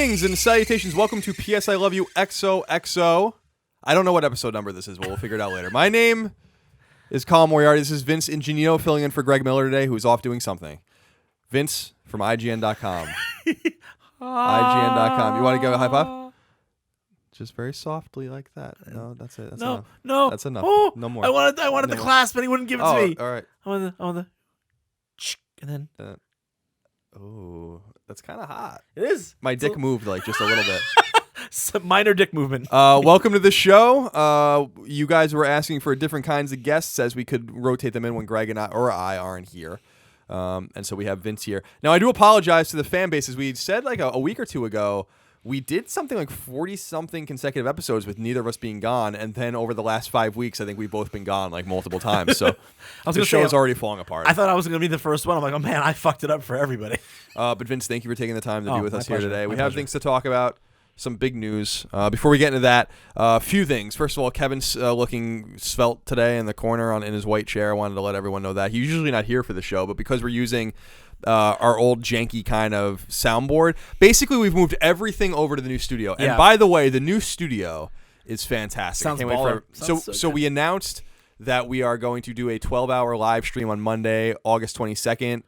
Greetings and salutations. Welcome to PS I Love You XOXO. I don't know what episode number this is, but we'll figure it out later. My name is Colin Moriarty. This is Vince Ingenito filling in for Greg Miller today, who's off doing something. Vince from IGN.com. IGN.com. You want to give a high five? Just very softly like that. No, that's it. That's enough. No. That's enough. Oh, No more. I wanted the clasp, but he wouldn't give it to me. All right. I wanted the and then. Oh, that's kind of hot. It is. My dick moved like just a little bit. Some minor dick movement. Welcome to the show. You guys were asking for different kinds of guests as we could rotate them in when Greg and I aren't here. And so we have Vince here. Now, I do apologize to the fan base. As we said like a week or two ago, we did something like 40-something consecutive episodes with neither of us being gone. And then over the last 5 weeks, I think we've both been gone like multiple times. So the show is already falling apart. I thought I was going to be the first one. I'm like, oh, man, I fucked it up for everybody. But Vince, thank you for taking the time to be with us here today. We have pleasure. things to talk about. Some big news. Before we get into that, a few things. First of all, Kevin's looking svelte today in the corner in his white chair. I wanted to let everyone know that. He's usually not here for the show, but because we're using our old janky kind of soundboard, basically we've moved everything over to the new studio. And by the way, the new studio is fantastic. Sounds Can't wait baller. so we announced that we are going to do a 12-hour live stream on Monday, August 22nd.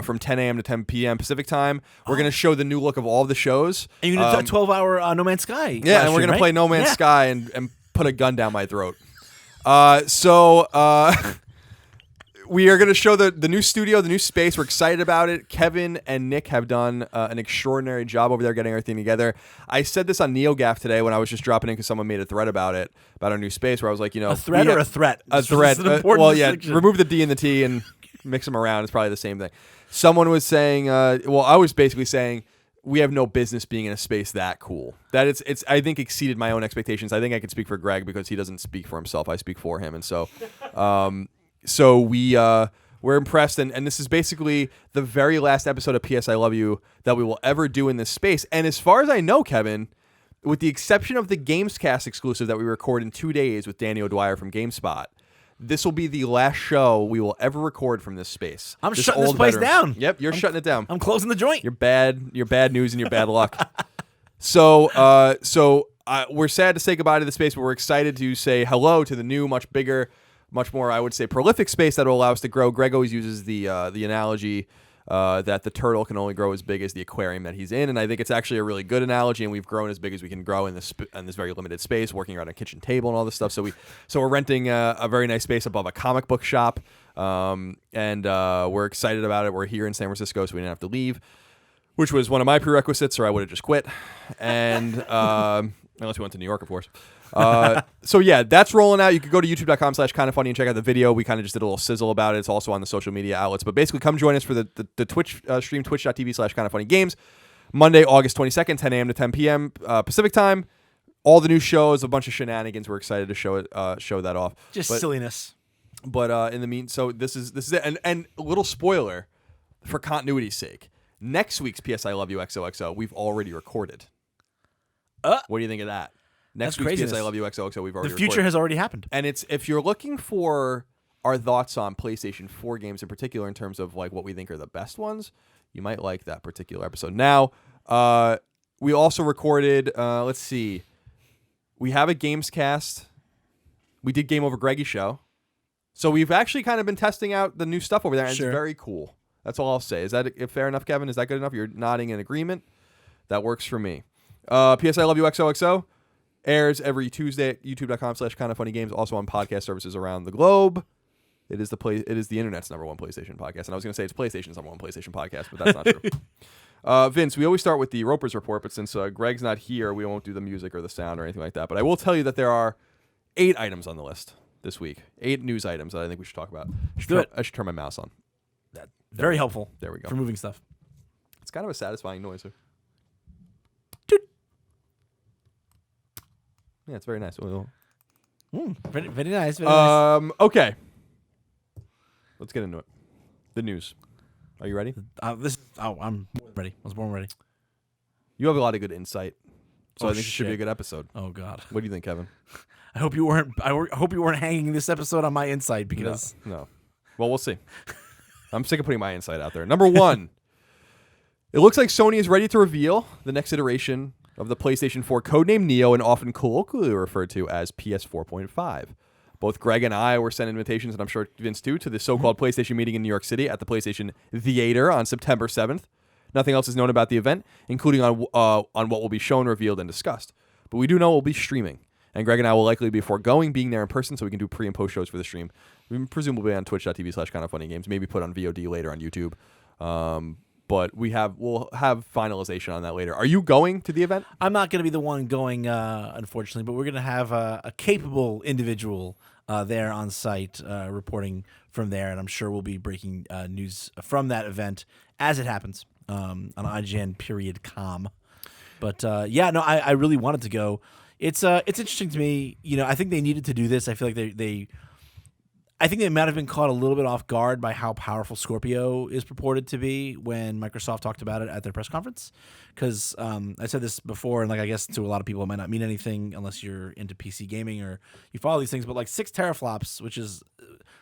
From 10 a.m. to 10 p.m. Pacific time. We're going to show the new look of all of the shows. And you're going to do a 12-hour No Man's Sky. Yeah, and we're going to play No Man's Sky and put a gun down my throat. So we are going to show the new studio, the new space. We're excited about it. Kevin and Nick have done an extraordinary job over there getting everything together. I said this on NeoGAF today when I was just dropping in because someone made a thread about it, about our new space, where I was like, a thread or a threat? A threat. Remove the D and the T and mix them around. It's probably the same thing. Someone was saying, I was basically saying we have no business being in a space that cool. That it's I think exceeded my own expectations. I think I could speak for Greg because he doesn't speak for himself. I speak for him, and so we're impressed. And this is basically the very last episode of PS I Love You that we will ever do in this space. And as far as I know, Kevin, with the exception of the Gamescast exclusive that we record in 2 days with Danny O'Dwyer from GameSpot, this will be the last show we will ever record from this space. I'm shutting this place down. Yep, you're shutting it down. I'm closing the joint. You're bad news and your bad luck. So we're sad to say goodbye to the space, but we're excited to say hello to the new, much bigger, much more, I would say, prolific space that will allow us to grow. Greg always uses the analogy that the turtle can only grow as big as the aquarium that he's in, and I think it's actually a really good analogy. And we've grown as big as we can grow in this very limited space, working around a kitchen table and all this stuff. So we're renting a very nice space above a comic book shop, and we're excited about it. We're here in San Francisco, so we didn't have to leave, which was one of my prerequisites, or I would have just quit. And unless we went to New York, of course. So yeah, that's rolling out. You could go to youtube.com/kindafunny and check out the video. We kind of just did a little sizzle about it. It's also on the social media outlets, but basically come join us for the Twitch stream, twitch.tv/kindafunnygames, Monday, August 22nd, 10 a.m. to 10 p.m. Pacific time. All the new shows, a bunch of shenanigans. We're excited to show that off. Silliness. But in the mean, so this is it. And a little spoiler for continuity's sake. Next week's PS I Love You XOXO, we've already recorded. What do you think of that? Next week's PS I Love You XOXO, we've already The future recorded. has already happened. And it's if you're looking for our thoughts on PlayStation 4 games in particular in terms of like what we think are the best ones, you might like that particular episode. Now, we also recorded, let's see, we have a Gamescast. We did Game Over Greggy show. So we've actually kind of been testing out the new stuff over there, and It's very cool. That's all I'll say. Is that fair enough, Kevin? Is that good enough? You're nodding in agreement? That works for me. PS I Love You XOXO airs every Tuesday at youtube.com/kindafunnygames, also on podcast services around the globe. It is the internet's #1 PlayStation podcast. And I was going to say it's PlayStation's #1 PlayStation podcast, but that's not true. Vince, we always start with the Roper's Report, but since Greg's not here, we won't do the music or the sound or anything like that. But I will tell you that there are 8 items on the list this week. 8 news items that I think we should talk about. I should turn my mouse on. Very helpful. There we go. For moving stuff. It's kind of a satisfying noise. Yeah, it's very nice. Very, very nice. Very nice. Okay. Let's get into it. The news. Are you ready? I'm ready. I was born ready. You have a lot of good insight, so I think it should be a good episode. Oh God. What do you think, Kevin? I hope you weren't hanging this episode on my insight because no. Well, we'll see. I'm sick of putting my insight out there. Number 1. It looks like Sony is ready to reveal the next iteration of the PlayStation 4, codenamed Neo and often colloquially referred to as PS4.5. Both Greg and I were sent invitations, and I'm sure Vince too, to the so-called PlayStation meeting in New York City at the PlayStation Theater on September 7th. Nothing else is known about the event, including on what will be shown, revealed, and discussed. But we do know it will be streaming, and Greg and I will likely be foregoing being there in person so we can do pre- and post shows for the stream. Presumably on twitch.tv/kindafunnygames, maybe put on VOD later on YouTube. But we'll have finalization on that later. Are you going to the event? I'm not going to be the one going, unfortunately, but we're going to have a capable individual there on site reporting from there, and I'm sure we'll be breaking news from that event as it happens on IGN.com. But I really wanted to go. It's interesting to me. I think they needed to do this. I feel like I think they might have been caught a little bit off guard by how powerful Scorpio is purported to be when Microsoft talked about it at their press conference. Because I said this before, and I guess to a lot of people it might not mean anything unless you're into PC gaming or you follow these things. But 6 teraflops, which is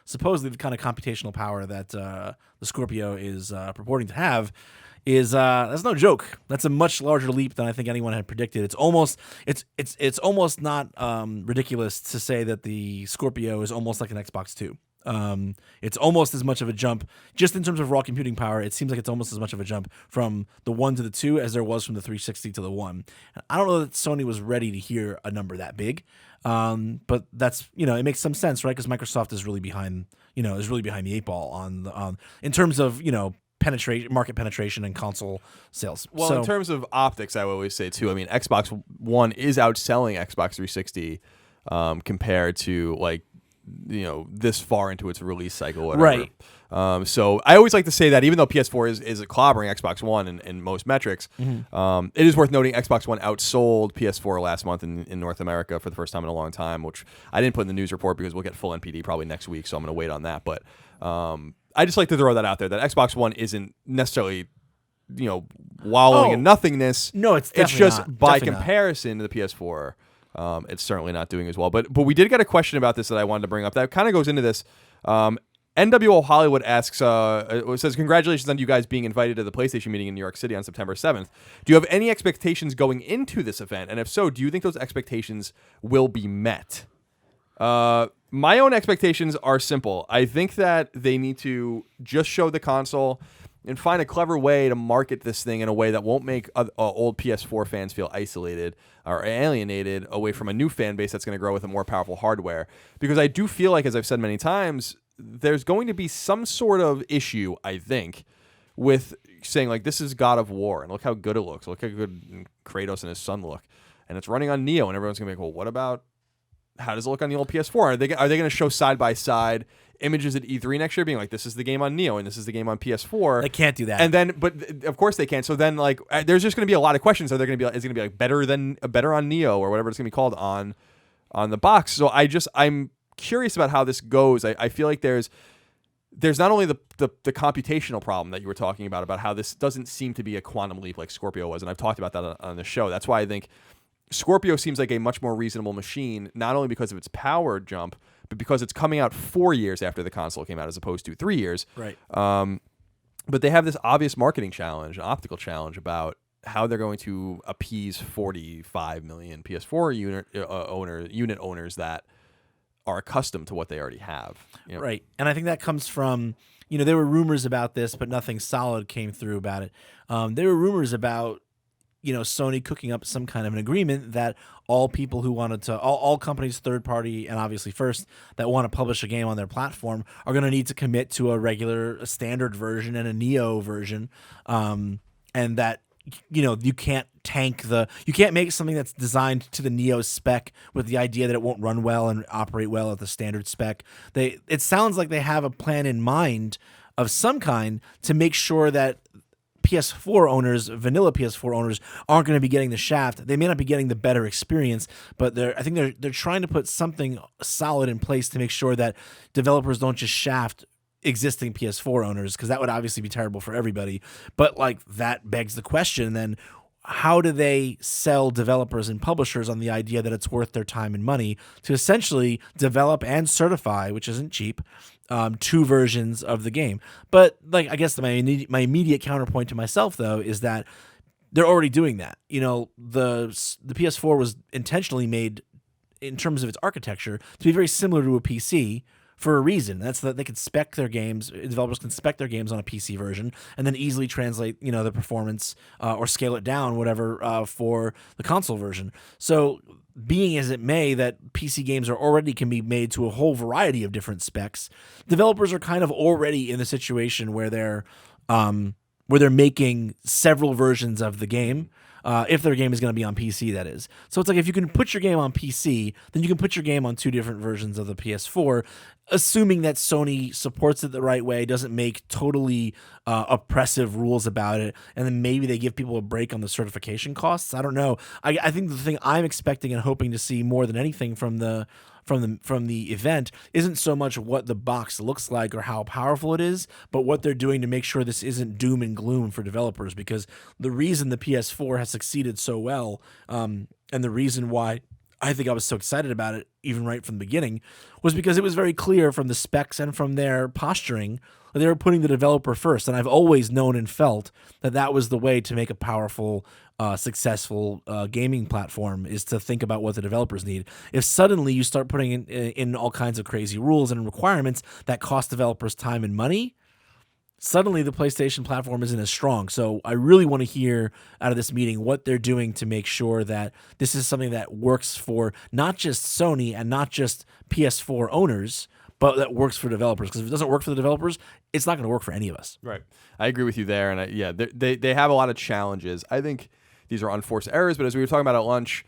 supposedly the kind of computational power that the Scorpio is purporting to have, is that's no joke. That's a much larger leap than I think anyone had predicted. It's almost not ridiculous to say that the Scorpio is almost like an Xbox 2. It's almost as much of a jump just in terms of raw computing power. It seems like it's almost as much of a jump from the 1 to the 2 as there was from the 360 to the 1. I don't know that Sony was ready to hear a number that big, but that's it makes some sense, right? Because Microsoft is really behind the 8 ball on in terms of market penetration and console sales. Well, in terms of optics, I would always say too. I mean, Xbox One is outselling Xbox 360 compared to this far into its release cycle, whatever. Right. So I always like to say that even though PS4 is clobbering Xbox One in most metrics, it is worth noting Xbox One outsold PS4 last month in North America for the first time in a long time, which I didn't put in the news report because we'll get full NPD probably next week, so I'm going to wait on that. But I just like to throw that out there, that Xbox One isn't necessarily, wallowing in nothingness. No, it's just not. By Definitely comparison to the PS4, it's certainly not doing as well. But we did get a question about this that I wanted to bring up that kind of goes into this. NWO Hollywood asks, it says, congratulations on you guys being invited to the PlayStation meeting in New York City on September 7th. Do you have any expectations going into this event? And if so, do you think those expectations will be met? My own expectations are simple. I think that they need to just show the console and find a clever way to market this thing in a way that won't make old PS4 fans feel isolated or alienated away from a new fan base that's going to grow with a more powerful hardware. Because I do feel like, as I've said many times, there's going to be some sort of issue, I think, with saying, this is God of War, and look how good it looks. Look how good Kratos and his son look. And it's running on Neo, and everyone's going to be like, well, what about... how does it look on the old PS4? Are they going to show side-by-side images at E3 next year being like, this is the game on Neo and this is the game on PS4? They can't do that. And then, but of course they can't. So then, there's just going to be a lot of questions. Are there going to be, is it going to be better on Neo or whatever it's going to be called on the box? So I'm curious about how this goes. I feel like there's not only the computational problem that you were talking about how this doesn't seem to be a quantum leap like Scorpio was. And I've talked about that on the show. That's why I think Scorpio seems like a much more reasonable machine, not only because of its power jump, but because it's coming out 4 years after the console came out as opposed to 3 years. Right. But they have this obvious marketing challenge, an optical challenge about how they're going to appease 45 million PS4 unit owners that are accustomed to what they already have. Right. And I think that comes from, there were rumors about this, but nothing solid came through about it. There were rumors about Sony cooking up some kind of an agreement that all people who wanted to, all companies, third party, and obviously first, that want to publish a game on their platform are going to need to commit to a standard version and a Neo version. And that, you can't you can't make something that's designed to the Neo spec with the idea that it won't run well and operate well at the standard spec. It sounds like they have a plan in mind of some kind to make sure that PS4 owners, vanilla PS4 owners, aren't going to be getting the shaft. They may not be getting the better experience, but I think they're trying to put something solid in place to make sure that developers don't just shaft existing PS4 owners, because that would obviously be terrible for everybody. But that begs the question then, how do they sell developers and publishers on the idea that it's worth their time and money to essentially develop and certify, which isn't cheap, two versions of the game. But like, I guess my immediate counterpoint to myself though is that they're already doing that. You know, the PS4 was intentionally made in terms of its architecture to be very similar to a PC for a reason. That's that they can spec their games. Developers can spec their games on a PC version and then easily translate, you know, the performance or scale it down, whatever, for the console version. So, being as it may that PC games can be made to a whole variety of different specs, developers are kind of already in the situation where they're making several versions of the game. If their game is going to be on PC, that is. So it's like if you can put your game on PC, then you can put your game on two different versions of the PS4, assuming that Sony supports it the right way, doesn't make totally oppressive rules about it, and then maybe they give people a break on the certification costs. I don't know. I think the thing I'm expecting and hoping to see more than anything from the event isn't so much what the box looks like or how powerful it is, but what they're doing to make sure this isn't doom and gloom for developers. Because the reason the PS4 has succeeded so well, and the reason why I think I was so excited about it, even right from the beginning, was because it was very clear from the specs and from their posturing that they were putting the developer first. And I've always known and felt that that was the way to make a powerful, successful gaming platform, is to think about what the developers need. If suddenly you start putting in all kinds of crazy rules and requirements that cost developers time and money, suddenly the PlayStation platform isn't as strong. So I really want to hear out of this meeting what they're doing to make sure that this is something that works for not just Sony and not just PS4 owners, but that works for developers. Because if it doesn't work for the developers, it's not going to work for any of us. Right. I agree with you there. And they have a lot of challenges. I think these are unforced errors, but as we were talking about at lunch,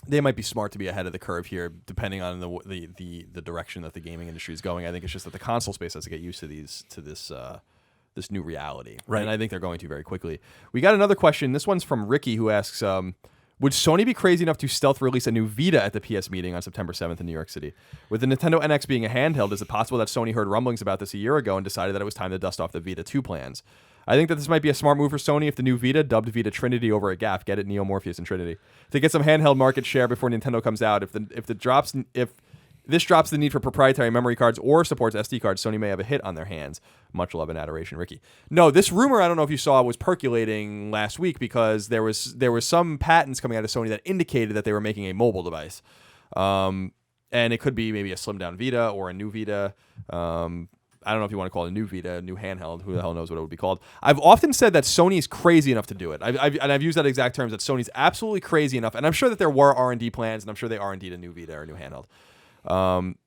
they might be smart to be ahead of the curve here, depending on the direction that the gaming industry is going. I think it's just that the console space has to get used to this new reality, right? And I think they're going to very quickly. We got another question. This one's from Ricky, who asks, would Sony be crazy enough to stealth release a new Vita at the PS meeting on September 7th in New York City? With the Nintendo NX being a handheld, is it possible that Sony heard rumblings about this a year ago and decided that it was time to dust off the Vita 2 plans? I think that this might be a smart move for Sony if the new Vita, dubbed Vita Trinity over at GAF, get it, Neo, Morpheus, and Trinity, to get some handheld market share before Nintendo comes out. If this drops the need for proprietary memory cards or supports SD cards, Sony may have a hit on their hands. Much love and adoration, Ricky. No, this rumor, I don't know if you saw, was percolating last week because there was some patents coming out of Sony that indicated that they were making a mobile device. And it could be maybe a slimmed down Vita or a new Vita. I don't know if you want to call it a new Vita, a new handheld. Who the hell knows what it would be called? I've often said that Sony's crazy enough to do it. I've used that exact terms, that Sony's absolutely crazy enough. And I'm sure that there were R&D plans, and I'm sure they R&D'd a new Vita or a new handheld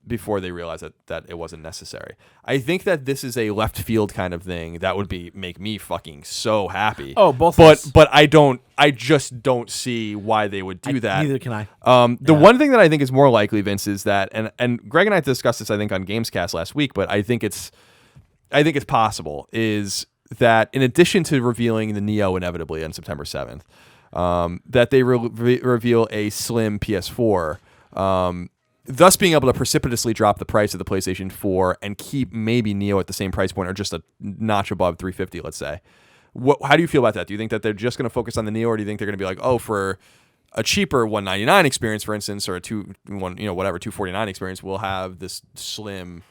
before they realized that it wasn't necessary. I think that this is a left field kind of thing that would make me fucking so happy. Oh, both. But I just don't see why they would do that. Neither can I. The one thing that I think is more likely, Vince, is that, and Greg and I discussed this, I think, on Gamescast last week, but I think it's possible, is that in addition to revealing the Neo inevitably on September 7th, that they reveal a slim PS4, thus being able to precipitously drop the price of the PlayStation 4 and keep maybe Neo at the same price point or just a notch above $350, let's say. How do you feel about that? Do you think that they're just going to focus on the Neo, or do you think they're going to be like, oh, for a cheaper $199 experience, for instance, or a $249 experience, we'll have this slim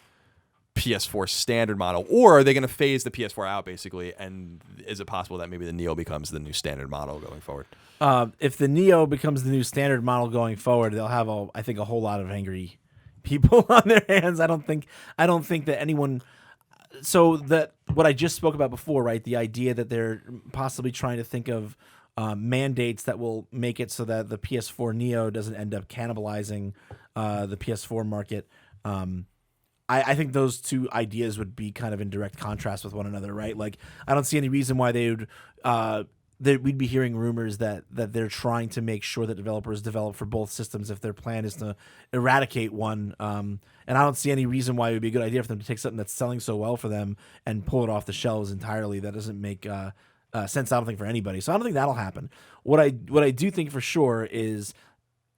PS4 standard model? Or are they going to phase the PS4 out, basically, and is it possible that maybe the Neo becomes the new standard model going forward? If the Neo becomes the new standard model going forward, they'll have I think a whole lot of angry people on their hands. I don't think that anyone. So that what I just spoke about before, right? The idea that they're possibly trying to think of mandates that will make it so that the PS4 Neo doesn't end up cannibalizing the PS4 market. I think those two ideas would be kind of in direct contrast with one another, right? Like, I don't see any reason why they would. We'd be hearing rumors that they're trying to make sure that developers develop for both systems if their plan is to eradicate one. And I don't see any reason why it would be a good idea for them to take something that's selling so well for them and pull it off the shelves entirely. That doesn't make sense, I don't think, for anybody. So I don't think that'll happen. What I do think for sure is,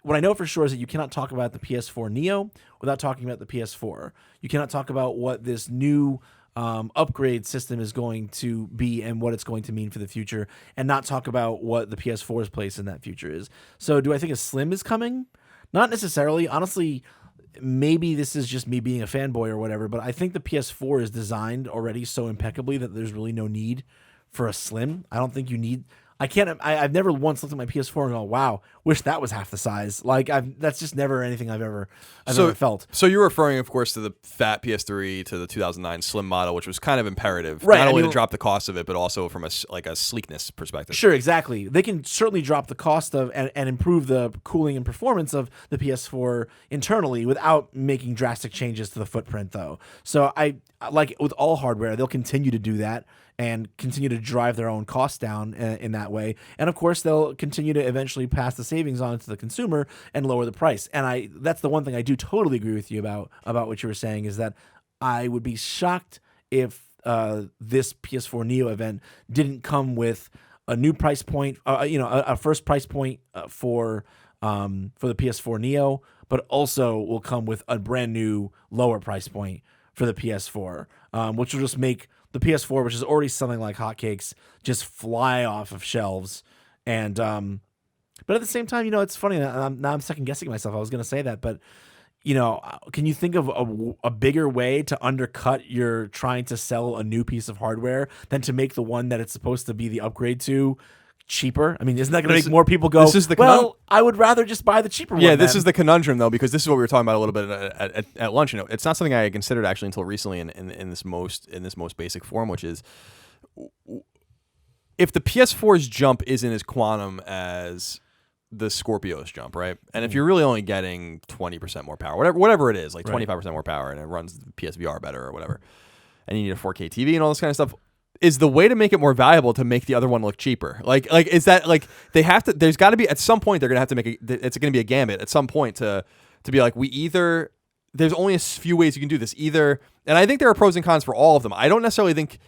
what I know for sure is that you cannot talk about the PS4 Neo without talking about the PS4. You cannot talk about what this new upgrade system is going to be and what it's going to mean for the future, and not talk about what the PS4's place in that future is. So do I think a Slim is coming? Not necessarily. Honestly, maybe this is just me being a fanboy or whatever, but I think the PS4 is designed already so impeccably that there's really no need for a slim. I don't think you need. I've never once looked at my PS4 and go, wow, wish that was half the size. Like that's just never anything I've ever felt. So you're referring, of course, to the fat PS3 to the 2009 slim model, which was kind of imperative, right? Not only to drop the cost of it, but also from a sleekness perspective. Sure, exactly. They can certainly drop the cost of and improve the cooling and performance of the PS4 internally without making drastic changes to the footprint, though. So I like with all hardware, they'll continue to do that and continue to drive their own costs down in that way. And of course, they'll continue to eventually pass the savings on to the consumer and lower the price. And that's the one thing I do totally agree with you about what you were saying, is that I would be shocked if this PS4 Neo event didn't come with a new price point, a first price point for the PS4 Neo, but also will come with a brand new lower price point for the PS4, which will just make the PS4, which is already selling like hotcakes, just fly off of shelves. And but at the same time, it's funny. Now I'm second guessing myself. I was going to say that, but can you think of a bigger way to undercut your trying to sell a new piece of hardware than to make the one that it's supposed to be the upgrade to cheaper? I mean, isn't that going to make more people go, I would rather just buy the cheaper one? Yeah, this is the conundrum, though, because this is what we were talking about a little bit at lunch. It's not something I had considered actually until recently in this most basic form, which is if the PS4's jump isn't as quantum as the Scorpio's jump, right? And if you're really only getting 20% more power, whatever it is, like 25% more power, and it runs PSVR better or whatever, and you need a 4K TV and all this kind of stuff, is the way to make it more valuable to make the other one look cheaper? Like is that like they have to? There's got to be at some point they're gonna have to make it's gonna be a gambit at some point to be like, there's only a few ways you can do this. Either, and I think there are pros and cons for all of them. I don't necessarily think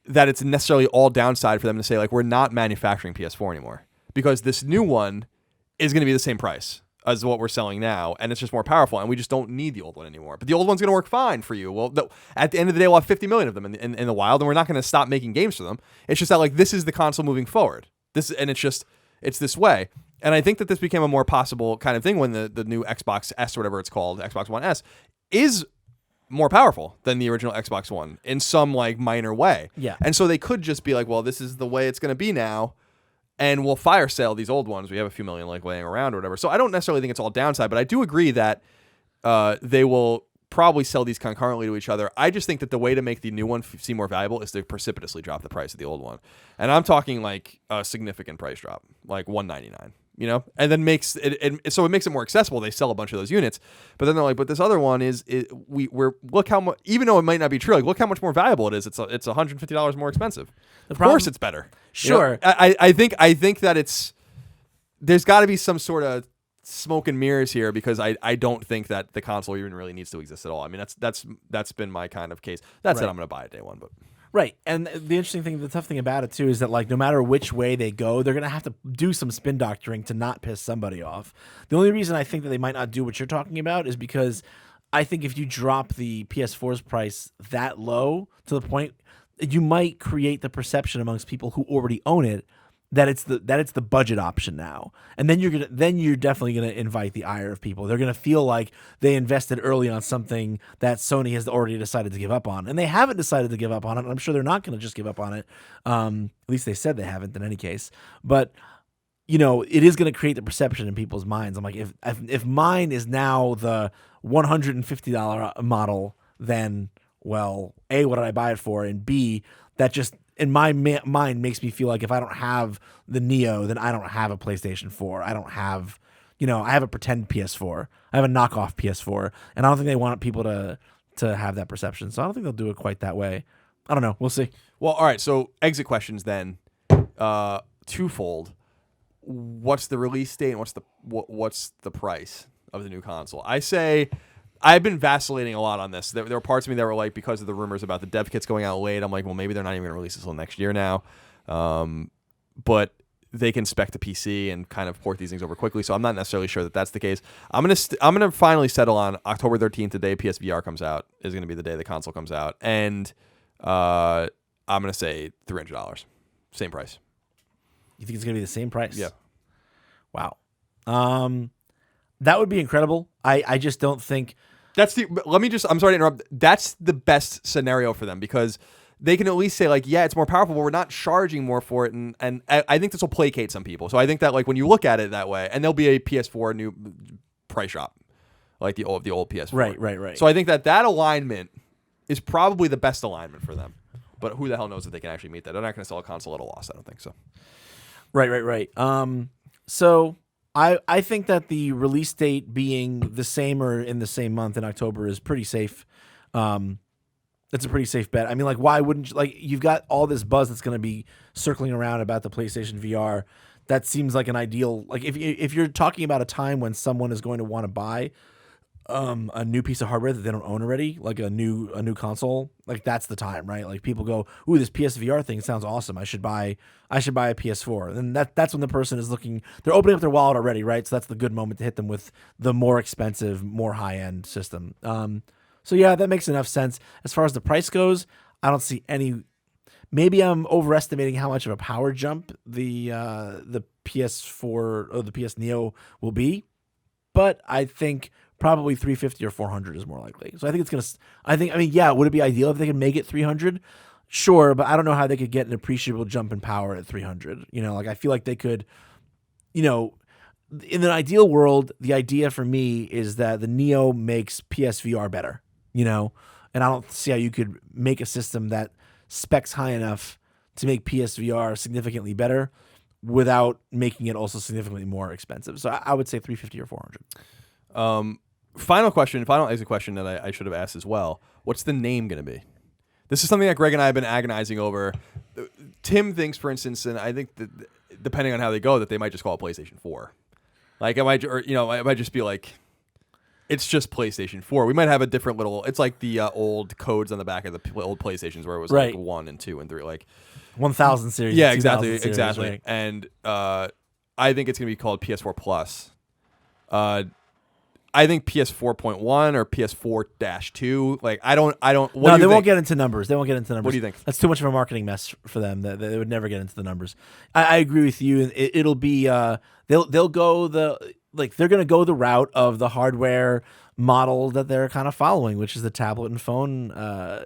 that it's necessarily all downside for them to say like we're not manufacturing PS4 anymore because this new one is gonna be the same price as what we're selling now, and it's just more powerful, and we just don't need the old one anymore. But the old one's going to work fine for you. Well, at the end of the day, we'll have 50 million of them in the wild, and we're not going to stop making games for them. It's just that like this is the console moving forward. It's this way. And I think that this became a more possible kind of thing when the new Xbox S or whatever it's called, Xbox One S, is more powerful than the original Xbox One in some like minor way. Yeah. And so they could just be like, well, this is the way it's going to be now. And we'll fire sale these old ones. We have a few million like laying around or whatever. So I don't necessarily think it's all downside, but I do agree that they will probably sell these concurrently to each other. I just think that the way to make the new one seem more valuable is to precipitously drop the price of the old one. And I'm talking like a significant price drop, like $199. And then makes it so it makes it more accessible. They sell a bunch of those units, but then they're like, but this other one we're look how much, even though it might not be true, like look how much more valuable it is. It's $150 more expensive. Of course, it's better. Sure, I think that there's got to be some sort of smoke and mirrors here because I don't think that the console even really needs to exist at all. I mean that's been my kind of case. That said, I'm going to buy it day one, but. Right, and the tough thing about it too is that like no matter which way they go, they're gonna have to do some spin doctoring to not piss somebody off. The only reason I think that they might not do what you're talking about is because I think if you drop the PS4's price that low to the point, you might create the perception amongst people who already own it that it's the budget option now, and then you're definitely gonna invite the ire of people. They're gonna feel like they invested early on something that Sony has already decided to give up on, and they haven't decided to give up on it. And I'm sure they're not gonna just give up on it. At least they said they haven't in any case. But it is gonna create the perception in people's minds. I'm like, if mine is now the $150 model, then well, A, what did I buy it for, and B, that just in my mind makes me feel like if I don't have the Neo, then I don't have a PlayStation 4. I don't have, I have a pretend PS4. I have a knockoff PS4, and I don't think they want people to have that perception. So I don't think they'll do it quite that way. I don't know. We'll see. Well, all right. So exit questions then, twofold. What's the release date and what's the price of the new console? I say I've been vacillating a lot on this. There were parts of me that were like, because of the rumors about the dev kits going out late, I'm like, well, maybe they're not even going to release this until next year now. But they can spec to PC and kind of port these things over quickly, so I'm not necessarily sure that that's the case. I'm gonna finally settle on October 13th, the day PSVR comes out, is going to be the day the console comes out, and I'm gonna say $300, same price. You think it's going to be the same price? Yeah. Wow. That would be incredible. I just don't think I'm sorry to interrupt. That's the best scenario for them because they can at least say like, yeah, it's more powerful, but we're not charging more for it. And I think this will placate some people. So I think that like when you look at it that way, and there'll be a PS4 new price drop, like the old PS4. Right. So I think that alignment is probably the best alignment for them. But who the hell knows if they can actually meet that? They're not going to sell a console at a loss. I don't think so. Right. So I think that the release date being the same or in the same month in October is pretty safe. It's a pretty safe bet. I mean, like, why wouldn't you, like, you've got all this buzz that's going to be circling around about the PlayStation VR. That seems like an ideal, like, if you're talking about a time when someone is going to want to buy a new piece of hardware that they don't own already, like a new console, like that's the time, right? Like people go, ooh, this PSVR thing sounds awesome. I should buy a PS4. And that's when the person is looking, they're opening up their wallet already, right? So that's the good moment to hit them with the more expensive, more high-end system. So yeah, that makes enough sense. As far as the price goes, I don't see any. Maybe I'm overestimating how much of a power jump the PS4 or the PS Neo will be, but I think probably 350 or 400 is more likely. So I think it's gonna. I mean, yeah, would it be ideal if they could make it 300? Sure, but I don't know how they could get an appreciable jump in power at 300. You know, like I feel like they could. You know, in an ideal world, the idea for me is that the Neo makes PSVR better. You know, and I don't see how you could make a system that specs high enough to make PSVR significantly better without making it also significantly more expensive. So I would say 350 or 400. Final exit question that I should have asked as well. What's the name going to be? This is something that Greg and I have been agonizing over. Tim thinks, for instance, and I think that depending on how they go, that they might just call it PlayStation 4. Like it might just be like, it's just PlayStation 4. We might have a different little. It's like the old codes on the back of the old PlayStations where it was like 1 and 2 and 3, like 1000 series. Yeah, exactly. Right. And I think it's gonna be called PS4 Plus. I think PS4.1 or PS4-2. Like I don't. No, they won't get into numbers. What do you think? That's too much of a marketing mess for them. They would never get into the numbers. I agree with you. It'll be they'll go they're going to go the route of the hardware model that they're kind of following, which is the tablet and phone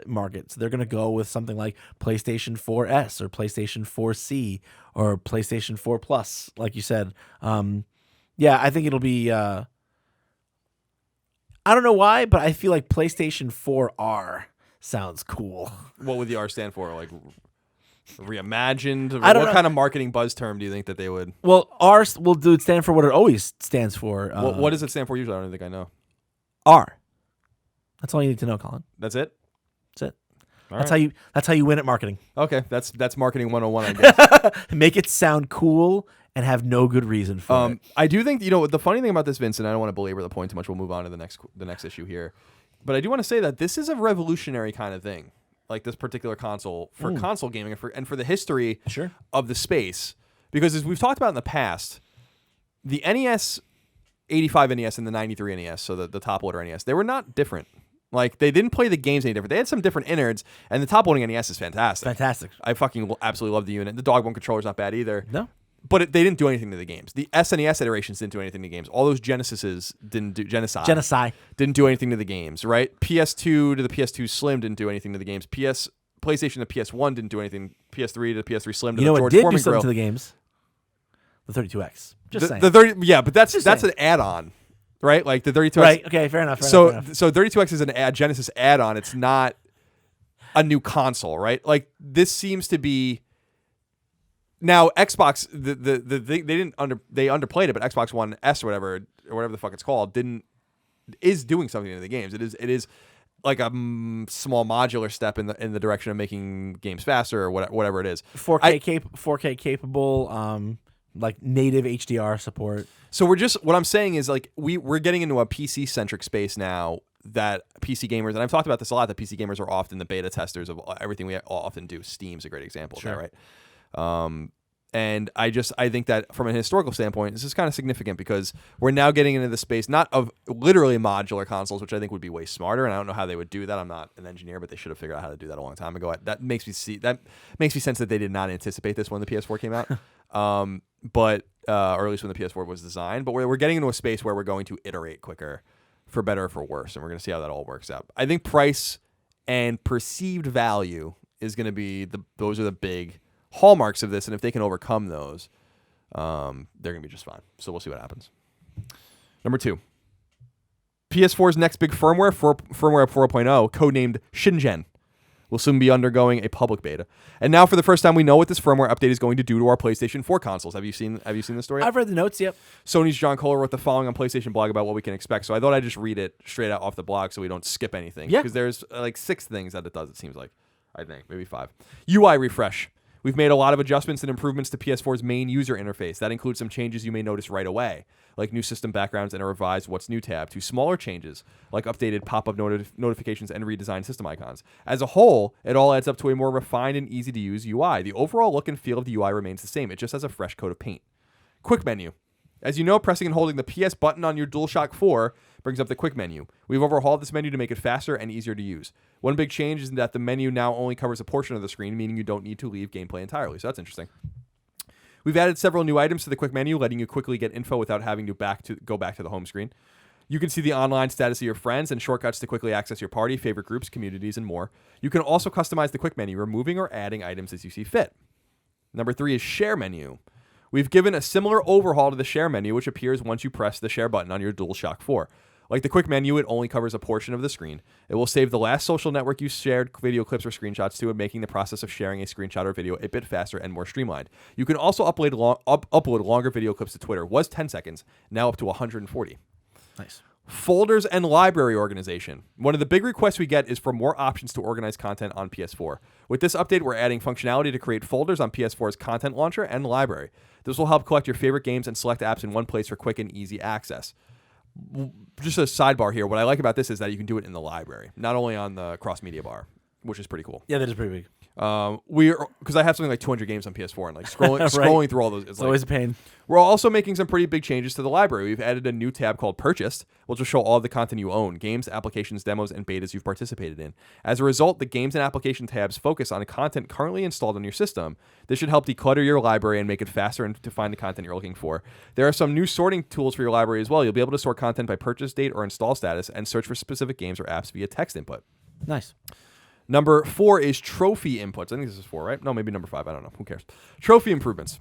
market. So they're going to go with something like PlayStation 4S or PlayStation 4C or PlayStation 4 Plus, like you said. Yeah, I think it'll be. I don't know why, but I feel like PlayStation 4R sounds cool. What would the R stand for? Like reimagined? I don't know. What kind of marketing buzz term do you think that they would? Well, R will stand for what it always stands for. What does it stand for usually? I don't think I know. R. That's all you need to know, Colin. That's it? That's it. All that's right. how you win at marketing. Okay, that's marketing 101, I guess. Make it sound cool and have no good reason for it. I do think, the funny thing about this, Vincent, I don't want to belabor the point too much. We'll move on to the next issue here. But I do want to say that this is a revolutionary kind of thing, like this particular console for console gaming and for the history of the space. Because as we've talked about in the past, the NES, 85 NES and the 93 NES, so the top loader NES, they were not different. Like, they didn't play the games any different. They had some different innards, and the top loading NES is fantastic. Fantastic. I fucking absolutely love the unit. The dog bone controller's not bad either. No. But they didn't do anything to the games. The SNES iterations didn't do anything to the games. All those Genesises didn't do Genocide didn't do anything to the games, right? PS2 to the PS2 Slim didn't do anything to the games. PlayStation to PS1 didn't do anything. PS3 to the PS3 Slim to the George did Foreman do something grill. to the games? The 32X. Just saying. The 30, yeah, but that's an add-on, right? Like the 32X. Right. Okay. Fair enough. So 32X is an Genesis add-on. It's not a new console, right? Like this seems to be. Now Xbox, they underplayed it, but Xbox One S or whatever the fuck it's called is doing something to the games. It is like a small modular step in the direction of making games faster or whatever it is. 4K capable, like native HDR support. So what I'm saying is like we're getting into a PC centric space now. That PC gamers, and I've talked about this a lot. That PC gamers are often the beta testers of everything we often do. Steam's a great example of that, right? And I think that from a historical standpoint, this is kind of significant because we're now getting into the space not of literally modular consoles, which I think would be way smarter. And I don't know how they would do that. I'm not an engineer, but they should have figured out how to do that a long time ago. That makes me sense that they did not anticipate this when the PS4 came out, or at least when the PS4 was designed. But we're getting into a space where we're going to iterate quicker. for better or for worse, and we're going to see how that all works out. I think price and perceived value is going to be those are the big hallmarks of this, and if they can overcome those, they're going to be just fine. So we'll see what happens. Number 2. PS4's next big firmware, firmware 4.0, codenamed Shingen, will soon be undergoing a public beta. And now, for the first time, we know what this firmware update is going to do to our PlayStation 4 consoles. Have you seen this story yet? I've read the notes, yep. Sony's John Kohler wrote the following on PlayStation blog about what we can expect. So I thought I'd just read it straight out off the blog so we don't skip anything. Yeah. Because there's like 6 things that it does, it seems like. I think. Maybe 5. UI refresh. We've made a lot of adjustments and improvements to PS4's main user interface. That includes some changes you may notice right away, like new system backgrounds and a revised What's New tab, to smaller changes, like updated pop-up notifications and redesigned system icons. As a whole, it all adds up to a more refined and easy-to-use UI. The overall look and feel of the UI remains the same. It just has a fresh coat of paint. Quick menu. As you know, pressing and holding the PS button on your DualShock 4 brings up the quick menu. We've overhauled this menu to make it faster and easier to use. One big change is that the menu now only covers a portion of the screen, meaning you don't need to leave gameplay entirely. So that's interesting. We've added several new items to the quick menu, letting you quickly get info without having to go back to the home screen. You can see the online status of your friends and shortcuts to quickly access your party, favorite groups, communities, and more. You can also customize the quick menu, removing or adding items as you see fit. Number 3 is share menu. We've given a similar overhaul to the share menu, which appears once you press the share button on your DualShock 4. Like the quick menu, it only covers a portion of the screen. It will save the last social network you shared video clips or screenshots to, and making the process of sharing a screenshot or video a bit faster and more streamlined. You can also upload longer video clips to Twitter. Was 10 seconds, now up to 140. Nice. Folders and library organization. One of the big requests we get is for more options to organize content on PS4. With this update, we're adding functionality to create folders on PS4's content launcher and library. This will help collect your favorite games and select apps in one place for quick and easy access. Just a sidebar here, what I like about this is that you can do it in the library, not only on the cross-media bar, which is pretty cool. Yeah, that is pretty big. Because I have something like 200 games on PS4, and like scrolling through all those It's always a pain. We're also making some pretty big changes to the library. We've added a new tab called Purchased, which will show all the content you own, games, applications, demos, and betas you've participated in. As a result, the games and application tabs focus on content currently installed on your system. This should help declutter your library and make it faster to find the content you're looking for. There are some new sorting tools for your library as well. You'll be able to sort content by purchase date or install status and search for specific games or apps via text input. Nice. Number 4 is trophy inputs. I think this is 4, right? No, maybe number 5. I don't know. Who cares? Trophy improvements.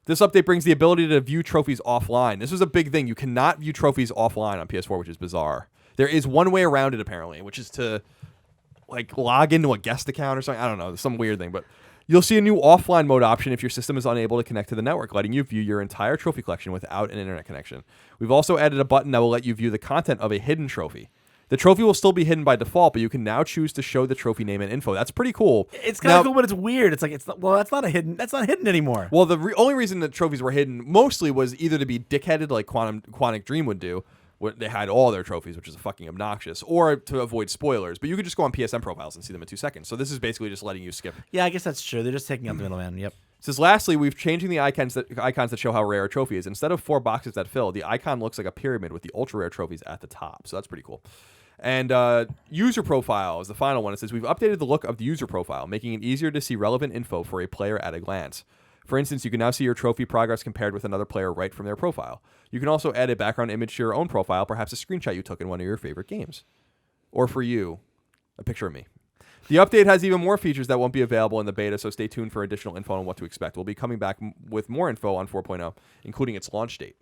This update brings the ability to view trophies offline. This was a big thing. You cannot view trophies offline on PS4, which is bizarre. There is one way around it, apparently, which is to like log into a guest account or something. I don't know. There's some weird thing. But you'll see a new offline mode option if your system is unable to connect to the network, letting you view your entire trophy collection without an internet connection. We've also added a button that will let you view the content of a hidden trophy. The trophy will still be hidden by default, but you can now choose to show the trophy name and info. That's pretty cool. It's kind of cool, but it's weird. It's like that's not hidden anymore. Well, the only reason that trophies were hidden mostly was either to be dickheaded like Quantic Dream would do, where they hide all their trophies, which is fucking obnoxious, or to avoid spoilers. But you could just go on PSN profiles and see them in 2 seconds. So this is basically just letting you skip. Yeah, I guess that's true. They're just taking out the middleman. Yep. It says, lastly, we've changing the icons that show how rare a trophy is. Instead of 4 boxes that fill, the icon looks like a pyramid with the ultra rare trophies at the top. So that's pretty cool. And user profile is the final one. It says, we've updated the look of the user profile, making it easier to see relevant info for a player at a glance. For instance, you can now see your trophy progress compared with another player right from their profile. You can also add a background image to your own profile, perhaps a screenshot you took in one of your favorite games. Or for you, a picture of me. The update has even more features that won't be available in the beta, so stay tuned for additional info on what to expect. We'll be coming back with more info on 4.0, including its launch date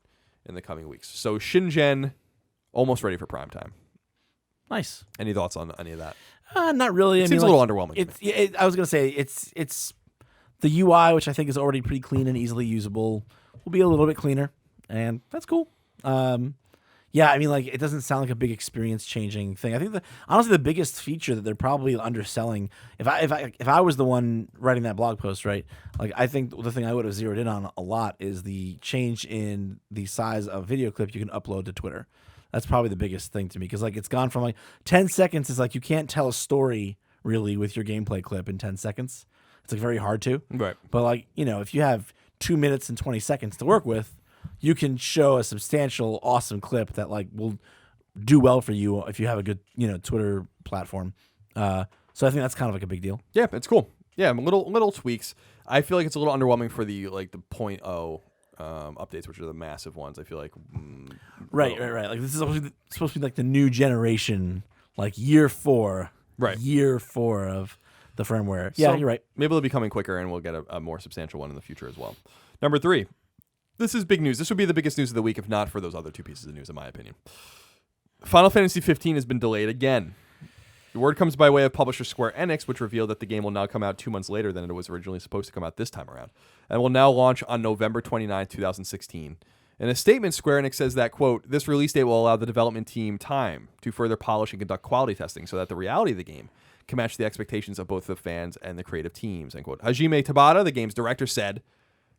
in the coming weeks. So Shingen, almost ready for prime time. Nice. Any thoughts on any of that? Not really. It seems a little underwhelming. I was gonna say it's the UI, which I think is already pretty clean and easily usable, will be a little bit cleaner, and that's cool. Yeah, I mean, like it doesn't sound like a big experience changing thing. I think honestly the biggest feature that they're probably underselling. If I was the one writing that blog post, right? Like I think the thing I would have zeroed in on a lot is the change in the size of video clip you can upload to Twitter. That's probably the biggest thing to me because like it's gone from like 10 seconds is like you can't tell a story really with your gameplay clip in 10 seconds. It's like very hard to. Right. But like, you know, if you have 2 minutes and 20 seconds to work with, you can show a substantial, awesome clip that like will do well for you if you have a good, you know, Twitter platform. So I think that's kind of like a big deal. Yeah, it's cool. Yeah, little tweaks. I feel like it's a little underwhelming for the 0.0 updates, which are the massive ones. I feel like Right. Like this is supposed to be like the new generation, like year 4 of the firmware. Yeah, So you're right. maybe they'll be coming quicker, and we'll get a more substantial one in the future as well. Number 3. This is big news. This would be the biggest news of the week, if not for those other 2 pieces of news, in my opinion. Final Fantasy 15 has been delayed again. The word comes by way of publisher Square Enix, which revealed that the game will now come out 2 months later than it was originally supposed to come out this time around, and will now launch on November 29, 2016. In a statement, Square Enix says that, quote, this release date will allow the development team time to further polish and conduct quality testing so that the reality of the game can match the expectations of both the fans and the creative teams, end quote. Hajime Tabata, the game's director, said,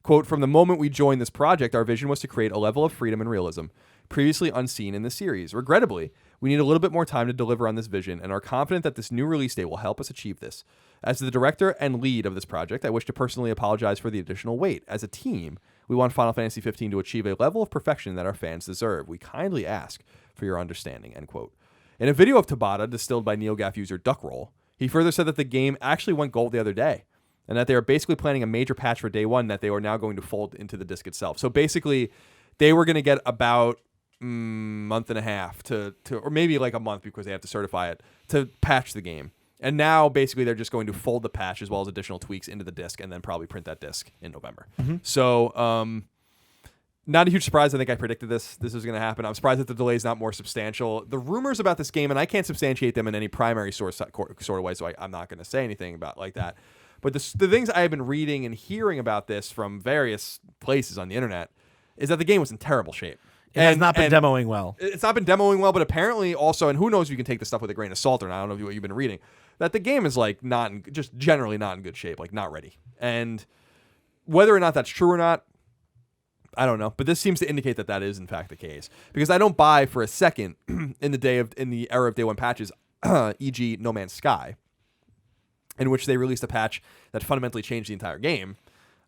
quote, from the moment we joined this project, our vision was to create a level of freedom and realism previously unseen in the series. Regrettably, we need a little bit more time to deliver on this vision and are confident that this new release date will help us achieve this. As the director and lead of this project, I wish to personally apologize for the additional wait. As a team, we want Final Fantasy 15 to achieve a level of perfection that our fans deserve. We kindly ask for your understanding, end quote. In a video of Tabata, distilled by NeoGAF user Duckroll, he further said that the game actually went gold the other day, and that they are basically planning a major patch for day one that they are now going to fold into the disc itself. So basically, they were going to get about month and a half to or maybe like a month because they have to certify it to patch the game. And now basically they're just going to fold the patch as well as additional tweaks into the disc and then probably print that disc in November. Mm-hmm. So not a huge surprise. I think I predicted this was going to happen. I'm surprised that the delay is not more substantial. The rumors about this game, and I can't substantiate them in any primary source sort of way, so I'm not going to say anything about like that. But the things I have been reading and hearing about this from various places on the internet is that the game was in terrible shape. It has not been demoing well. It's not been demoing well, but apparently also, and who knows if you can take this stuff with a grain of salt or not, I don't know what you've been reading, that the game is like just generally not in good shape, like not ready. And whether or not that's true or not, I don't know. But this seems to indicate that is in fact the case. Because I don't buy for a second in the era of day one patches, e.g. No Man's Sky, in which they released a patch that fundamentally changed the entire game,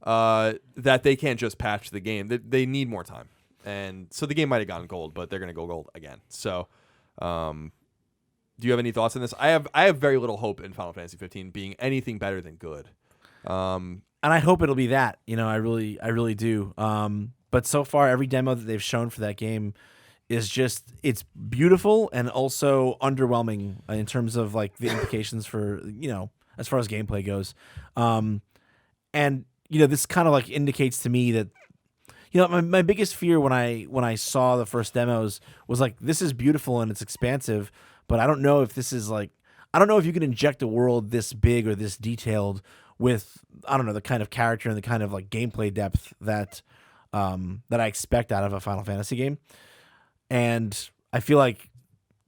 that they can't just patch the game. They need more time. And so the game might have gone gold, but they're going to go gold again. So do you have any thoughts on this? I have very little hope in Final Fantasy 15 being anything better than good. And I hope it'll be that. I really do. But so far, every demo that they've shown for that game is it's beautiful and also underwhelming in terms of like the implications for, as far as gameplay goes. And this kind of like indicates to me that, my biggest fear when I saw the first demos was like, this is beautiful and it's expansive, but I don't know if this is like, I don't know if you can inject a world this big or this detailed with, I don't know, the kind of character and the kind of like gameplay depth that I expect out of a Final Fantasy game. And I feel like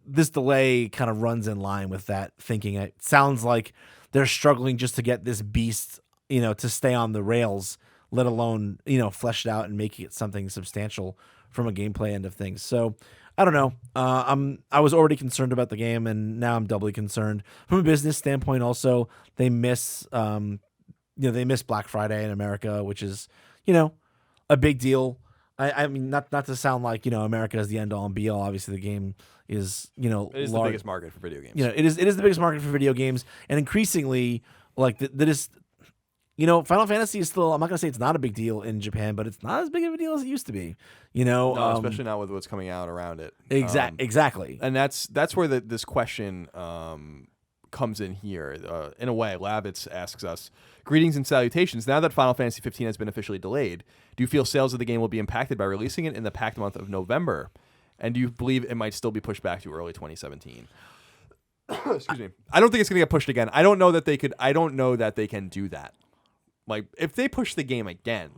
this delay kind of runs in line with that thinking. It sounds like they're struggling just to get this beast, to stay on the rails, let alone, flesh it out and make it something substantial from a gameplay end of things. So I don't know. I was already concerned about the game, and now I'm doubly concerned from a business standpoint. Also, they miss Black Friday in America, which is, a big deal. I mean, not to sound like, America is the end all and be all. Obviously the game is, it is the biggest market for video games. It is the biggest market for video games. And increasingly like that is, Final Fantasy is still, I'm not going to say it's not a big deal in Japan, but it's not as big of a deal as it used to be, No, especially not with what's coming out around it. Exactly. And that's where this question comes in here. In a way, Lavitz asks us, greetings and salutations. Now that Final Fantasy 15 has been officially delayed, do you feel sales of the game will be impacted by releasing it in the packed month of November? And do you believe it might still be pushed back to early 2017? Excuse me. I don't think it's going to get pushed again. I don't know that they can do that. Like, if they push the game again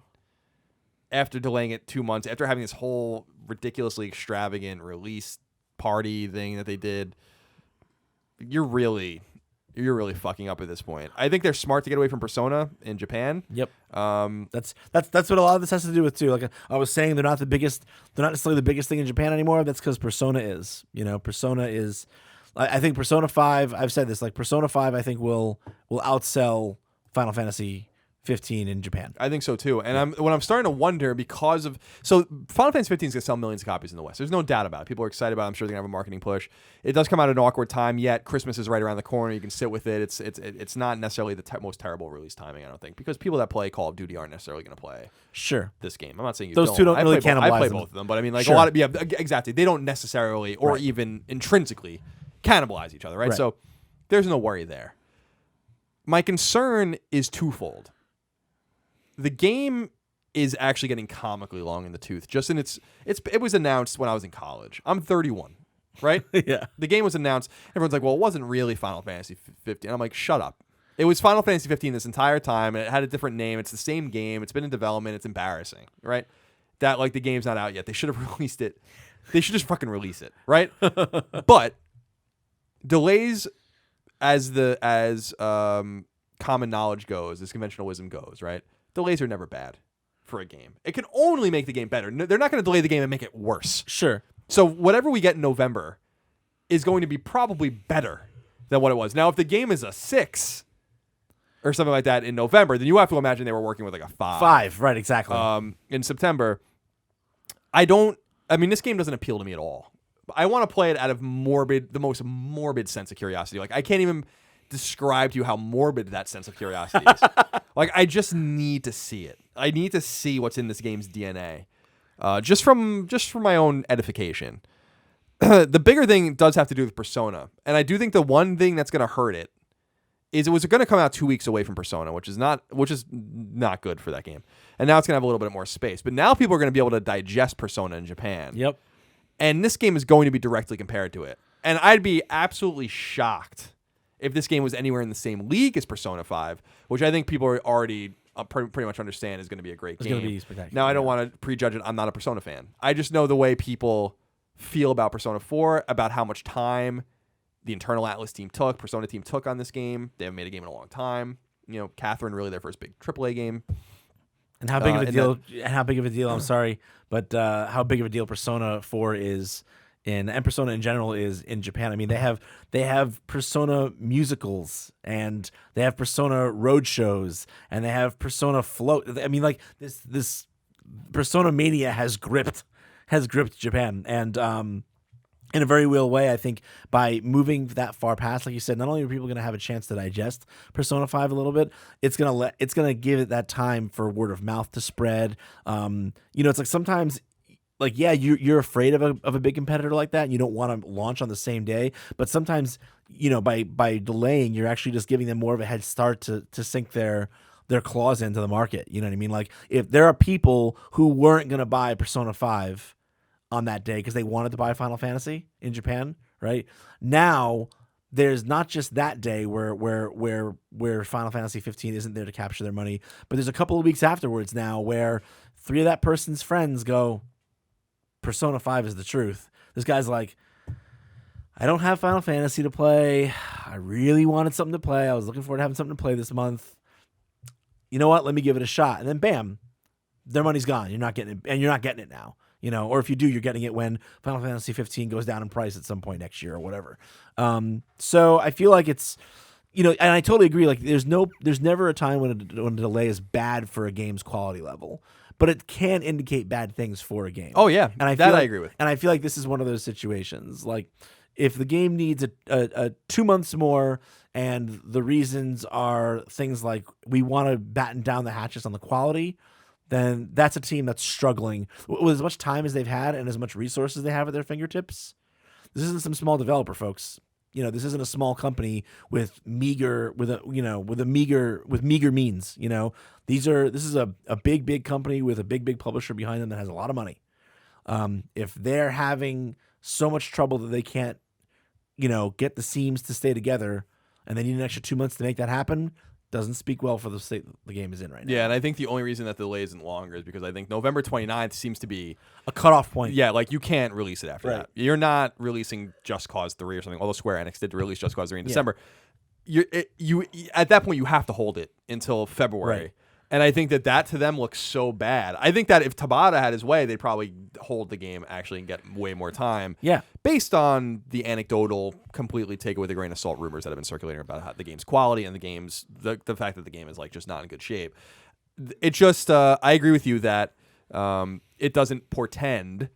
after delaying it 2 months, after having this whole ridiculously extravagant release party thing that they did, you're really fucking up at this point. I think they're smart to get away from Persona in Japan. Yep. That's what a lot of this has to do with too. Like I was saying, they're not necessarily the biggest thing in Japan anymore. That's because Persona is. Persona is. I think Persona 5. I've said this. Like Persona 5, I think will outsell Final Fantasy 15 in Japan. I think so too. And I'm starting to wonder because of Final Fantasy 15 is gonna sell millions of copies in the West. There's no doubt about it. People are excited about it. I'm sure they're gonna have a marketing push. It does come out at an awkward time, yet Christmas is right around the corner. You can sit with it. It's not necessarily the most terrible release timing, I don't think, because people that play Call of Duty aren't necessarily gonna play this game. I'm not saying those two don't really cannibalize I play them. both of them, but I mean like a lot of exactly. They don't necessarily or even intrinsically cannibalize each other, right? So there's no worry there. My concern is twofold. The game is actually getting comically long in the tooth. Just in it was announced when I was in college. I'm 31, right? Yeah. The game was announced. Everyone's like, well, it wasn't really Final Fantasy 15. I'm like, shut up. It was Final Fantasy 15 this entire time, and it had a different name. It's the same game. It's been in development. It's embarrassing, right? That like the game's not out yet. They should have released it. They should just fucking release it, right? But delays, as common knowledge goes, as conventional wisdom goes, right? Delays are never bad for a game. It can only make the game better. They're not going to delay the game and make it worse. Sure. So whatever we get in November is going to be probably better than what it was. Now, if the game is a 6 or something like that in November, then you have to imagine they were working with like a 5. 5, right, exactly. In September. This game doesn't appeal to me at all. I want to play it out of the most morbid sense of curiosity. Like, I can't even describe to you how morbid that sense of curiosity is. Like, I just need to see it. I need to see what's in this game's DNA, just for my own edification. The bigger thing does have to do with Persona, and I do think the one thing that's going to hurt it is it was going to come out 2 weeks away from Persona, which is not good for that game. And now it's going to have a little bit more space. But now people are going to be able to digest Persona in Japan. Yep. And this game is going to be directly compared to it. And I'd be absolutely shocked if this game was anywhere in the same league as Persona 5, which I think people are already pretty much understand is going to be a great game. It's going to be spectacular. Now, I don't want to prejudge it. I'm not a Persona fan. I just know the way people feel about Persona 4, about how much time the Internal Atlas team Persona team took on this game. They haven't made a game in a long time. Catherine, really their first big AAA game. And how big of a deal? How big of a deal? I'm sorry, but how big of a deal Persona 4 is and Persona in general is in Japan. I mean, they have Persona musicals and they have Persona road shows and they have Persona float. I mean, like this Persona mania has gripped Japan, and in a very real way, I think by moving that far past, like you said, not only are people going to have a chance to digest Persona 5 a little bit, it's going to give it that time for word of mouth to spread. It's like sometimes, like, yeah, you're afraid of a big competitor like that, and you don't want to launch on the same day. But sometimes, by delaying, you're actually just giving them more of a head start to sink their claws into the market. You know what I mean? Like, if there are people who weren't going to buy Persona 5 on that day because they wanted to buy Final Fantasy in Japan, right? Now there's not just that day where Final Fantasy 15 isn't there to capture their money, but there's a couple of weeks afterwards now where 3 of that person's friends go, Persona 5 is the truth. This guy's like, I don't have Final Fantasy to play. I really wanted something to play. I was looking forward to having something to play this month. You know what? Let me give it a shot. And then bam, their money's gone. You're not getting it, and you're not getting it now. Or if you do, you're getting it when Final Fantasy 15 goes down in price at some point next year or whatever. So I feel like it's, and I totally agree. Like there's never a time when a delay is bad for a game's quality level, but it can indicate bad things for a game. Oh yeah, and I agree with. And I feel like this is one of those situations. Like if the game needs a 2 months more, and the reasons are things like we want to batten down the hatches on the quality, then that's a team that's struggling with as much time as they've had and as much resources they have at their fingertips. This isn't some small developer, folks. This isn't a small company with meager means. This is a big company with a big publisher behind them that has a lot of money. If they're having so much trouble that they can't, get the seams to stay together, and they need an extra 2 months to make that happen, doesn't speak well for the state the game is in right now. Yeah, and I think the only reason that the delay isn't longer is because I think November 29th seems to be a cutoff point. Yeah, like you can't release it after that. You're not releasing Just Cause 3 or something, although Square Enix did release Just Cause 3 in December. You at that point, you have to hold it until February. And I think that to them looks so bad. I think that if Tabata had his way, they'd probably hold the game actually and get way more time. Yeah. Based on the anecdotal, completely take it with a grain of salt rumors that have been circulating about how the game's quality and the fact that the game is like just not in good shape. It just, I agree with you that it doesn't portend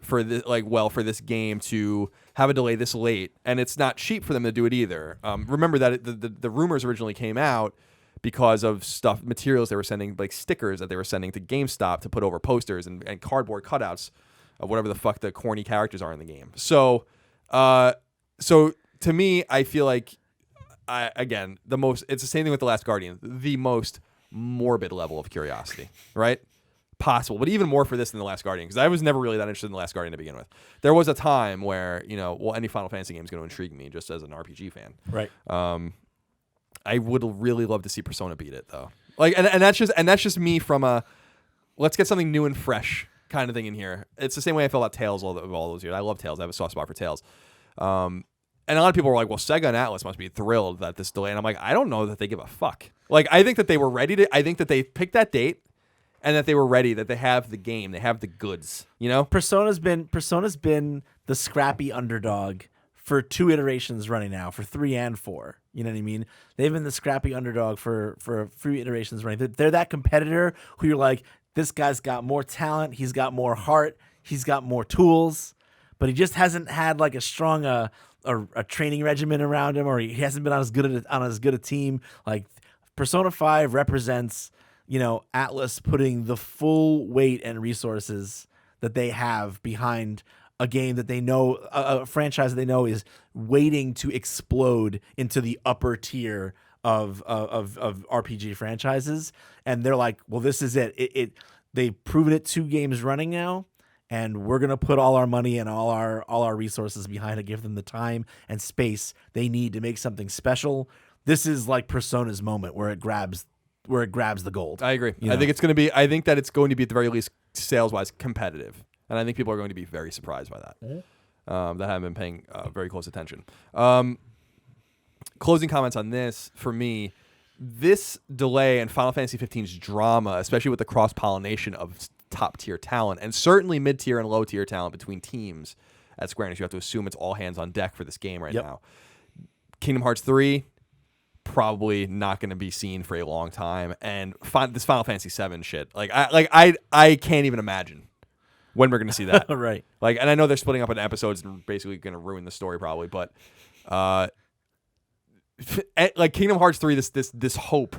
for this, for this game to have a delay this late, and it's not cheap for them to do it either. Remember that the rumors originally came out because of materials they were sending, like stickers that they were sending to GameStop to put over posters and cardboard cutouts of whatever the fuck the corny characters are in the game. So to me, I feel like it's the same thing with The Last Guardian, the most morbid level of curiosity, right? Possible, but even more for this than The Last Guardian, because I was never really that interested in The Last Guardian to begin with. There was a time where, any Final Fantasy game is going to intrigue me just as an RPG fan. Right. I would really love to see Persona beat it though. And that's just me from a let's get something new and fresh kind of thing in here. It's the same way I felt about Tales all those years. I love Tales. I have a soft spot for Tales. And a lot of people were like, well, Sega and Atlas must be thrilled that this delay. And I'm like, I don't know that they give a fuck. I think that they were ready to. I think that they picked that date, and that they were ready. That they have the game. They have the goods. Persona's been the scrappy underdog for 2 iterations running now, for 3 and 4. You know what I mean? They've been the scrappy underdog for a few iterations running. They're that competitor who you're like, this guy's got more talent, he's got more heart, he's got more tools, but he just hasn't had like a strong a training regimen around him, or he hasn't been on as good a team. Like Persona 5 represents, Atlas putting the full weight and resources that they have behind a game that they know, a franchise that they know is waiting to explode into the upper tier of RPG franchises, and they're like, well, this is it. They've proven it 2 games running now, and we're gonna put all our money and all our resources behind it, give them the time and space they need to make something special. This is like Persona's moment where it grabs the gold. I agree. I think I think that it's going to be at the very least sales wise competitive. And I think people are going to be very surprised by that. That haven't been paying very close attention. Closing comments on this, for me, this delay in Final Fantasy 15's drama, especially with the cross-pollination of top-tier talent, and certainly mid-tier and low-tier talent between teams at Square Enix, you have to assume it's all hands on deck for this game right now. Kingdom Hearts 3, probably not going to be seen for a long time. And this Final Fantasy 7 shit, I can't even imagine when we're going to see that. Right. And I know they're splitting up into episodes and basically going to ruin the story probably, but Kingdom Hearts 3, this hope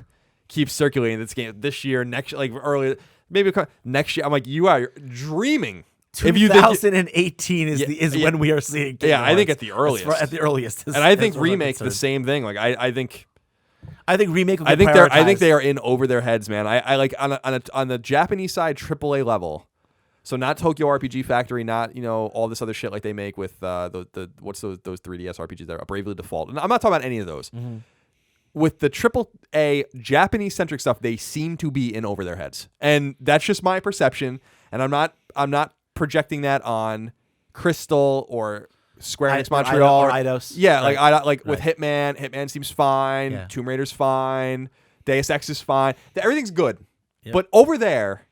keeps circulating this game this year, next, earlier, maybe next year. I'm like, you are dreaming. 2018 is when we are seeing Kingdom Hearts. I think at the earliest. At the earliest. And I think remake the same thing. I think remake. I think they are in over their heads, man. I like on the Japanese side, AAA level. So not Tokyo RPG Factory, not all this other shit like they make with what's those 3DS RPGs that are Bravely Default. And I'm not talking about any of those. Mm-hmm. With the AAA Japanese centric stuff, they seem to be in over their heads, and that's just my perception. And I'm not projecting that on Crystal or Square Enix Montreal or Eidos. Yeah, right. With Hitman seems fine. Yeah. Tomb Raider's fine. Deus Ex is fine. Everything's good, but over there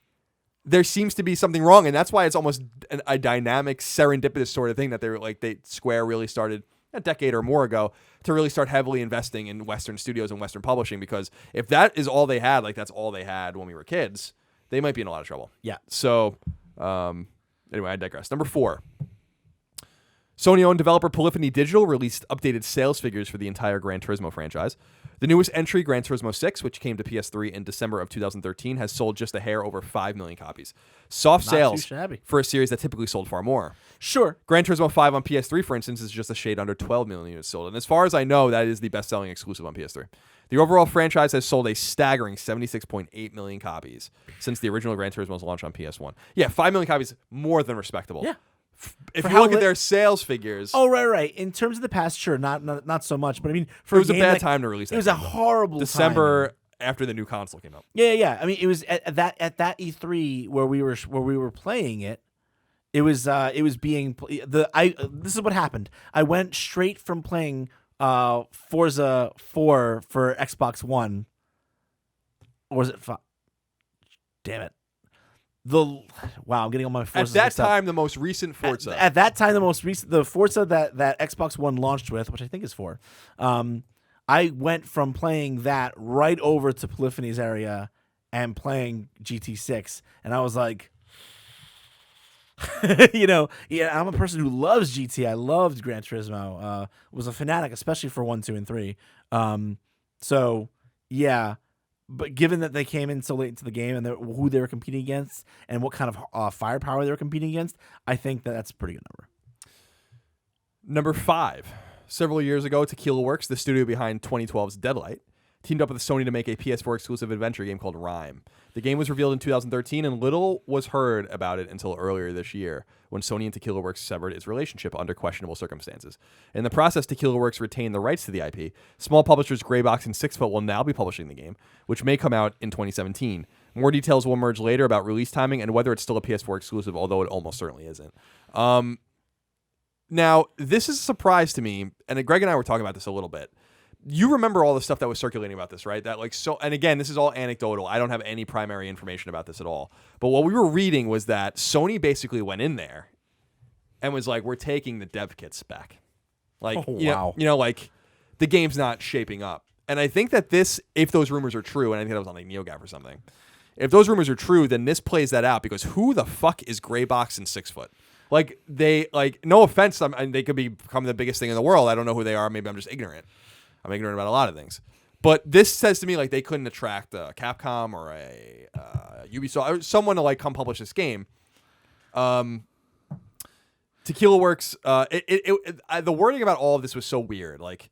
seems to be something wrong, and that's why it's almost a dynamic, serendipitous sort of thing that Square really started a decade or more ago to really start heavily investing in Western studios and Western publishing, because if that is all they had, that's all they had when we were kids, they might be in a lot of trouble. Yeah. So, anyway, I digress. Number 4. Sony-owned developer Polyphony Digital released updated sales figures for the entire Gran Turismo franchise. The newest entry, Gran Turismo 6, which came to PS3 in December of 2013, has sold just a hair over 5 million copies. Soft sales for a series that typically sold far more. Sure. Gran Turismo 5 on PS3, for instance, is just a shade under 12 million units sold. And as far as I know, that is the best-selling exclusive on PS3. The overall franchise has sold a staggering 76.8 million copies since the original Gran Turismo's launch on PS1. Yeah, 5 million copies, more than respectable. Yeah. If you look at their sales figures, right. In terms of the past, sure, not so much. But I mean, it was a bad time to release that. It was a horrible December after the new console came out. Yeah. I mean, it was at that E3 where we were playing it. It was being this is what happened. I went straight from playing Forza 4 for Xbox One, or was it 5? damn it. Wow, I'm getting all my Forzas At that mixed up. time, the most recent Forza. At that time, the Forza that Xbox One launched with, which I think is 4, I went from playing that right over to Polyphony's area and playing GT6, and I was like, I'm a person who loves GT. I loved Gran Turismo. Was a fanatic, especially for 1, 2, and 3. So yeah. But given that they came in so late into the game and who they were competing against and what kind of firepower they were competing against, I think that's a pretty good number. Number 5. Several years ago, Tequila Works, the studio behind 2012's Deadlight, teamed up with Sony to make a PS4 exclusive adventure game called Rime. The game was revealed in 2013, and little was heard about it until earlier this year, when Sony and Tequila Works severed its relationship under questionable circumstances. In the process, Tequila Works retained the rights to the IP. Small publishers Greybox and 6foot will now be publishing the game, which may come out in 2017. More details will emerge later about release timing and whether it's still a PS4 exclusive, although it almost certainly isn't. Now, this is a surprise to me, and Greg and I were talking about this a little bit. You remember all the stuff that was circulating about this, right? And again, this is all anecdotal. I don't have any primary information about this at all. But what we were reading was that Sony basically went in there and was like, "We're taking the dev kits back." Wow. Like the game's not shaping up. And I think that if those rumors are true, and I think that was on like NeoGAF or something, if those rumors are true, then this plays that out, because who the fuck is Greybox and 6foot? No offense, they could become the biggest thing in the world. I don't know who they are. Maybe I'm just ignorant. I'm ignorant about a lot of things. But this says to me like they couldn't attract a Capcom or a Ubisoft or someone to come publish this game. Tequila Works, the wording about all of this was so weird. Like,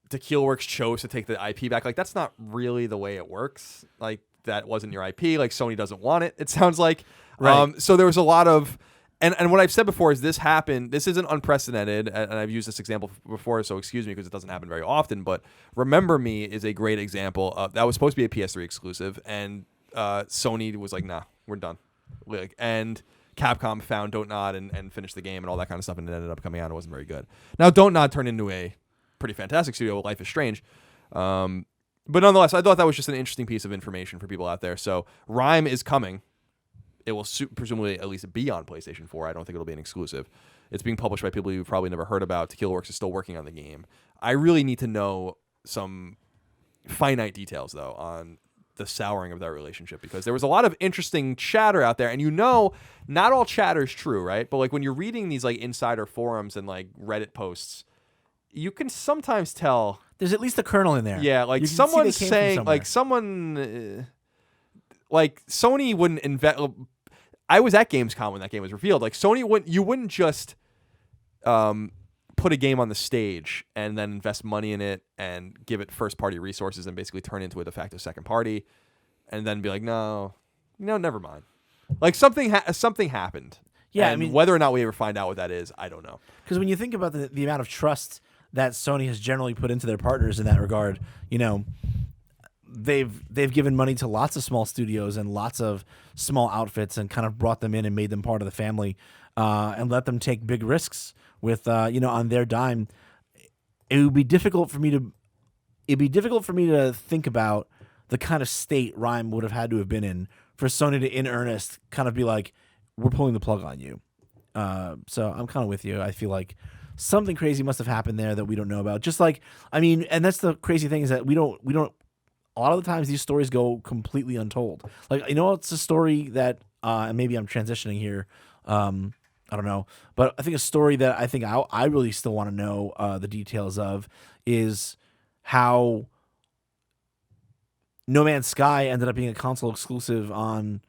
Tequila Works chose to take the IP back. Like, that's not really the way it works. Like, that wasn't your IP. Like, Sony doesn't want it sounds like. Right. So there was a lot of... And what I've said before is this happened. This isn't unprecedented, and I've used this example before, so excuse me because it doesn't happen very often. But Remember Me is a great example of that. Was supposed to be a PS3 exclusive, and Sony was like, "Nah, we're done." And Capcom found Don't Nod and finished the game and all that kind of stuff, and it ended up coming out. It wasn't very good. Now, Don't Nod turned into a pretty fantastic studio. Life is Strange. But nonetheless, I thought that was just an interesting piece of information for people out there. So Rime is coming. It will presumably at least be on PlayStation 4. I don't think it'll be an exclusive. It's being published by people you've probably never heard about. Tequila Works is still working on the game. I really need to know some finite details, though, on the souring of that relationship, because there was a lot of interesting chatter out there. And not all chatter is true, right? But when you're reading these insider forums and Reddit posts, you can sometimes tell. There's at least a kernel in there. Yeah, someone's saying, Sony wouldn't invest. I was at Gamescom when that game was revealed. You wouldn't just put a game on the stage and then invest money in it and give it first party resources and basically turn into a de facto second party, and then be like, no, never mind. Something happened. Yeah, and whether or not we ever find out what that is, I don't know. Because when you think about the amount of trust that Sony has generally put into their partners in that regard, they've given money to lots of small studios and lots of small outfits and kind of brought them in and made them part of the family, and let them take big risks with on their dime. It'd be difficult for me to think about the kind of state Rime would have had to have been in for Sony to in earnest kind of be like, we're pulling the plug on you. So I'm kind of with you. I feel like something crazy must have happened there that we don't know about. And that's the crazy thing, is that we don't a lot of the times these stories go completely untold. It's a story that, and maybe I'm transitioning here, I don't know, but I think a story that I really still want to know the details of is how No Man's Sky ended up being a console exclusive on,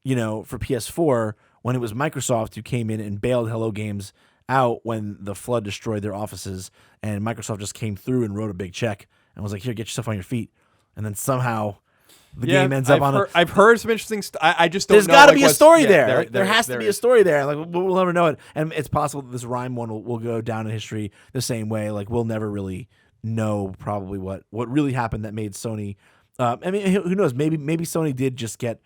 for PS4, when it was Microsoft who came in and bailed Hello Games out when the flood destroyed their offices, and Microsoft just came through and wrote a big check and was like, here, get yourself on your feet. And then somehow the game ends up on I've heard some interesting I just don't There's know. There's got to be a story there. There has to be a story there. We'll never know it. And it's possible that this Rime one will go down in history the same way. We'll never really know probably what really happened that made Sony. Who knows? Maybe Sony did just get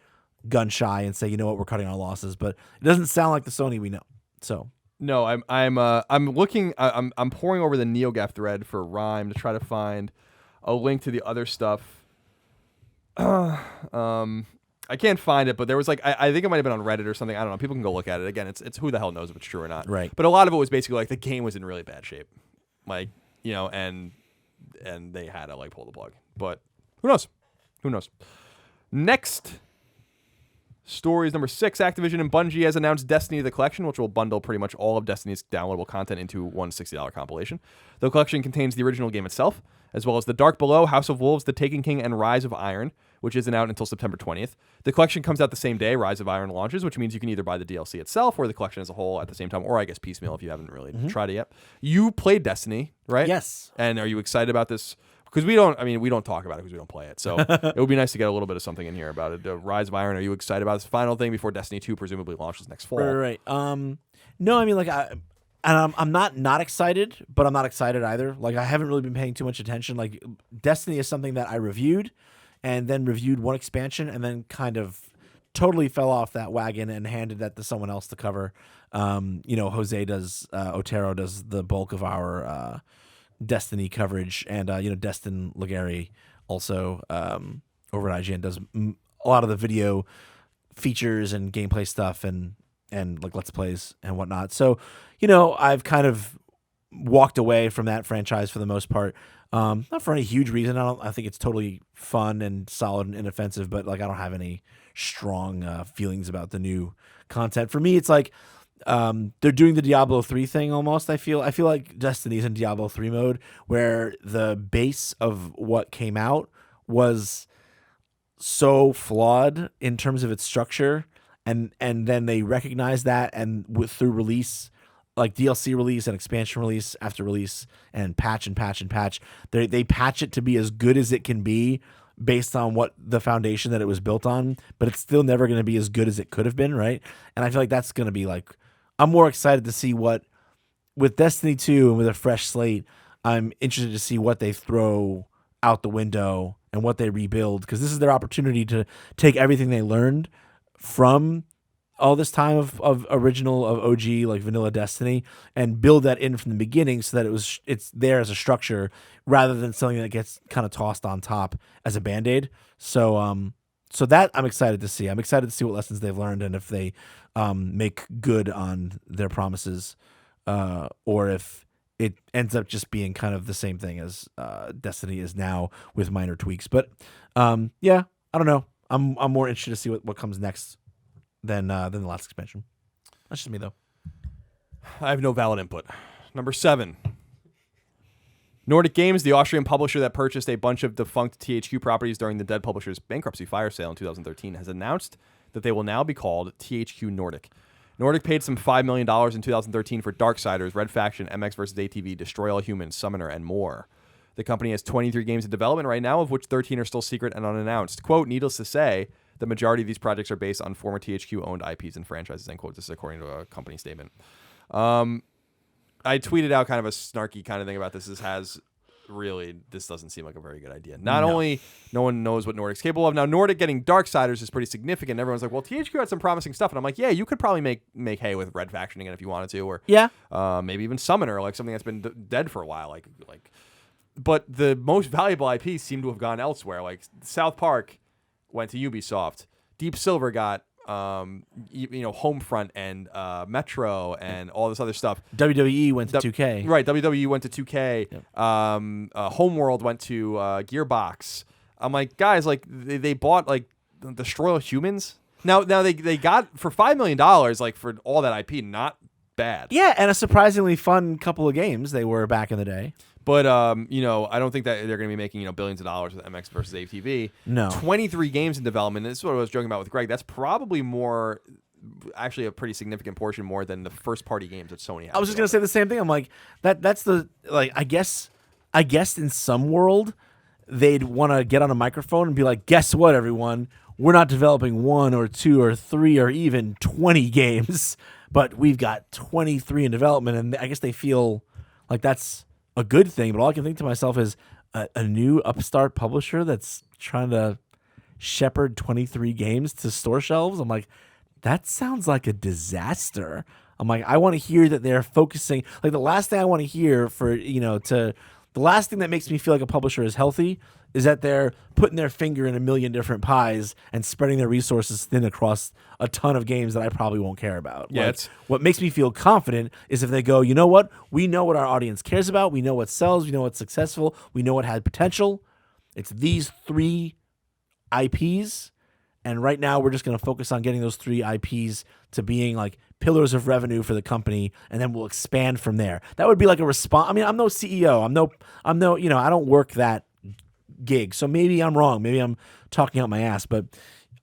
gun shy and say, you know what, we're cutting our losses. But it doesn't sound like the Sony we know. So no, I'm looking. I'm poring over the NeoGAF thread for Rime to try to find a link to the other stuff. I can't find it, but there was like I think it might have been on Reddit or something. I don't know. People can go look at it. Again, it's who the hell knows if it's true or not. Right. But a lot of it was basically like the game was in really bad shape, like and they had to like pull the plug. But who knows? Who knows? Next story is number 6. Activision and Bungie has announced Destiny the Collection, which will bundle pretty much all of Destiny's downloadable content into one $60 compilation. The collection contains the original game itself, as well as The Dark Below, House of Wolves, The Taken King, and Rise of Iron, which isn't out until September 20th. The collection comes out the same day Rise of Iron launches, which means you can either buy the DLC itself or the collection as a whole at the same time, or I guess piecemeal if you haven't really tried it yet. You played Destiny, right? Yes. And are you excited about this? Because we don't talk about it because we don't play it. So it would be nice to get a little bit of something in here about it. Rise of Iron, are you excited about this final thing before Destiny 2 presumably launches next fall? Right. No, I mean, like, I'm not excited, but I'm not excited either. Like, I haven't really been paying too much attention. Like, Destiny is something that I reviewed and then reviewed one expansion and then kind of totally fell off that wagon and handed that to someone else to cover. Jose does, Otero does the bulk of our Destiny coverage, and Destin Legary also over at IGN does a lot of the video features and gameplay stuff and like Let's Plays and whatnot. So I've kind of walked away from that franchise for the most part, not for any huge reason. I think it's totally fun and solid and inoffensive, but like I don't have any strong feelings about the new content. For me, it's like they're doing the Diablo 3 thing almost. I feel like Destiny's in Diablo 3 mode, where the base of what came out was so flawed in terms of its structure, and then they recognize that, and through release, like DLC release and expansion release after release and patch, they patch it to be as good as it can be based on what the foundation that it was built on, but it's still never going to be as good as it could have been, right? And I feel like that's going to be like, I'm more excited to see what, with Destiny 2 and with a fresh slate, I'm interested to see what they throw out the window and what they rebuild, because this is their opportunity to take everything they learned from all this time of OG, like vanilla Destiny, and build that in from the beginning so that it's there as a structure rather than something that gets kind of tossed on top as a Band-Aid. So that I'm excited to see. I'm excited to see what lessons they've learned and if they make good on their promises, or if it ends up just being kind of the same thing as Destiny is now with minor tweaks. But yeah, I don't know. I'm more interested to see what comes next than the last expansion. That's just me though. I have no valid input. Number 7. Nordic Games, the Austrian publisher that purchased a bunch of defunct THQ properties during the Dead Publishers bankruptcy fire sale in 2013, has announced that they will now be called THQ Nordic. Nordic paid some $5 million in 2013 for Darksiders, Red Faction, MX vs. ATV, Destroy All Humans, Summoner, and more. The company has 23 games in development right now, of which 13 are still secret and unannounced. Quote, needless to say, the majority of these projects are based on former THQ-owned IPs and franchises, end quote. This is according to a company statement. I tweeted out kind of a snarky kind of thing about this. This doesn't seem like a very good idea. Not only no one knows what Nordic's capable of. Now, Nordic getting Darksiders is pretty significant. Everyone's like, well, THQ had some promising stuff. And I'm like, yeah, you could probably make hay with Red Faction again if you wanted to. Or maybe even Summoner, like something that's been dead for a while. But the most valuable IPs seem to have gone elsewhere. Like South Park went to Ubisoft. Deep Silver got Homefront and Metro and all this other stuff. WWE went to 2K. Right, WWE went to 2K. Yep. Homeworld went to Gearbox. I'm like, guys, like they bought like Destroy All Humans. Now they got for $5 million, like for all that IP, not bad. Yeah, and a surprisingly fun couple of games they were back in the day. But I don't think that they're going to be making billions of dollars with MX versus ATV. No, 23 games in development. This is what I was joking about with Greg. That's probably more, actually a pretty significant portion more than the first party games that Sony has. I was just going to say the same thing. I'm like that's the I guess in some world they'd want to get on a microphone and be like, guess what, everyone? We're not developing 1 or 2 or 3 or even 20 games, but we've got 23 in development, and I guess they feel like that's a good thing. But all I can think to myself is a new upstart publisher that's trying to shepherd 23 games to store shelves. I'm like, that sounds like a disaster. I'm like, I want to hear that they're focusing. Like the last thing I want to hear for to The last thing that makes me feel like a publisher is healthy is that they're putting their finger in a million different pies and spreading their resources thin across a ton of games that I probably won't care about. Yeah, Like, what makes me feel confident is if they go, you know what? We know what our audience cares about. We know what sells. We know what's successful. We know what had potential. It's these 3 IPs. And right now, we're just going to focus on getting those 3 IPs to being like pillars of revenue for the company, and then we'll expand from there. That would be like a response. I mean, I'm no CEO. I'm no, I don't work that gig. So maybe I'm wrong. Maybe I'm talking out my ass. But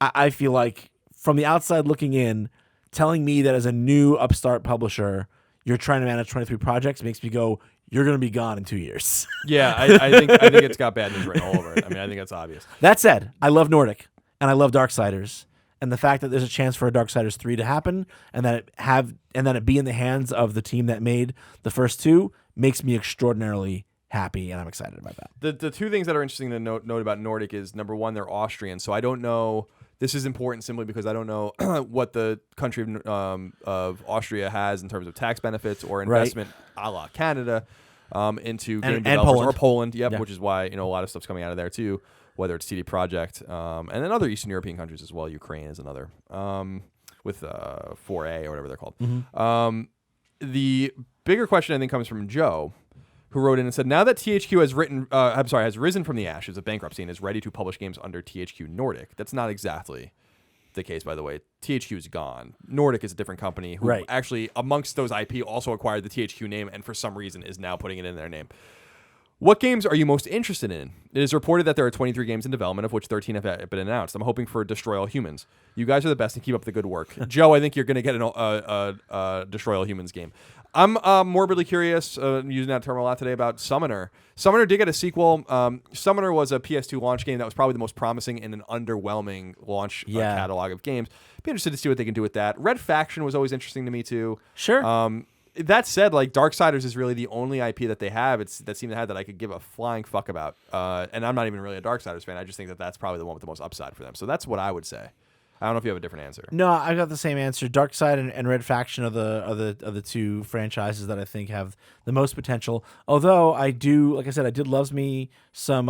I feel like from the outside looking in, telling me that as a new upstart publisher, you're trying to manage 23 projects makes me go, you're going to be gone in 2 years. Yeah, I think it's got bad news written all over it. I mean, I think that's obvious. That said, I love Nordic. And I love Darksiders, and the fact that there's a chance for a Darksiders 3 to happen, and that it be in the hands of the team that made the first 2 makes me extraordinarily happy, and I'm excited about that. The 2 things that are interesting to note about Nordic is, number one, they're Austrian, so I don't know. This is important simply because I don't know what the country of Austria has in terms of tax benefits or investment, a la Canada, into game developers, Poland. or Poland. Yep, which is why a lot of stuff's coming out of there too. Whether it's CD Projekt, and then other Eastern European countries as well. Ukraine is another, with 4A or whatever they're called. Mm-hmm. The bigger question, I think, comes from Joe, who wrote in and said, now that THQ has risen from the ashes of bankruptcy and is ready to publish games under THQ Nordic. That's not exactly the case, by the way. THQ is gone. Nordic is a different company who actually, amongst those IP, also acquired the THQ name and for some reason is now putting it in their name. What games are you most interested in? It is reported that there are 23 games in development, of which 13 have been announced. I'm hoping for Destroy All Humans. You guys are the best and keep up the good work. Joe, I think you're going to get a Destroy All Humans game. I'm morbidly curious, using that term a lot today, about Summoner. Summoner did get a sequel. Summoner was a PS2 launch game that was probably the most promising in an underwhelming launch catalog of games. Be interested to see what they can do with that. Red Faction was always interesting to me, too. Sure. That said, like, Darksiders is really the only IP that they have that seem to have that I could give a flying fuck about. And I'm not even really a Darksiders fan. I just think that that's probably the one with the most upside for them. So that's what I would say. I don't know if you have a different answer. No, I got the same answer. Darkside and Red Faction are the 2 franchises that I think have the most potential. Although I do, like I said, I did love me some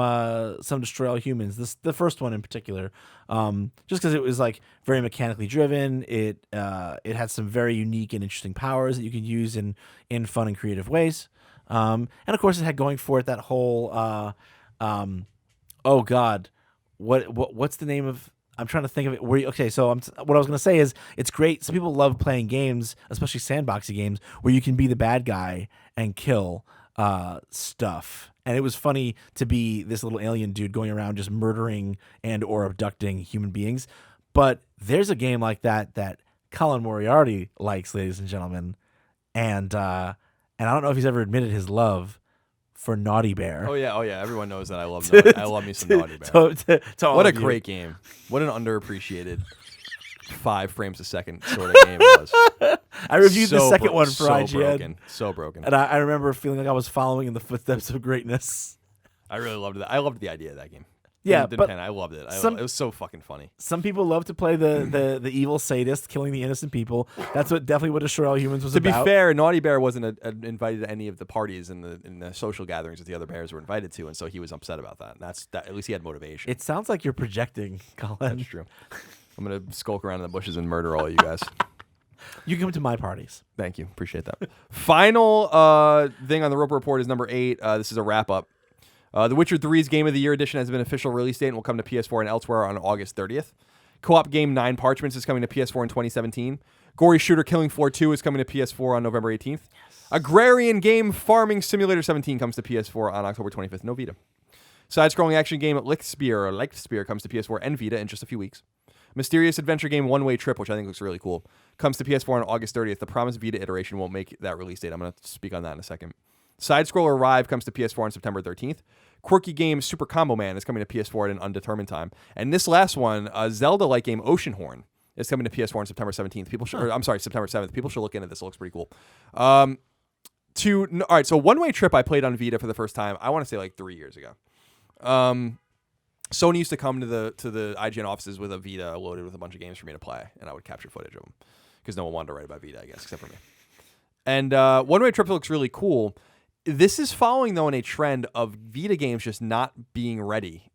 Destroy All Humans. The first one in particular, just because it was like very mechanically driven. It had some very unique and interesting powers that you could use in fun and creative ways. And of course, it had going for it that whole oh God, what's the name of? I'm trying to think of it. What I was going to say is it's great. Some people love playing games, especially sandboxy games, where you can be the bad guy and kill stuff. And it was funny to be this little alien dude going around just murdering and or abducting human beings. But there's a game like that Colin Moriarty likes, ladies and gentlemen. And I don't know if he's ever admitted his love for Naughty Bear. Oh yeah. Everyone knows that I love Naughty. I love me some Naughty Bear. What a great game! What an underappreciated 5 frames a second sort of game it was. I reviewed the second one for IGN. So broken. And I remember feeling like I was following in the footsteps of greatness. I really loved it. I loved the idea of that game. Yeah, but I loved it. It was so fucking funny. Some people love to play the evil sadist killing the innocent people. That's definitely what Destroy All Humans was about. To be fair, Naughty Bear wasn't invited to any of the parties in the social gatherings that the other bears were invited to, and so he was upset about that. At least he had motivation. It sounds like you're projecting, Colin. That's true. I'm gonna skulk around in the bushes and murder all you guys. You can come to my parties. Thank you. Appreciate that. Final thing on the Roper Report is number 8. This is a wrap up. The Witcher 3's Game of the Year edition has been official release date and will come to PS4 and elsewhere on August 30th. Co-op game 9 Parchments is coming to PS4 in 2017. Gory Shooter Killing Floor 2 is coming to PS4 on November 18th. Yes. Agrarian game Farming Simulator 17 comes to PS4 on October 25th. No Vita. Side-scrolling action game Lichtspear comes to PS4 and Vita in just a few weeks. Mysterious adventure game One Way Trip, which I think looks really cool, comes to PS4 on August 30th. The promised Vita iteration won't make that release date. I'm going to speak on that in a second. Side-scroller Arrive comes to PS4 on September 13th. Quirky game Super Combo Man is coming to PS4 at an undetermined time. And this last one, a Zelda-like game Oceanhorn is coming to PS4 on September 17th. September 7th. People should look into this. It looks pretty cool. All right, so One Way Trip I played on Vita for the first time, I want to say like 3 years ago. Sony used to come to the IGN offices with a Vita loaded with a bunch of games for me to play, and I would capture footage of them because no one wanted to write about Vita, I guess, except for me. And One Way Trip looks really cool. this is following, though, in a trend of Vita games just not being ready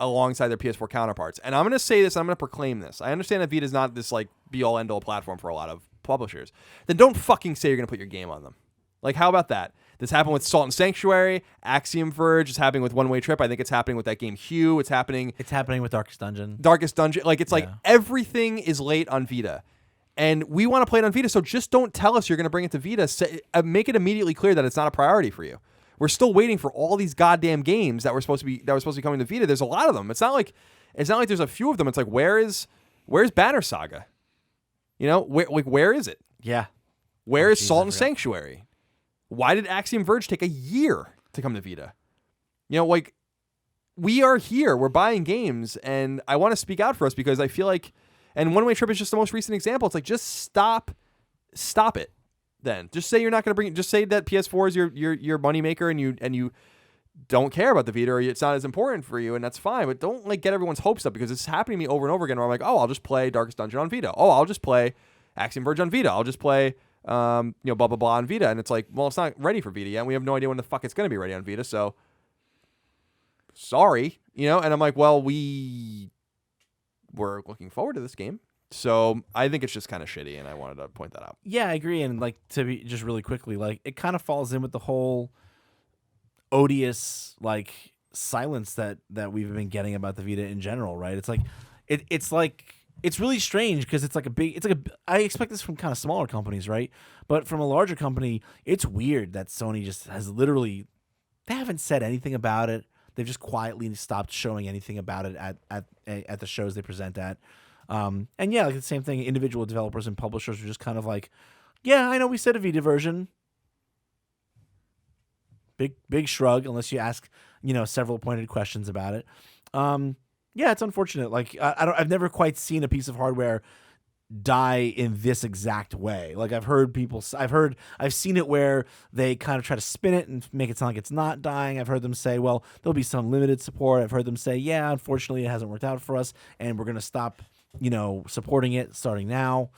alongside their PS4 counterparts. And I'm going to say this, I'm going to proclaim this. I understand that Vita is not this like be-all, end-all platform for a lot of publishers. Then don't fucking say you're going to put your game on them. Like, how about that? This happened with Salt and Sanctuary, Axiom Verge. It's happening with One Way Trip. I think it's happening with that game Hue. It's happening with Darkest Dungeon. Like, it's like everything is late on Vita. And we want to play it on Vita, so just don't tell us you're going to bring it to Vita. Make it immediately clear that it's not a priority for you. We're still waiting for all these goddamn games that were supposed to be coming to Vita. There's a lot of them. It's not like there's a few of them. It's like, where's Banner Saga? You know, where is it? Yeah. Where is Salt and Sanctuary? Why did Axiom Verge take a year to come to Vita? You know, like, we are here. We're buying games, and I want to speak out for us because I feel like, and One Way Trip is just the most recent example. It's like, just stop it. Then just say you're not going to bring it. Just say that PS4 is your moneymaker, and you don't care about the Vita, or it's not as important for you, and that's fine. But don't like get everyone's hopes up, because it's happening to me over and over again. Where I'm like, oh, I'll just play Darkest Dungeon on Vita. Oh, I'll just play Axiom Verge on Vita. I'll just play blah blah blah on Vita, and it's like, well, it's not ready for Vita yet, and we have no idea when the fuck it's going to be ready on Vita. So sorry, you know. And I'm like, well, we were looking forward to this game. So I think it's just kind of shitty, and I wanted to point that out. Yeah, I agree. And like, to be just really quickly, like, it kind of falls in with the whole odious like silence that we've been getting about the Vita in general, right? It's like it's really strange, because I expect this from kind of smaller companies, right? But from a larger company, it's weird that Sony just has literally, they haven't said anything about it. They've just quietly stopped showing anything about it at the shows they present at. And yeah, like the same thing, individual developers and publishers are just kind of like, yeah, I know we said a Vita version. Big shrug, unless you ask, several pointed questions about it. Yeah, it's unfortunate. Like, I've never quite seen a piece of hardware die in this exact way. Like, I've seen it where they kind of try to spin it and make it sound like it's not dying. I've heard them say, well, there'll be some limited support. I've heard them say, yeah, unfortunately it hasn't worked out for us, and we're going to stop, supporting it starting now.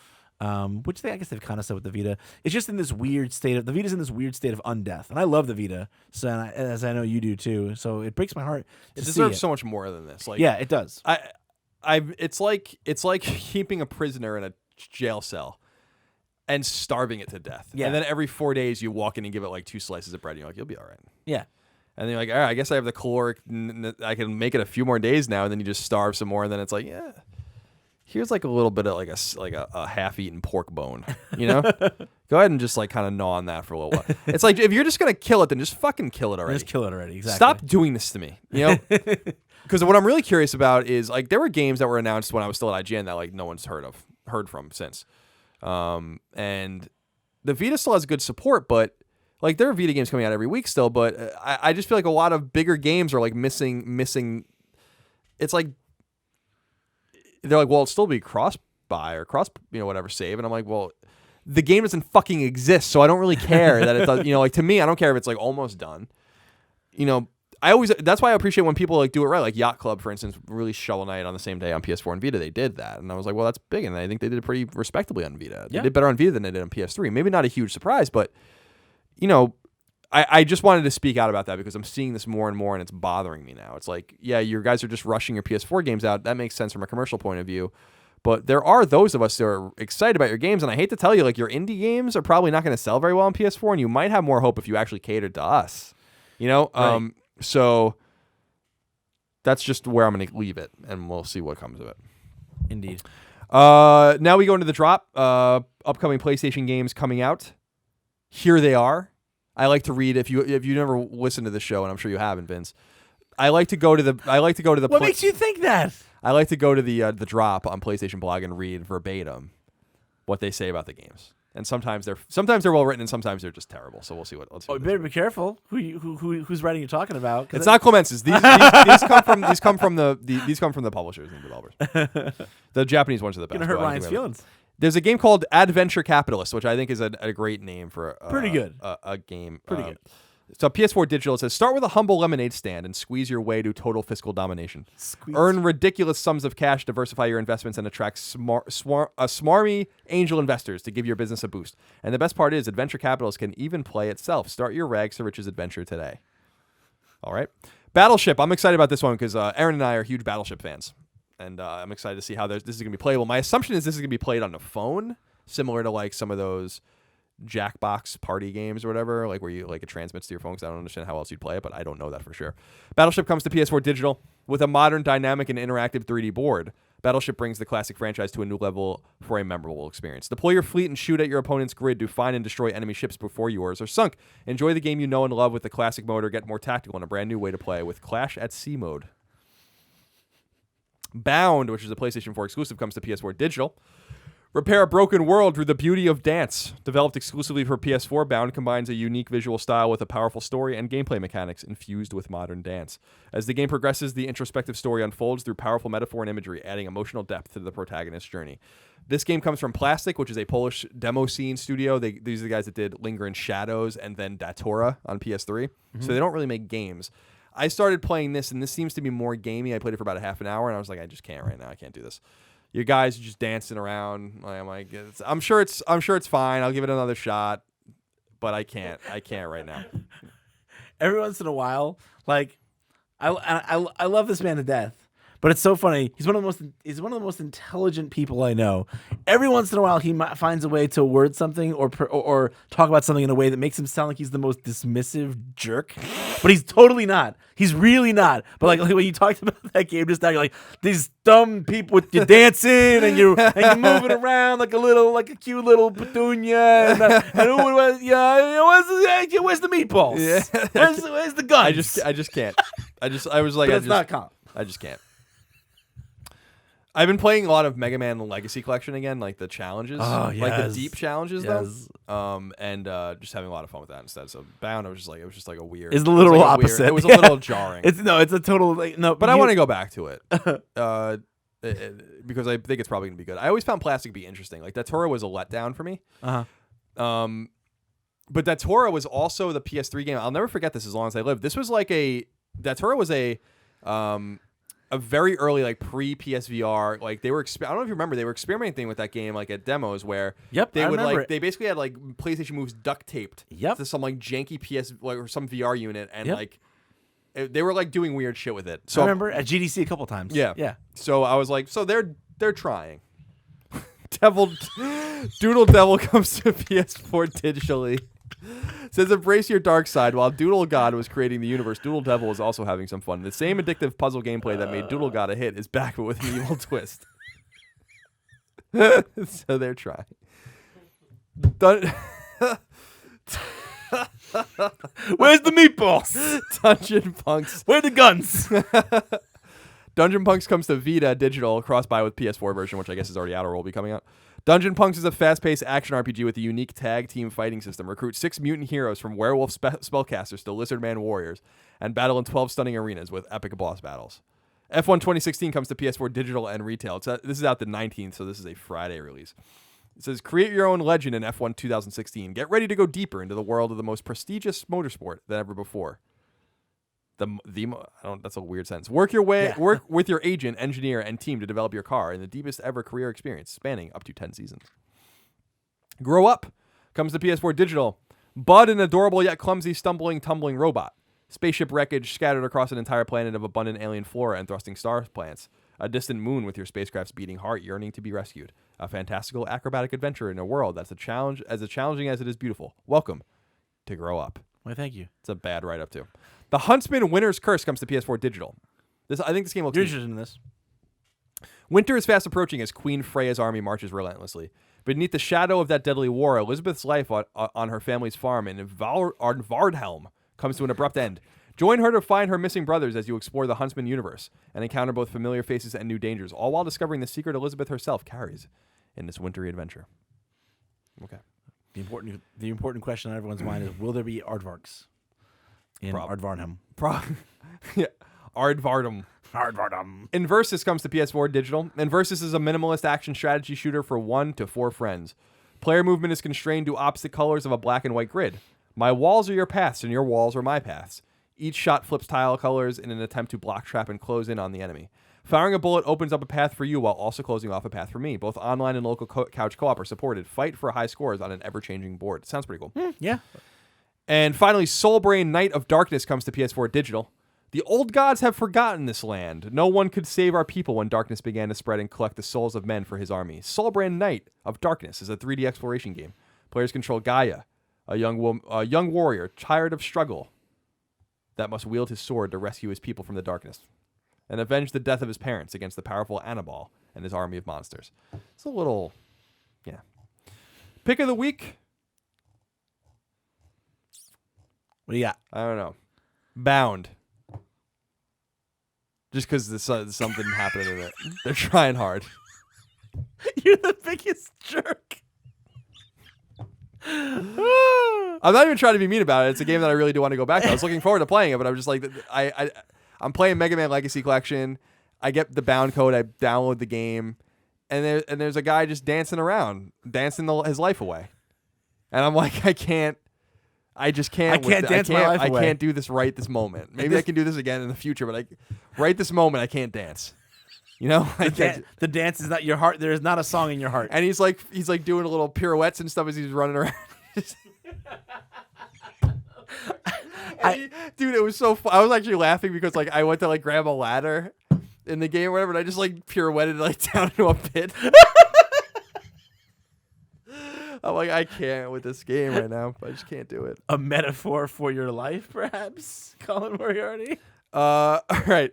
Which I guess they've kind of said with the Vita. It's just in this weird state the Vita's in this weird state of undeath, and I love the Vita, so as I know you do too. So it breaks my heart. It deserves so much more than this. Like, yeah, it does. It's like keeping a prisoner in a jail cell and starving it to death. Yeah. And then every 4 days you walk in and give it like 2 slices of bread, and you're like, you'll be all right. Yeah. And then you're like, all right, I guess I have the caloric. I can make it a few more days now, and then you just starve some more, and then it's like, yeah. Here's like a little bit of like a half-eaten pork bone, Go ahead and just like kind of gnaw on that for a little while. It's like, if you're just gonna kill it, then just fucking kill it already. Just kill it already. Exactly. Stop doing this to me, Because what I'm really curious about is, like, there were games that were announced when I was still at IGN that like no one's heard from since, and the Vita still has good support, but like there are Vita games coming out every week still, but I just feel like a lot of bigger games are like missing. It's like, they're like, well, it'll still be cross-buy or whatever save. And I'm like, well, the game doesn't fucking exist, so I don't really care that it does. Like, to me, I don't care if it's like almost done. That's why I appreciate when people like do it right. Like Yacht Club, for instance, released Shovel Knight on the same day on PS4 and Vita. They did that. And I was like, well, that's big. And I think they did it pretty respectably on Vita. They did better on Vita than they did on PS3. Maybe not a huge surprise, but, I just wanted to speak out about that because I'm seeing this more and more, and it's bothering me now. It's like, yeah, you guys are just rushing your PS4 games out. That makes sense from a commercial point of view. But there are those of us that are excited about your games, and I hate to tell you, like, your indie games are probably not going to sell very well on PS4, and you might have more hope if you actually catered to us. Right. So that's just where I'm going to leave it, and we'll see what comes of it. Indeed. Now we go into the drop. Upcoming PlayStation games coming out. Here they are. I like to read, if you never listened to the show, and I'm sure you haven't, Vince. I like to go to the. What makes you think that? I like to go to the drop on PlayStation Blog and read verbatim what they say about the games. And sometimes they're well written, and sometimes they're just terrible. So we'll see what. You better be careful. Who's writing you're talking about? It's not Clemence's. These come from the publishers and developers. The Japanese ones are the best. Gonna hurt Ryan's feelings. There's a game called Adventure Capitalist, which I think is a great name for pretty good. A game. Pretty good. So PS4 Digital says, start with a humble lemonade stand and squeeze your way to total fiscal domination. Earn ridiculous sums of cash, diversify your investments, and attract smarmy angel investors to give your business a boost. And the best part is, adventure capitalists can even play itself. Start your rags to riches adventure today. All right. Battleship. I'm excited about this one because Aaron and I are huge Battleship fans. And I'm excited to see how this is going to be playable. My assumption is this is going to be played on the phone, similar to like some of those Jackbox party games or whatever, like where you like it transmits to your phone. Because I don't understand how else you'd play it, but I don't know that for sure. Battleship comes to PS4 Digital with a modern, dynamic, and interactive 3D board. Battleship brings the classic franchise to a new level for a memorable experience. Deploy your fleet and shoot at your opponent's grid to find and destroy enemy ships before yours are sunk. Enjoy the game you know and love with the classic mode, or get more tactical in a brand new way to play with Clash at Sea mode. Bound, which is a PlayStation 4 exclusive, comes to PS4 Digital. Repair a broken world through the beauty of dance. Developed exclusively for PS4, Bound combines a unique visual style with a powerful story and gameplay mechanics infused with modern dance. As the game progresses, the introspective story unfolds through powerful metaphor and imagery, adding emotional depth to the protagonist's journey. This game comes from Plastic, which is a Polish demo scene studio. These are the guys that did Linger in Shadows and then Datora on PS3. So they don't really make games. I started playing this, and this seems to be more gamey. I played it for about a half an hour, and I was like, I just can't right now. I can't do this. You guys are just dancing around. I'm like, I'm sure it's fine. I'll give it another shot, but I can't right now. Every once in a while, like I love this man to death, but it's so funny. He's one of the most intelligent people I know. Every once in a while, he finds a way to word something or talk about something in a way that makes him sound like he's the most dismissive jerk, but he's totally not. He's really not. But like when you talked about that game just now, you're like, these dumb people with you dancing and you're moving around like a cute little petunia and where's the meatballs? Yeah. Where's the guns? I just can't. I was like, but it's not comp. I just can't. I've been playing a lot of Mega Man Legacy Collection again, like the challenges, like the deep challenges, though. And just having a lot of fun with that instead. So Bound, it was just like a weird. It's the literal opposite. It was a little jarring. It's a total no. But I want to go back to it because I think it's probably gonna be good. I always found Plastic to be interesting. Like Datora was a letdown for me. But Datora was also the PS3 game. I'll never forget this as long as I live. This was like Datora was a very early like pre PSVR, like they were I don't know if you remember, they were experimenting with that game like at demos where they basically had like PlayStation moves duct taped to some like janky PS like, or some VR unit, and like they were like doing weird shit with it. So I remember at GDC a couple times. Yeah. So I was like, so they're trying. Doodle Devil comes to PS4 digitally. Says embrace your dark side. While Doodle God was creating the universe, Doodle Devil is also having some fun. The same addictive puzzle gameplay that made Doodle God a hit is back, but with an evil twist. So they're trying. Where's the meatballs? Dungeon Punks. Where are the guns? Dungeon Punks comes to Vita digital, cross-buy with PS4 version, which I guess is already out or will be coming out. Dungeon Punks is a fast-paced action RPG with a unique tag team fighting system. Recruit 6 mutant heroes from werewolf spellcasters to lizardman warriors and battle in 12 stunning arenas with epic boss battles. F1 2016 comes to PS4 digital and retail. This is out the 19th, so this is a Friday release. It says, create your own legend in F1 2016. Get ready to go deeper into the world of the most prestigious motorsport than ever before. That's a weird sentence. Work with your agent, engineer, and team to develop your car in the deepest ever career experience, spanning up to 10 seasons. Grow Up comes to PS4 digital. Bud, an adorable yet clumsy, stumbling, tumbling robot. Spaceship wreckage scattered across an entire planet of abundant alien flora and thrusting star plants. A distant moon with your spacecraft's beating heart yearning to be rescued. A fantastical acrobatic adventure in a world that's as challenging as it is beautiful. Welcome to Grow Up. Well, thank you. It's a bad write-up, too. The Huntsman Winter's Curse comes to PS4 digital. I think this game looks... You're interested in this. Winter is fast approaching as Queen Freya's army marches relentlessly. Beneath the shadow of that deadly war, Elizabeth's life on her family's farm in Vardhelm comes to an abrupt end. Join her to find her missing brothers as you explore the Huntsman universe and encounter both familiar faces and new dangers, all while discovering the secret Elizabeth herself carries in this wintry adventure. Okay. The important question on everyone's mind is, will there be aardvarks in Ardvarnhem? Yeah, Ardvardum. Inversus comes to PS4 digital. Inversus is a minimalist action strategy shooter for 1 to 4 friends. Player movement is constrained to opposite colors of a black and white grid. My walls are your paths, and your walls are my paths. Each shot flips tile colors in an attempt to block, trap, and close in on the enemy. Firing a bullet opens up a path for you while also closing off a path for me. Both online and local couch co-op are supported. Fight for high scores on an ever-changing board. Sounds pretty cool. Yeah. And finally, Soulbrain Knight of Darkness comes to PS4 Digital. The old gods have forgotten this land. No one could save our people when darkness began to spread and collect the souls of men for his army. Soulbrain Knight of Darkness is a 3D exploration game. Players control Gaia, a young warrior tired of struggle that must wield his sword to rescue his people from the darkness and avenge the death of his parents against the powerful Annabal and his army of monsters. It's a little, yeah. Pick of the week? What do you got? I don't know. Bound. Just because something happened in it. They're trying hard. You're the biggest jerk. I'm not even trying to be mean about it. It's a game that I really do want to go back to. I was looking forward to playing it, but I'm just like, I'm playing Mega Man Legacy Collection. I get the bound code. I download the game, and there's a guy just dancing around, dancing his life away, and I'm like, I just can't dance my life away. I can't do this right this moment. Maybe I can do this again in the future, but right this moment I can't dance. You know, the dance is not your heart. There is not a song in your heart. And he's like doing a little pirouettes and stuff as he's running around. Dude, it was so fun. I was actually laughing because like I went to like grab a ladder in the game or whatever, and I just like pirouetted like down into a pit. I'm like, I can't with this game right now. I just can't do it. A metaphor for your life, perhaps, Colin Moriarty? All right.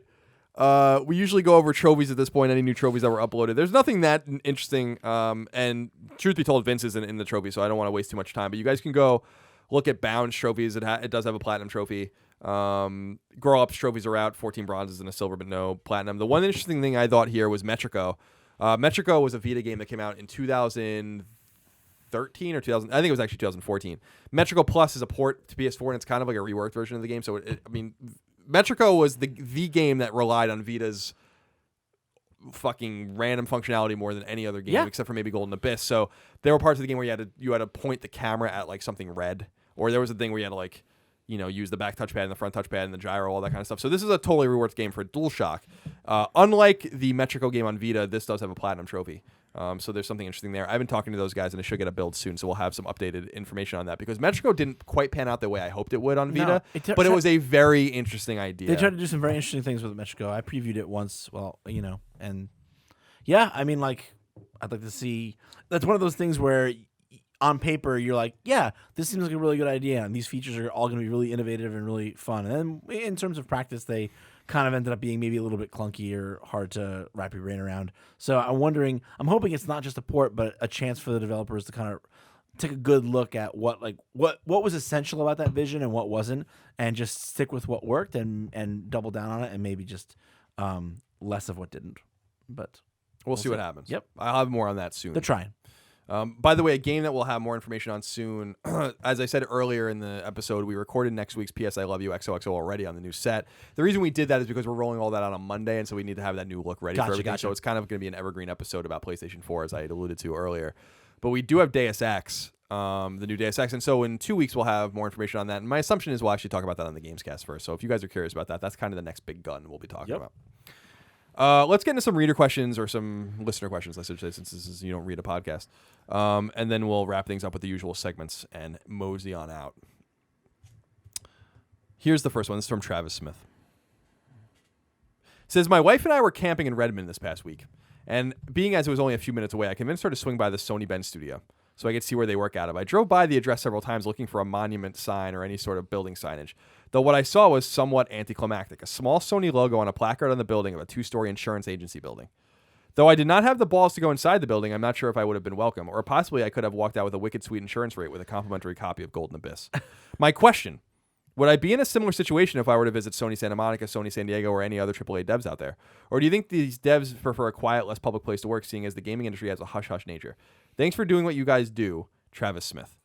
We usually go over trophies at this point, any new trophies that were uploaded. There's nothing that interesting, and truth be told, Vince isn't in the trophy, so I don't want to waste too much time. But you guys can go look at Bound's trophies. It does have a platinum trophy. Grow Up's trophies are out, 14 bronzes and a silver, but no platinum. The one interesting thing I thought here was Metrico. Metrico was a Vita game that came out in 2013 or 2000. I think it was actually 2014. Metrico Plus is a port to PS4, and it's kind of like a reworked version of the game. So, Metrico was the game that relied on Vita's fucking random functionality more than any other game, except for maybe Golden Abyss. So there were parts of the game where you had to point the camera at like something red, or there was a thing where you had to like, use the back touchpad and the front touchpad and the gyro, all that kind of stuff. So this is a totally reworked game for DualShock. Unlike the Metrico game on Vita, this does have a platinum trophy. So there's something interesting there. I've been talking to those guys, and I should get a build soon, so we'll have some updated information on that, because Metrico didn't quite pan out the way I hoped it would on Vita, but it was a very interesting idea. They tried to do some very interesting things with Metrico. I previewed it once, and yeah, I mean, like, I'd like to see. That's one of those things where on paper you're like, yeah, this seems like a really good idea, and these features are all going to be really innovative and really fun. And then in terms of practice, they kind of ended up being maybe a little bit clunky or hard to wrap your brain around. So I'm hoping it's not just a port, but a chance for the developers to kind of take a good look at what was essential about that vision and what wasn't, and just stick with what worked and double down on it, and maybe just less of what didn't. But we'll see what happens. Yep. I'll have more on that soon. They're trying. By the way, a game that we'll have more information on soon. As I said earlier in the episode, we recorded next week's PS I Love You XOXO already on the new set. The reason we did that is because we're rolling all that out on Monday, and so we need to have that new look ready for everything. Gotcha. So it's kind of going to be an evergreen episode about PlayStation 4, as I had alluded to earlier. But we do have Deus Ex, the new Deus Ex, and so in 2 weeks we'll have more information on that. And my assumption is we'll actually talk about that on the Gamescast first. So if you guys are curious about that, that's kind of the next big gun we'll be talking about. Let's get into some reader questions, or some listener questions, I should say, since this is, you don't read a podcast. And then we'll wrap things up with the usual segments and mosey on out. Here's the first one. This is from Travis Smith. It says, my wife and I were camping in Redmond this past week, and being as it was only a few minutes away, I convinced her to swing by the Sony Bend studio so I could see where they work out of. I drove by the address several times looking for a monument sign or any sort of building signage, though what I saw was somewhat anticlimactic. A small Sony logo on a placard on the building of a 2-story insurance agency building. Though I did not have the balls to go inside the building, I'm not sure if I would have been welcome, or possibly I could have walked out with a wicked sweet insurance rate with a complimentary copy of Golden Abyss. My question, would I be in a similar situation if I were to visit Sony Santa Monica, Sony San Diego, or any other AAA devs out there? Or do you think these devs prefer a quiet, less public place to work, seeing as the gaming industry has a hush-hush nature? Thanks for doing what you guys do, Travis Smith.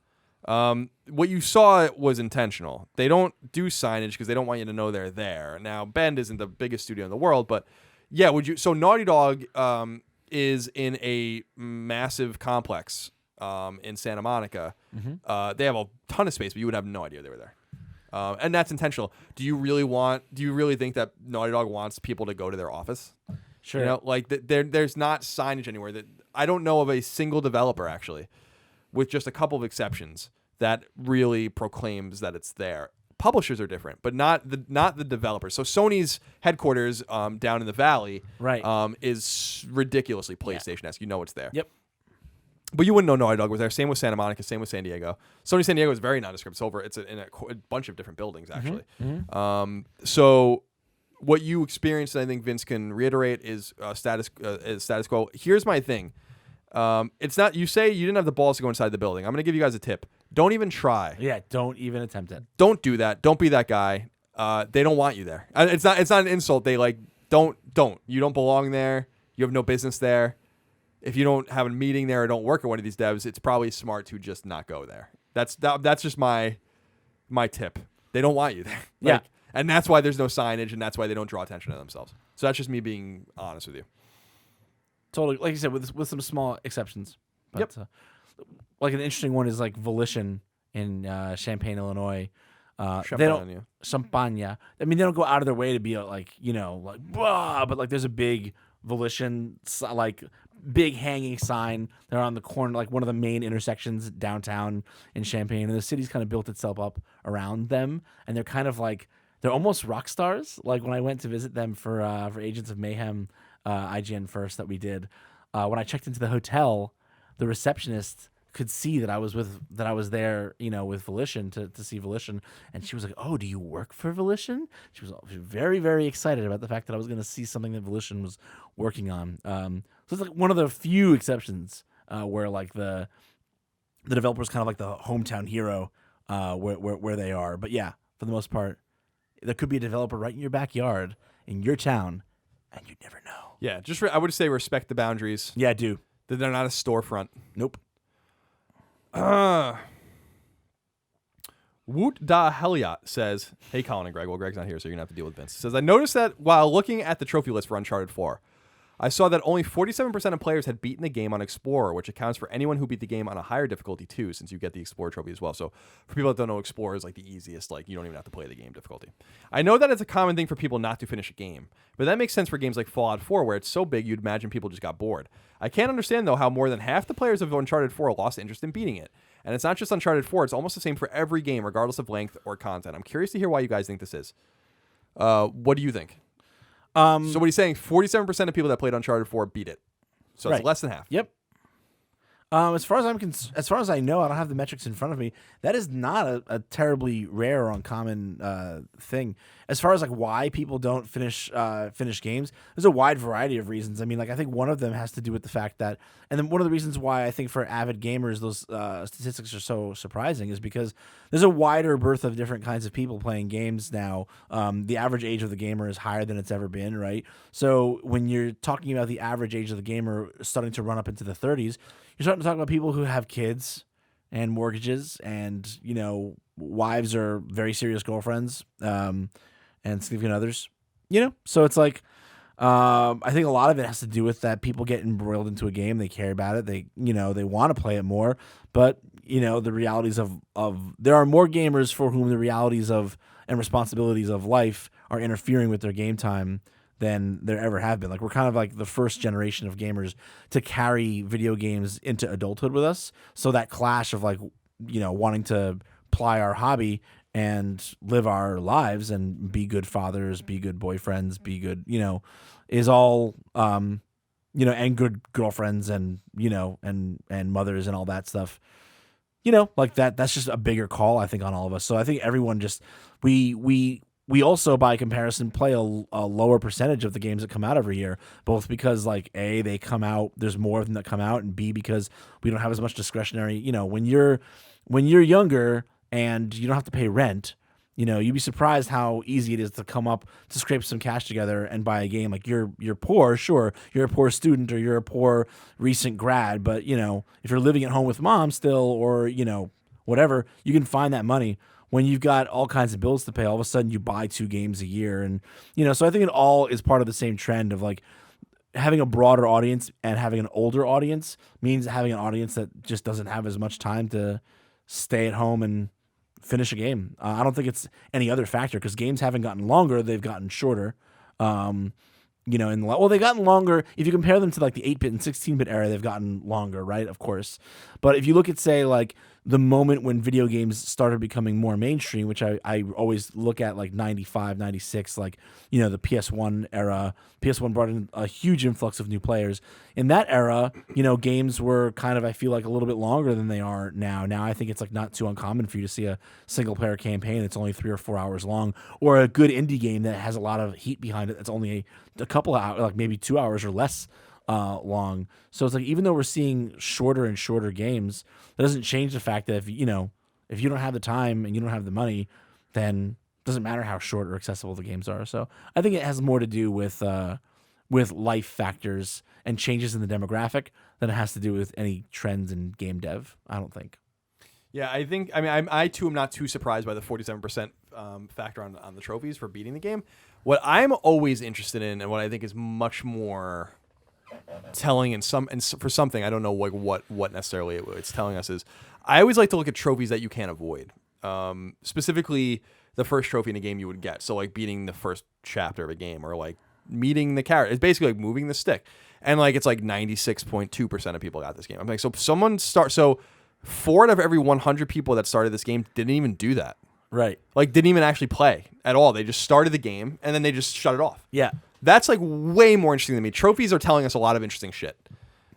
What you saw was intentional. They don't do signage because they don't want you to know they're there. Now, Bend isn't the biggest studio in the world, but yeah, so Naughty Dog is in a massive complex in Santa Monica. They have a ton of space, but you would have no idea they were there. And that's intentional. Do you really think that Naughty Dog wants people to go to their office? Sure. You know, like there's not signage anywhere that I don't know of a single developer actually, with just a couple of exceptions, that really proclaims that it's there. Publishers are different, but not the developers. So Sony's headquarters down in the valley, right, is ridiculously PlayStation-esque. You know it's there. Yep. But you wouldn't know Naughty Dog was there. Same with Santa Monica. Same with San Diego. Sony San Diego is very nondescript. It's over. It's in a bunch of different buildings actually. So what you experienced, and I think Vince can reiterate, is status quo. Here's my thing. It's not. You say you didn't have the balls to go inside the building. I'm going to give you guys a tip. Don't even try. Yeah, don't even attempt it. Don't do that. Don't be that guy. They don't want you there. It's not an insult. They don't. You don't belong there. You have no business there. If you don't have a meeting there or don't work at one of these devs, it's probably smart to just not go there. That's just my tip. They don't want you there. Yeah. And that's why there's no signage, and that's why they don't draw attention to themselves. So that's just me being honest with you. Totally, like you said, with some small exceptions. But, Yep. Like an interesting one is like Volition in Champaign, Illinois. Champagne. Champagne. I mean, they don't go out of their way to be like, but like there's a big Volition, like big hanging sign. They're on the corner, like one of the main intersections downtown in Champaign, and the city's kind of built itself up around them, and they're kind of like, they're almost rock stars. Like when I went to visit them for Agents of Mayhem, IGN First that we did, when I checked into the hotel, the receptionist could see that I was there, with Volition to see Volition, and she was like, "Oh, do you work for Volition?" She was very, very excited about the fact that I was going to see something that Volition was working on. So it's like one of the few exceptions where like the developer's kind of like the hometown hero where they are. But yeah, for the most part, there could be a developer right in your backyard in your town, and you'd never know. Yeah, I would say respect the boundaries. Yeah, I do. That they're not a storefront. Nope. Woot Da Heliot says, "Hey Colin and Greg." Well, Greg's not here, so you're gonna have to deal with Vince. Says, "I noticed that while looking at the trophy list for Uncharted 4, I saw that only 47% of players had beaten the game on Explorer, which accounts for anyone who beat the game on a higher difficulty too, since you get the Explorer trophy as well. So for people that don't know, Explorer is like the easiest, like you don't even have to play the game difficulty. I know that it's a common thing for people not to finish a game, but that makes sense for games like Fallout 4, where it's so big you'd imagine people just got bored. I can't understand though how more than half the players of Uncharted 4 lost interest in beating it. And it's not just Uncharted 4, it's almost the same for every game, regardless of length or content. I'm curious to hear why you guys think this is. What do you think?" So what he's saying, 47% of people that played Uncharted 4 beat it. So it's less than half. Yep. As far as I know, I don't have the metrics in front of me. That is not a terribly rare or uncommon thing. As far as like why people don't finish games, there's a wide variety of reasons. I mean, like I think one of them has to do with the fact that, and then one of the reasons why I think for avid gamers those statistics are so surprising is because there's a wider berth of different kinds of people playing games now. The average age of the gamer is higher than it's ever been, right? So when you're talking about the average age of the gamer starting to run up into the 30s, you're starting to talk about people who have kids and mortgages and, wives or very serious girlfriends and significant others, So it's like, I think a lot of it has to do with that people get embroiled into a game. They care about it. They want to play it more. But, the realities of there are more gamers for whom the realities of and responsibilities of life are interfering with their game time than there ever have been. Like we're kind of like the first generation of gamers to carry video games into adulthood with us. So that clash of like, wanting to ply our hobby and live our lives and be good fathers, be good boyfriends, be good, is all, and good girlfriends and, and mothers and all that stuff, like that's just a bigger call, I think, on all of us. So I think everyone just, we also, by comparison, play a lower percentage of the games that come out every year, both because, like, A, they come out, there's more of them that come out, and B, because we don't have as much discretionary, when you're younger and you don't have to pay rent, you'd be surprised how easy it is to come up to scrape some cash together and buy a game. Like, you're poor, sure, you're a poor student or you're a poor recent grad, but, if you're living at home with mom still or, whatever, you can find that money. When you've got all kinds of bills to pay, all of a sudden you buy 2 games a year. And, so I think it all is part of the same trend of like, having a broader audience and having an older audience means having an audience that just doesn't have as much time to stay at home and finish a game. I don't think it's any other factor because games haven't gotten longer; they've gotten shorter. They've gotten longer. If you compare them to like the 8-bit and 16-bit era, they've gotten longer, right? Of course. But if you look at, say, like the moment when video games started becoming more mainstream, which I always look at like 95, 96, like, the PS1 era. PS1 brought in a huge influx of new players. In that era, games were kind of, I feel like, a little bit longer than they are now. Now I think it's like not too uncommon for you to see a single-player campaign that's only 3 or 4 hours long, or a good indie game that has a lot of heat behind it that's only a couple of hours, like maybe 2 hours or less long. So it's like, even though we're seeing shorter and shorter games, that doesn't change the fact that if you don't have the time and you don't have the money, then it doesn't matter how short or accessible the games are. So I think it has more to do with life factors and changes in the demographic than it has to do with any trends in game dev. I don't think. Yeah, I too am not too surprised by the 47% factor on the trophies for beating the game. What I'm always interested in, and what I think is much more telling for something, I don't know what necessarily it's telling us, is I always like to look at trophies that you can't avoid. Specifically, the first trophy in a game you would get. So like beating the first chapter of a game, or like meeting the character. It's basically like moving the stick. And like it's like 96.2% of people got this game. I'm like, so 4 out of every 100 people that started this game didn't even do that. Right. Like didn't even actually play at all. They just started the game and then they just shut it off. Yeah. That's like way more interesting than me. Trophies are telling us a lot of interesting shit.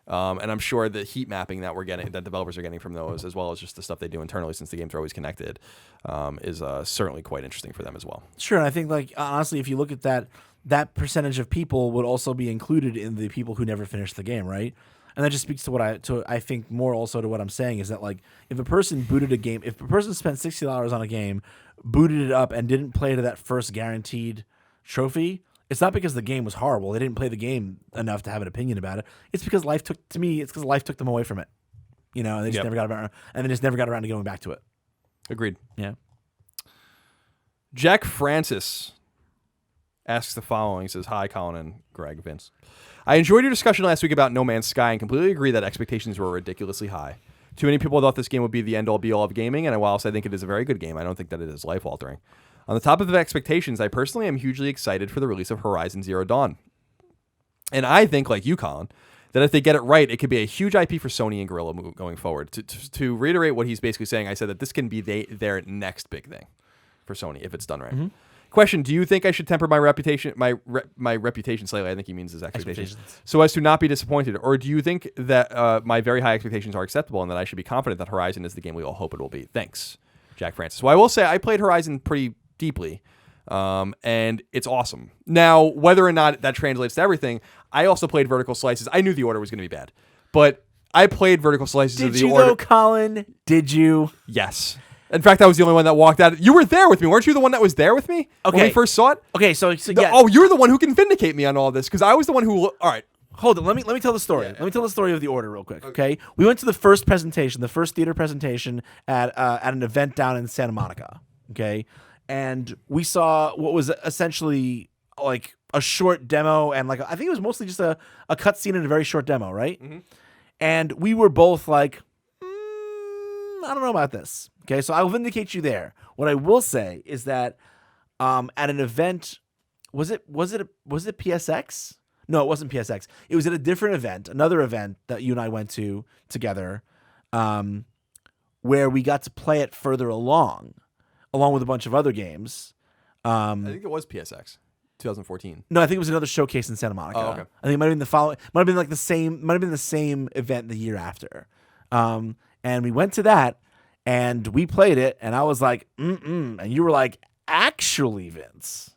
And I'm sure the heat mapping that that developers are getting from those, as well as just the stuff they do internally, since the games are always connected, is certainly quite interesting for them as well. Sure. And I think, like, honestly, if you look at that percentage of people would also be included in the people who never finished the game, right? And that just speaks to I think more also to what I'm saying, is that, like, if a person spent $60 on a game, booted it up, and didn't play to that first guaranteed trophy, it's not because the game was horrible. They didn't play the game enough to have an opinion about it. It's because life took them away from it. And they just never got around to going back to it. Agreed. Yeah. Jack Francis asks the following. He says, "Hi, Colin and Greg, Vince. I enjoyed your discussion last week about No Man's Sky and completely agree that expectations were ridiculously high. Too many people thought this game would be the end-all be-all of gaming, and whilst I think it is a very good game, I don't think that it is life-altering. On the topic of expectations, I personally am hugely excited for the release of Horizon Zero Dawn. And I think, like you, Colin, that if they get it right, it could be a huge IP for Sony and Guerrilla going forward. To reiterate what he's basically saying, I said that this can be their next big thing for Sony if it's done right. Mm-hmm. Question: do you think I should temper my reputation slightly? I think he means his expectations. So as to not be disappointed, or do you think that my very high expectations are acceptable and that I should be confident that Horizon is the game we all hope it will be? Thanks, Jack Francis. Well, I will say I played Horizon pretty deeply, and it's awesome. Now, whether or not that translates to everything, I also played Vertical Slices. I knew the order was going to be bad, but I played Vertical Slices of the order. Did you though, Colin? Did you? Yes. In fact, I was the only one that walked out. You were there with me. Weren't you the one that was there with me when we first saw it? Okay, so yeah. Oh, you're the one who can vindicate me on all this, because I was the one who... All right. Hold on. Let me tell the story. Yeah. Let me tell the story of the order real quick, okay? We went to the first theater presentation at an event down in Santa Monica, okay? And we saw what was essentially like a short demo, and like I think it was mostly just a cutscene and a very short demo, right? Mm-hmm. And we were both like, I don't know about this. Okay, so I'll vindicate you there. What I will say is that at an event, was it PSX? No, it wasn't PSX. It was at a different event, another event that you and I went to together, where we got to play it further along with a bunch of other games. I think it was PSX, 2014. No, I think it was another showcase in Santa Monica. Oh, okay. I think it might have been the same event the year after. And we went to that. And we played it, and I was like, and you were like, actually, Vince,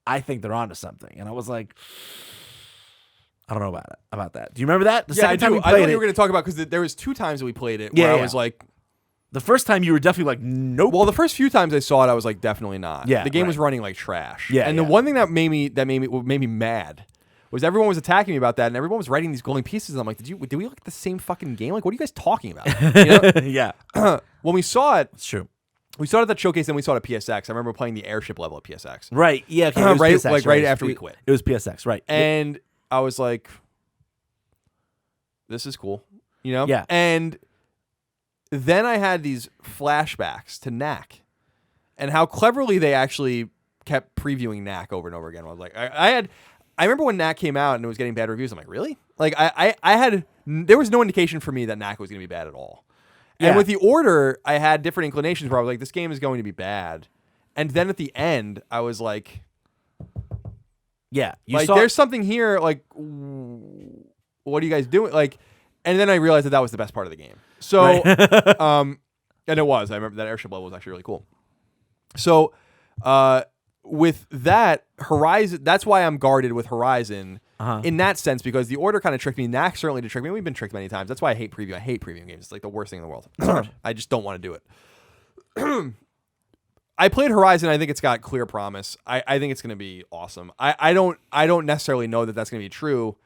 I think they're onto something. And I was like, I don't know about that. Do you remember that? I do. I thought you were going to talk about, because there was 2 times that we played it where I was like... The first time you were definitely like, nope. Well, the first few times I saw it, I was like, definitely not. Yeah, the game was running like trash. Yeah, and the one thing that made me mad was everyone was attacking me about that, and everyone was writing these glowing pieces. And I'm like, did we look at the same fucking game? Like, what are you guys talking about? You know? Yeah. When we saw it, it's true. We saw it at that showcase, then we saw it at PSX. I remember playing the airship level at PSX. Right. Yeah. Okay. Right. PSX, like right after we quit. It was PSX. Right. And I was like, this is cool, you know? Yeah. And then I had these flashbacks to Knack and how cleverly they actually kept previewing Knack over and over again. I was like, I remember when Knack came out and it was getting bad reviews. I'm like, really? Like there was no indication for me that Knack was going to be bad at all. And with the Order, I had different inclinations where I was like, this game is going to be bad. And then at the end, I was like, yeah, there's something here. Like, what are you guys doing? Like, and then I realized that was the best part of the game. So, and it was. I remember that airship level was actually really cool. So, with that Horizon, that's why I'm guarded with Horizon in that sense, because the Order kind of tricked me. Knack certainly did trick me. We've been tricked many times. That's why I hate preview. I hate previewing games. It's like the worst thing in the world. I just don't want to do it. I played Horizon. I think it's got clear promise. I think it's going to be awesome. I don't necessarily know that that's going to be true,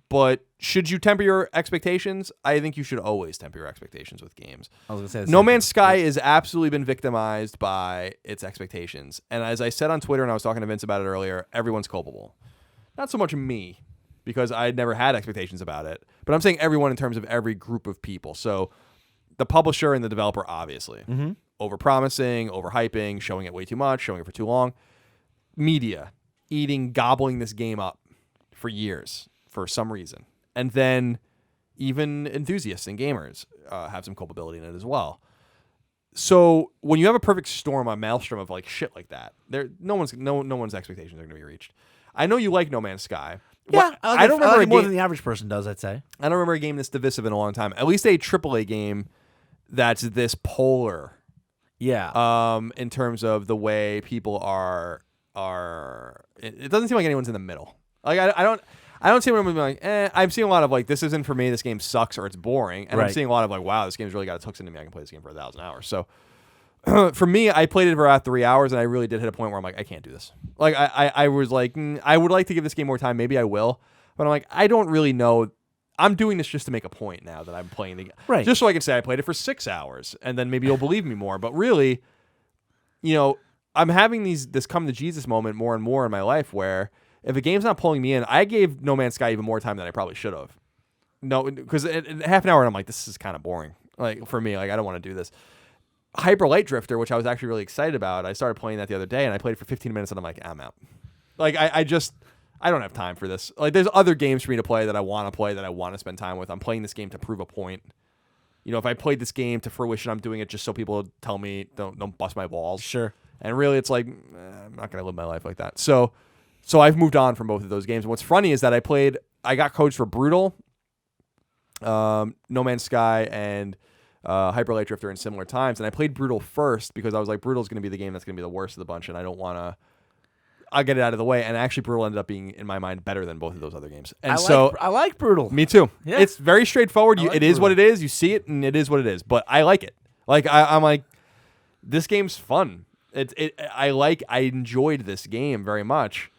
but should you temper your expectations? I think you should always temper your expectations with games. I was going to say No Man's Sky has absolutely been victimized by its expectations. And as I said on Twitter, and I was talking to Vince about it earlier, everyone's culpable. Not so much me, because I had never had expectations about it, but I'm saying everyone in terms of every group of people. So the publisher and the developer, obviously. Mm-hmm. Overpromising, overhyping, showing it way too much, showing it for too long. Media, gobbling this game up for years for some reason. And then even enthusiasts and gamers have some culpability in it as well. So when you have a perfect storm, a maelstrom of like shit like that, no one's expectations are going to be reached. I know you like No Man's Sky. Yeah, I don't remember I like more than the average person does, I'd say. I don't remember a game this divisive in a long time. At least a AAA game that's this polar. Yeah. In terms of the way people are, it doesn't seem like anyone's in the middle. Like I don't see anyone being like, I'm seeing a lot of like, this isn't for me. This game sucks or it's boring, and I'm seeing a lot of like, wow, this game's really got its hooks into me. I can play this game for 1,000 hours. So for me, I played it for about 3 hours, and I really did hit a point where I'm like, I can't do this. Like I was like, I would like to give this game more time. Maybe I will, but I'm like, I don't really know. I'm doing this just to make a point now that I'm playing the game. Right. Just so I can say I played it for 6 hours, and then maybe you'll believe me more. But really, I'm having this come to Jesus moment more and more in my life where if a game's not pulling me in, I gave No Man's Sky even more time than I probably should have. No, because in half an hour, I'm like, this is kind of boring. Like, for me, like, I don't want to do this. Hyper Light Drifter, which I was actually really excited about, I started playing that the other day, and I played it for 15 minutes, and I'm like, I'm out. Like, I don't have time for this. Like, there's other games for me to play that I want to play, that I want to spend time with. I'm playing this game to prove a point. If I played this game to fruition, I'm doing it just so people tell me, don't bust my balls. Sure. And really, it's like, I'm not going to live my life like that. So I've moved on from both of those games. And what's funny is that I got codes for Brutal, No Man's Sky, and Hyper Light Drifter in similar times. And I played Brutal first because I was like, Brutal's going to be the game that's going to be the worst of the bunch, and I don't want to. I'll get it out of the way. And actually, Brutal ended up being, in my mind, better than both of those other games. And I like Brutal. Me too. Yeah. It's very straightforward. Like It is Brutal. what it is. You see it, and it is what it is. But I like it. Like I'm like, this game's fun. I enjoyed this game very much.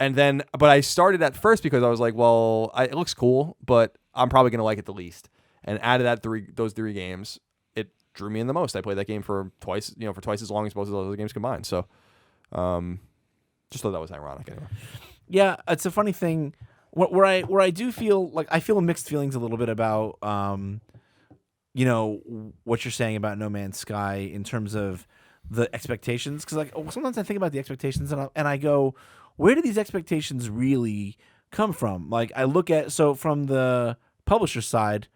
And then, but I started at first because I was like, well, it looks cool, but I'm probably gonna like it the least. And out of those three games, it drew me in the most. I played that game for twice as long as both of those other games combined. So, just thought that was ironic anyway. Yeah, it's a funny thing where I do feel like I feel mixed feelings a little bit about what you're saying about No Man's Sky in terms of the expectations, because like sometimes I think about the expectations and I go, where do these expectations really come from? Like I look at, so from the publisher side,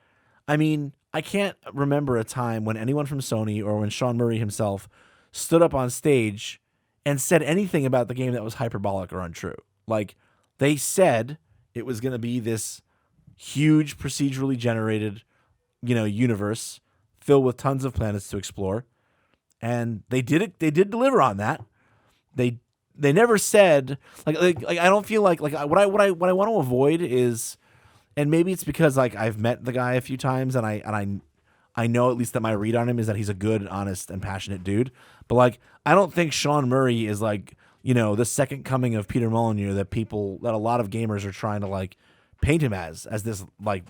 I mean, I can't remember a time when anyone from Sony or when Sean Murray himself stood up on stage and said anything about the game that was hyperbolic or untrue. Like they said it was going to be this huge procedurally generated, universe filled with tons of planets to explore. And they did it. They did deliver on that. They never said like I don't feel like what I want to avoid is, and maybe it's because like I've met the guy a few times and I know at least that my read on him is that he's a good, honest, and passionate dude. But like I don't think Sean Murray is like the second coming of Peter Molyneux that a lot of gamers are trying to like paint him as this like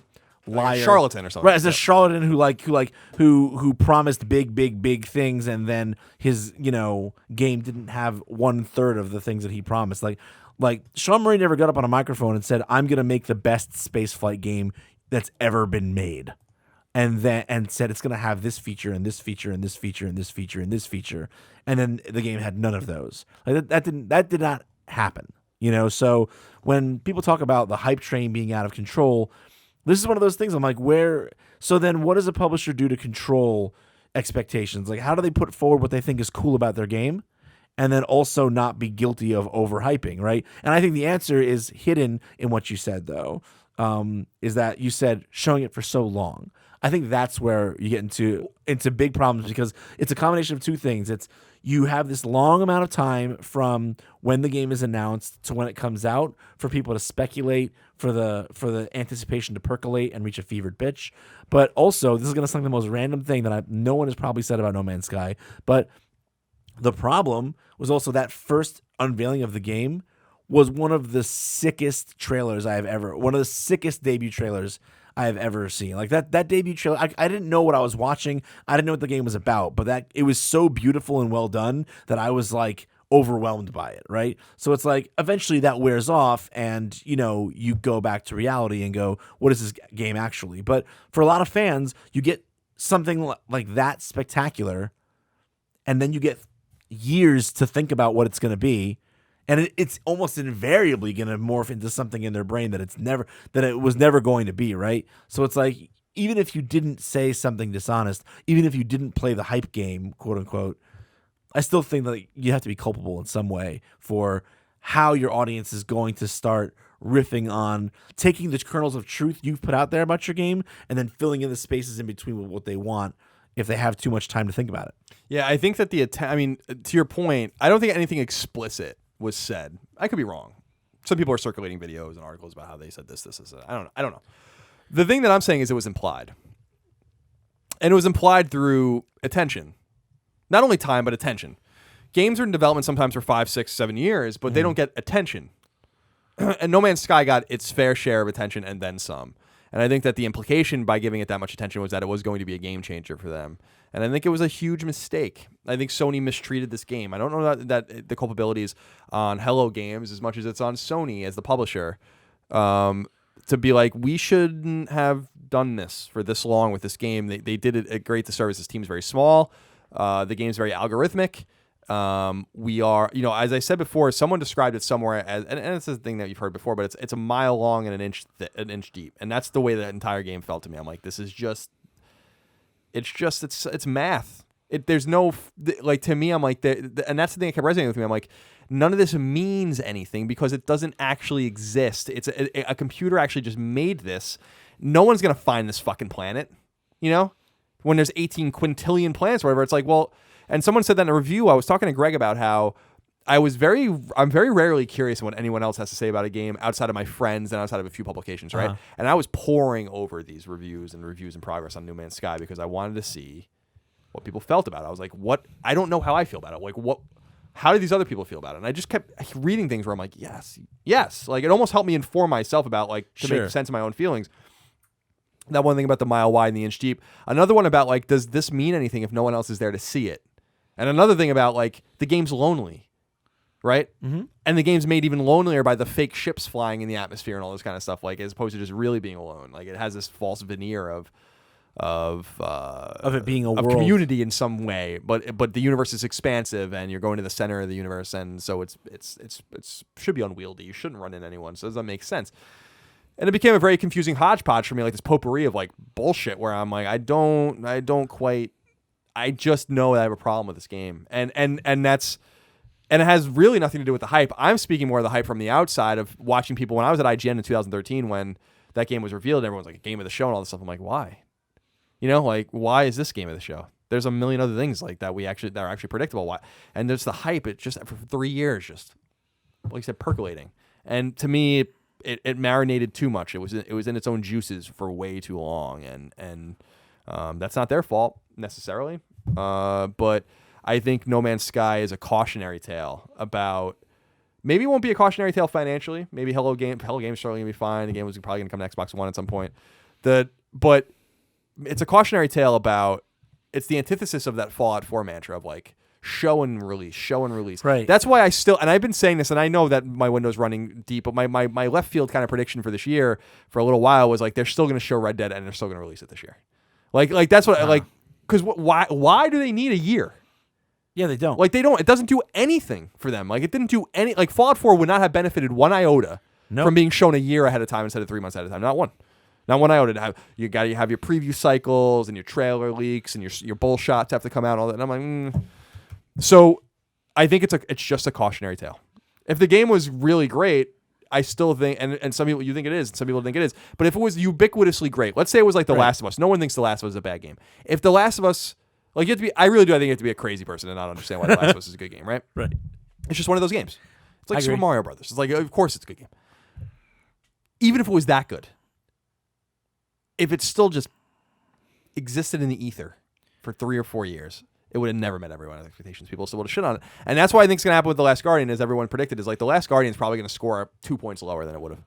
liar, charlatan or something, right? As a charlatan who promised big things, and then his game didn't have 1/3 of the things that he promised. Like Like Sean Murray never got up on a microphone and said, "I'm going to make the best spaceflight game that's ever been made." And said it's going to have this feature and this feature and this feature and this feature and this feature, and then the game had none of those. Like that did not happen, you know. So when people talk about the hype train being out of control, this is one of those things. I'm like, where? So then, what does a publisher do to control expectations? Like, how do they put forward what they think is cool about their game, and then also not be guilty of overhyping, right? And I think the answer is hidden in what you said, though. Is that you said showing it for so long. I think that's where you get into big problems because it's a combination of two things. It's you have this long amount of time from when the game is announced to when it comes out for people to speculate, for the anticipation to percolate and reach a fevered pitch. But also, this is going to sound like the most random thing that no one has probably said about No Man's Sky, but the problem was also that first unveiling of the game was one of the sickest trailers one of the sickest debut trailers I have ever seen. Like that debut trailer, I didn't know what I was watching. I didn't know what the game was about, but it was so beautiful and well done that I was like overwhelmed by it, right? So it's like eventually that wears off and, you know, you go back to reality and go, what is this game actually? But for a lot of fans, you get something like that spectacular and then you get years to think about what it's going to be. And it's almost invariably going to morph into something in their brain that it was never going to be, right? So it's like, even if you didn't say something dishonest, even if you didn't play the hype game, quote unquote, I still think that you have to be culpable in some way for how your audience is going to start riffing on taking the kernels of truth you've put out there about your game and then filling in the spaces in between with what they want if they have too much time to think about it. Yeah, I think that to your point, I don't think anything explicit was said. I could be wrong. Some people are circulating videos and articles about how they said this. I don't know. The thing that I'm saying is it was implied. And it was implied through attention. Not only time, but attention. Games are in development sometimes for 5, 6, 7 years, but they don't get attention. And No Man's Sky got its fair share of attention and then some. And I think that the implication by giving it that much attention was that it was going to be a game changer for them. And I think it was a huge mistake. I think Sony mistreated this game. I don't know that the culpability is on Hello Games as much as it's on Sony as the publisher. To be like, we shouldn't have done this for this long with this game. They did it a great disservice. This team's very small. The game's very algorithmic. We are, you know, as I said before, someone described it somewhere as, and it's a thing that you've heard before, but it's a mile long and an inch deep. And that's the way that entire game felt to me. I'm like, this is just, it's math. There's no, like, to me, I'm like, and that's the thing that kept resonating with me. I'm like, none of this means anything because it doesn't actually exist. It's a computer actually just made this. No one's going to find this fucking planet, you know, when there's 18 quintillion planets or whatever. It's like, well, and someone said that in a review. I was talking to Greg about how I'm very rarely curious what anyone else has to say about a game outside of my friends and outside of a few publications, right? Uh-huh. And I was poring over these reviews in progress on No Man's Sky because I wanted to see what people felt about it. I was like, what? I don't know how I feel about it. Like, what? How do these other people feel about it? And I just kept reading things where I'm like, yes. Like, it almost helped me inform myself about, like, to make sense of my own feelings. That one thing about the mile wide and the inch deep. Another one about, like, does this mean anything if no one else is there to see it? And another thing about, like, the game's lonely, right? Mm-hmm. And the game's made even lonelier by the fake ships flying in the atmosphere and all this kind of stuff, like, as opposed to just really being alone. Like, it has this false veneer of it being a world community in some way, but the universe is expansive and you're going to the center of the universe, and so it's should be unwieldy. You shouldn't run into anyone, so does that make sense? And it became a very confusing hodgepodge for me, like this potpourri of like bullshit where I'm like, I just know that I have a problem with this game, and it has really nothing to do with the hype. I'm speaking more of the hype from the outside of watching people. When I was at IGN in 2013 when that game was revealed, everyone's like, a game of the show and all this stuff. I'm like, why? You know, like, why is this game of the show? There's a million other things like that that are actually predictable. Why? And there's the hype. It just for 3 years, just like I said, percolating. And to me, it marinated too much. It was in its own juices for way too long, and that's not their fault necessarily. But I think No Man's Sky is a cautionary tale about. Maybe it won't be a cautionary tale financially. Maybe Hello Games certainly gonna be fine. The game was probably gonna come to Xbox One at some point. But it's a cautionary tale about. It's the antithesis of that Fallout 4 mantra of like, show and release. Right. That's why I've been saying this, and I know that my window's running deep, but my left field kind of prediction for this year for a little while was like they're still going to show Red Dead and they're still going to release it this year. Like that's what like because why do they need a year? Yeah, they don't. Like they don't. It doesn't do anything for them. Like it didn't do any. Like Fallout 4 would not have benefited one iota from being shown a year ahead of time instead of 3 months ahead of time. Not one. Not one iota. You have your preview cycles and your trailer leaks and your bull shots have to come out and all that. And I'm like, So I think it's just a cautionary tale. If the game was really great, I still think, and some people you think it is, and some people think it is. But if it was ubiquitously great, let's say it was like The Last of Us. No one thinks The Last of Us is a bad game. If The Last of Us, like you have to be, I really do. I think you have to be a crazy person to not understand why The Last of Us is a good game, right? Right. It's just one of those games. It's like Super Mario Brothers. It's like, of course, it's a good game. Even if it was that good, if it still just existed in the ether for 3 or 4 years, it would have never met everyone's expectations. People still would have shit on it. And that's why I think it's going to happen with The Last Guardian, as everyone predicted, is like The Last Guardian is probably going to score 2 points lower than it would have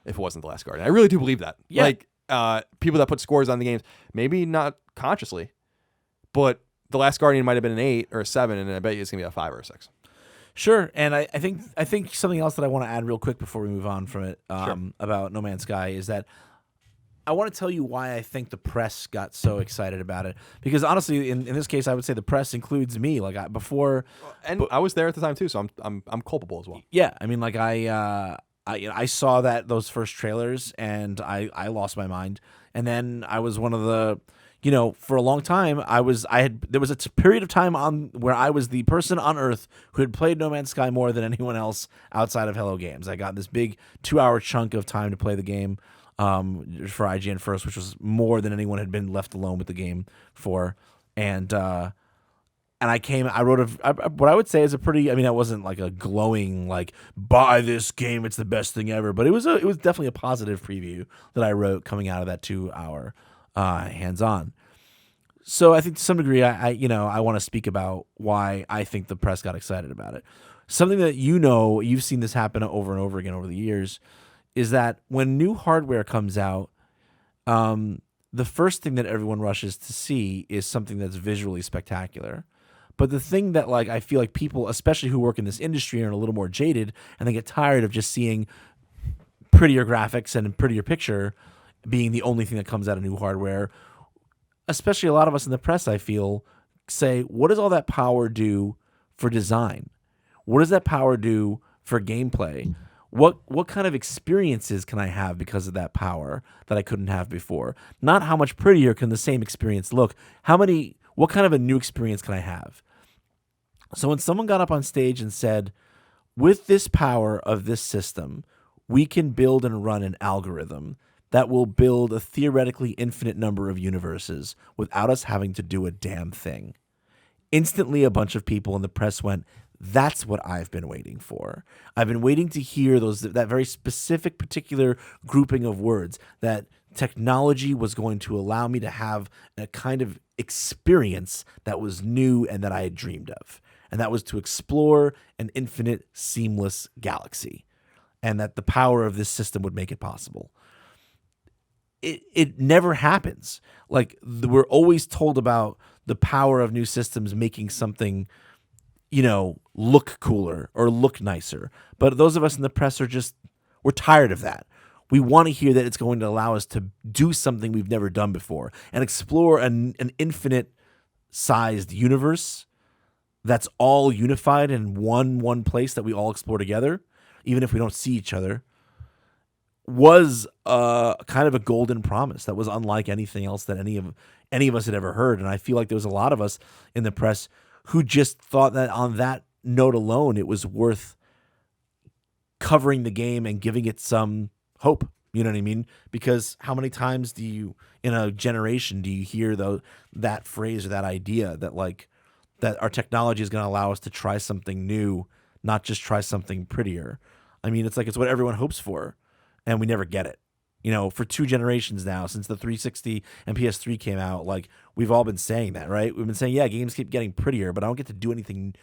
if it wasn't The Last Guardian. I really do believe that. Yeah. Like, people that put scores on the games, maybe not consciously, but The Last Guardian might have been an 8 or a 7, and I bet you it's going to be a 5 or a 6. Sure, and I think something else that I want to add real quick before we move on from it about No Man's Sky is that I want to tell you why I think the press got so excited about it. Because honestly, in this case, I would say the press includes me. Like I was there at the time too, so I'm culpable as well. Yeah, I mean, like I saw those first trailers and I lost my mind, and then I was one of the. For a long time, there was a period of time where I was the person on Earth who had played No Man's Sky more than anyone else outside of Hello Games. I got this big 2-hour chunk of time to play the game for IGN first, which was more than anyone had been left alone with the game for. And I wrote what I would say is a pretty. I mean, it wasn't like a glowing like buy this game, it's the best thing ever, but it was definitely a positive preview that I wrote coming out of that 2-hour. Hands-on. So I think to some degree, I want to speak about why I think the press got excited about it. Something that you've seen this happen over and over again over the years, is that when new hardware comes out, the first thing that everyone rushes to see is something that's visually spectacular. But the thing that I feel like people, especially who work in this industry, are a little more jaded, and they get tired of just seeing prettier graphics and prettier picture being the only thing that comes out of new hardware. Especially a lot of us in the press, I feel, say, what does all that power do for design? What does that power do for gameplay? What kind of experiences can I have because of that power that I couldn't have before? Not how much prettier can the same experience look. What kind of a new experience can I have? So when someone got up on stage and said, with this power of this system, we can build and run an algorithm that will build a theoretically infinite number of universes without us having to do a damn thing. Instantly, a bunch of people in the press went, that's what I've been waiting for. I've been waiting to hear that very specific, particular grouping of words, that technology was going to allow me to have a kind of experience that was new and that I had dreamed of. And that was to explore an infinite, seamless galaxy. And that the power of this system would make it possible. It never happens. We're always told about the power of new systems making something, look cooler or look nicer. But those of us in the press we're tired of that. We want to hear that it's going to allow us to do something we've never done before and explore an infinite sized universe that's all unified in one place that we all explore together, even if we don't see each other. Was kind of a golden promise that was unlike anything else that any of us had ever heard. And I feel like there was a lot of us in the press who just thought that on that note alone, it was worth covering the game and giving it some hope. You know what I mean? Because how many times in a generation do you hear that phrase or that idea that our technology is going to allow us to try something new, not just try something prettier? I mean, it's what everyone hopes for. And we never get it. For 2 generations now, since the 360 and PS3 came out, we've all been saying that, right? We've been saying, yeah, games keep getting prettier, but I don't get to do anything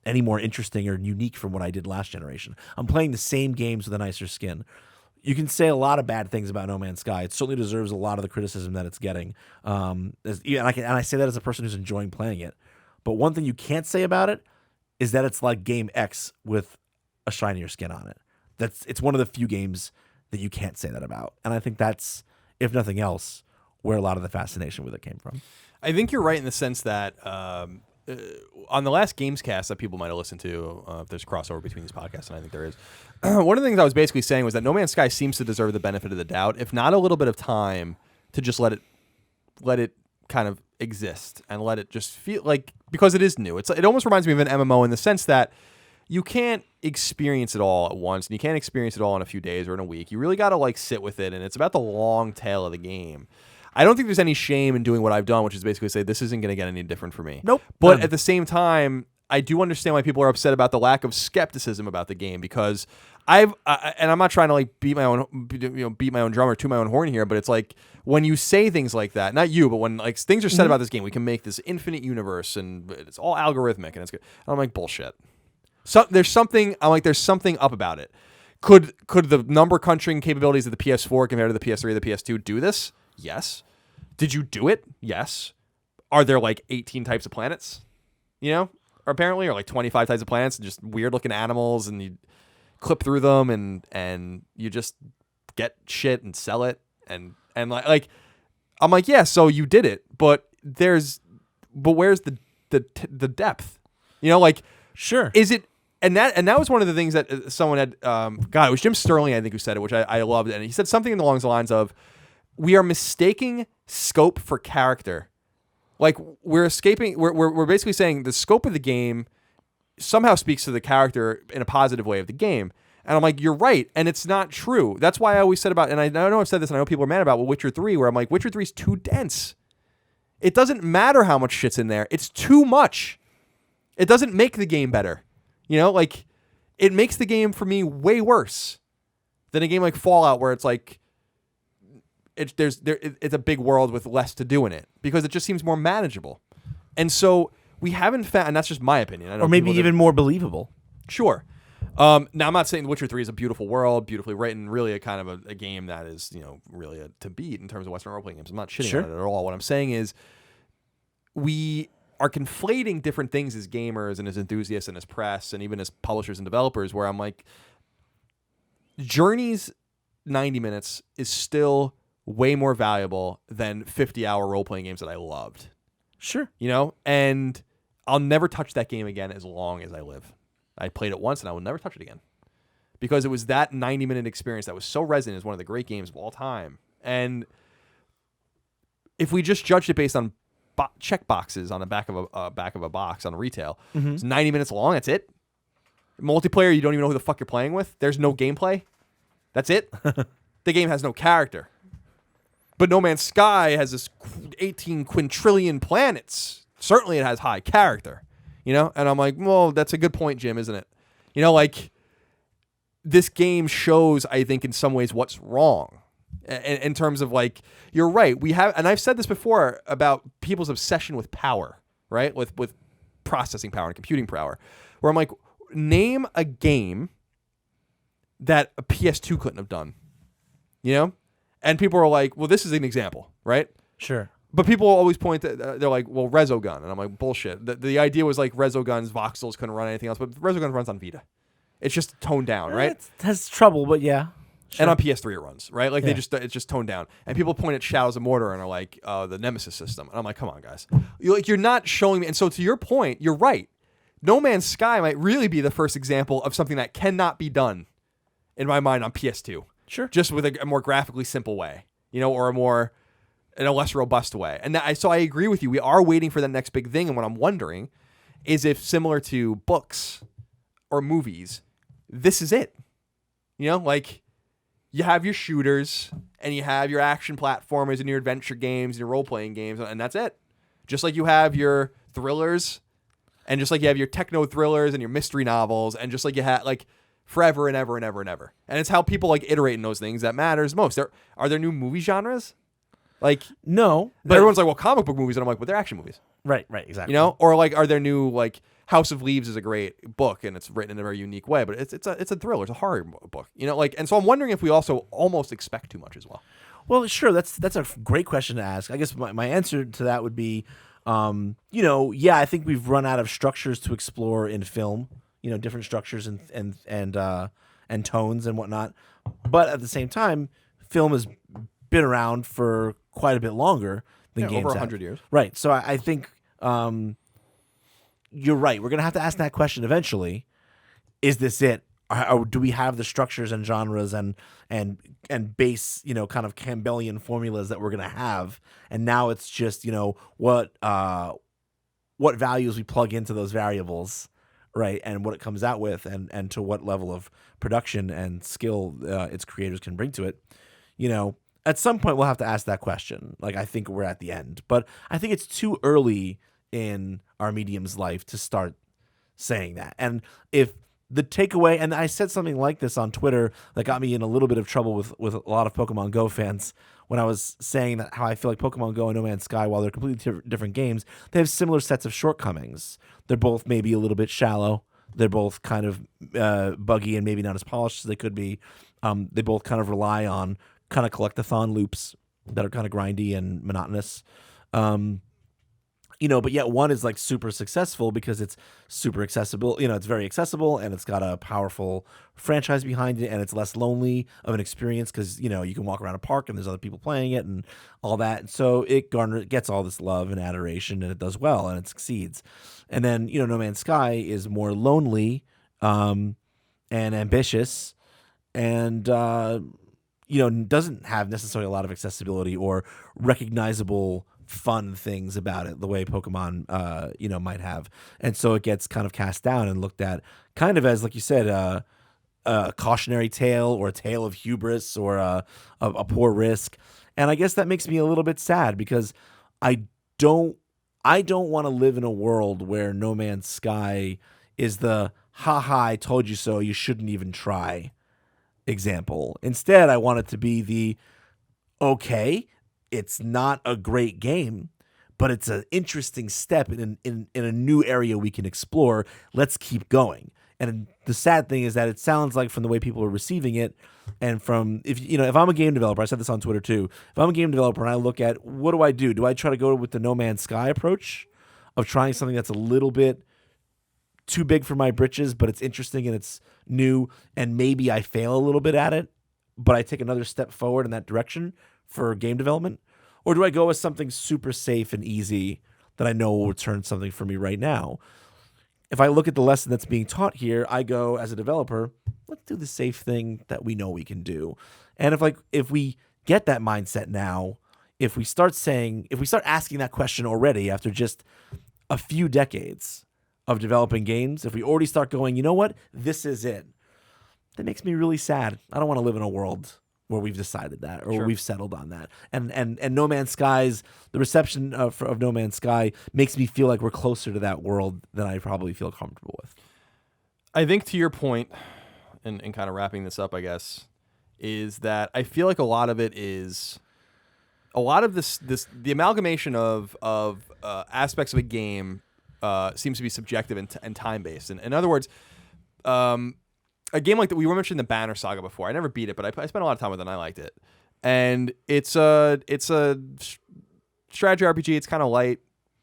any more interesting or unique from what I did last generation. I'm playing the same games with a nicer skin. You can say a lot of bad things about No Man's Sky. It certainly deserves a lot of the criticism that it's getting. And I say that as a person who's enjoying playing it. But one thing you can't say about it is that it's like Game X with a shinier skin on it. It's one of the few games that you can't say that about. And I think that's, if nothing else, where a lot of the fascination with it came from. I think you're right in the sense that on the last Gamescast that people might have listened to, if there's crossover between these podcasts, and I think there is, one of the things I was basically saying was that No Man's Sky seems to deserve the benefit of the doubt, if not a little bit of time to just let it kind of exist and let it just feel like, because it is new. It almost reminds me of an MMO in the sense that you can't experience it all at once, and you can't experience it all in a few days or in a week. You really got to like sit with it, and it's about the long tail of the game. I don't think there's any shame in doing what I've done, which is basically say this isn't going to get any different for me. Nope. But at the same time, I do understand why people are upset about the lack of skepticism about the game, because and I'm not trying to like beat my own drum or toot my own horn here, but it's like when you say things like that, not you, but when like things are said about this game, we can make this infinite universe and it's all algorithmic and it's good. And I'm like, bullshit. So there's something up about it. Could the number crunching capabilities of the PS4 compared to the PS3 or the PS2 do this? Yes. Did you do it? Yes. Are there like 18 types of planets? Or apparently, or like 25 types of planets and just weird looking animals, and you clip through them and you just get shit and sell it and like I'm like, yeah, so you did it, but where's the depth? Sure. Is it and that was one of the things that someone had it was Jim Sterling, I think, who said it, which I loved, and he said something along the lines of, we are mistaking scope for character. Like we're basically saying the scope of the game somehow speaks to the character in a positive way of the game. And I'm like, you're right. And it's not true. That's why I always said about, and I know I've said this and I know people are mad about Witcher 3, where I'm like, Witcher 3 is too dense. It doesn't matter how much shit's in there. It's too much. It doesn't make the game better. It makes the game for me way worse than a game like Fallout, where it's like, it's a big world with less to do in it, because it just seems more manageable. And so we haven't found, and that's just my opinion. I know, or maybe even more believable. Sure. Now I'm not saying The Witcher 3 is a beautiful world, beautifully written, really a kind of a game that is, really to beat in terms of Western role-playing games. I'm not shitting on it at all. What I'm saying is we are conflating different things as gamers and as enthusiasts and as press and even as publishers and developers, where I'm like, Journey's 90 minutes is still way more valuable than 50-hour role-playing games that I loved. Sure. And I'll never touch that game again as long as I live. I played it once and I will never touch it again, because it was that 90-minute experience that was so resonant as one of the great games of all time. And if we just judged it based on check boxes on the back of a box on retail, it's 90 minutes long. That's it. Multiplayer, you don't even know who the fuck you're playing with. There's no gameplay. That's it. The game has no character. But No Man's Sky has this 18 quintillion planets. Certainly it has high character, And I'm like, well, that's a good point, Jim, isn't it? This game shows, I think, in some ways what's wrong. In terms of like, you're right. We have, and I've said this before about people's obsession with power, right? With processing power and computing power, where I'm like, name a game that a PS2 couldn't have done, And people are like, well, this is an example, right? Sure. But people always point that they're like, well, Resogun. And I'm like, bullshit. The idea was like Resogun's voxels couldn't run anything else, but Resogun runs on Vita. It's just toned down, right? It has trouble, but yeah. Sure. And on PS3 it runs, right? Like it's just toned down. And people point at Shadows of Mordor and are like, the Nemesis system. And I'm like, come on, guys. You're not showing me. And so to your point, you're right. No Man's Sky might really be the first example of something that cannot be done, in my mind, on PS2. Sure. Just with a more graphically simple way, or in a less robust way. And so I agree with you. We are waiting for that next big thing. And what I'm wondering is if, similar to books or movies, this is it. Like you have your shooters and you have your action platformers and your adventure games and your role-playing games, and that's it. Just like you have your thrillers, and just like you have your techno thrillers and your mystery novels, and just like you have like forever and ever and ever and ever. And it's how people like iterate in those things that matters most. Are there new movie genres? Like, no, but everyone's like, well, comic book movies, and I'm like, well, they're action movies. Right, exactly. Or like, are there new, like, House of Leaves is a great book and it's written in a very unique way, but it's a thriller, it's a horror book, and so I'm wondering if we also almost expect too much as well. Well, sure, that's a great question to ask. I guess my answer to that would be, I think we've run out of structures to explore in film. Different structures and tones and whatnot. But at the same time, film has been around for quite a bit longer than games over have. 100 years. Right. So I think you're right. We're going to have to ask that question eventually. Is this it? Or do we have the structures and genres and base, kind of Campbellian formulas that we're going to have? And now it's just, what values we plug into those variables, right? And what it comes out with and to what level of production and skill its creators can bring to it. At some point we'll have to ask that question. Like, I think we're at the end. But I think it's too early in our medium's life to start saying that. And if the takeaway, and I said something like this on Twitter that got me in a little bit of trouble with a lot of Pokemon Go fans when I was saying that how I feel like Pokemon Go and No Man's Sky, while they're completely different games, they have similar sets of shortcomings. They're both maybe a little bit shallow. They're both kind of buggy and maybe not as polished as they could be. They both kind of rely on kind of collectathon loops that are kind of grindy and monotonous. But yet one is like super successful because it's super accessible. It's very accessible and it's got a powerful franchise behind it, and it's less lonely of an experience because, you can walk around a park and there's other people playing it and all that. And so it gets all this love and adoration, and it does well and it succeeds. And then, No Man's Sky is more lonely and ambitious and, doesn't have necessarily a lot of accessibility or recognizable fun things about it the way Pokemon might have. And so it gets kind of cast down and looked at kind of as, like you said, a cautionary tale or a tale of hubris or a poor risk. And I guess that makes me a little bit sad because I don't want to live in a world where No Man's Sky is the haha, I told you so, you shouldn't even try example. Instead, I want it to be the okay, it's not a great game, but it's an interesting step in a new area we can explore. Let's keep going. And the sad thing is that it sounds like from the way people are receiving it, and from if I'm a game developer, I said this on Twitter too. If I'm a game developer and I look at what do I do? Do I try to go with the No Man's Sky approach of trying something that's a little bit too big for my britches, but it's interesting and it's new, and maybe I fail a little bit at it, but I take another step forward in that direction for game development? Or do I go with something super safe and easy that I know will return something for me right now? If I look at the lesson that's being taught here, I go as a developer, let's do the safe thing that we know we can do. And if we get that mindset now, if we start asking that question already after just a few decades of developing games, if we already start going, you know what, this is it, that makes me really sad. I don't want to live in a world where we've decided that or where we've settled on that. And No Man's Sky's, the reception of No Man's Sky makes me feel like we're closer to that world than I probably feel comfortable with. I think to your point, and kind of wrapping this up, I guess, is that I feel like a lot of it is a lot of the amalgamation of aspects of a game seems to be subjective and time based. And in other words, a game like that, we were mentioning the Banner Saga before. I never beat it, but I spent a lot of time with it and I liked it. And it's a strategy RPG. It's kind of light.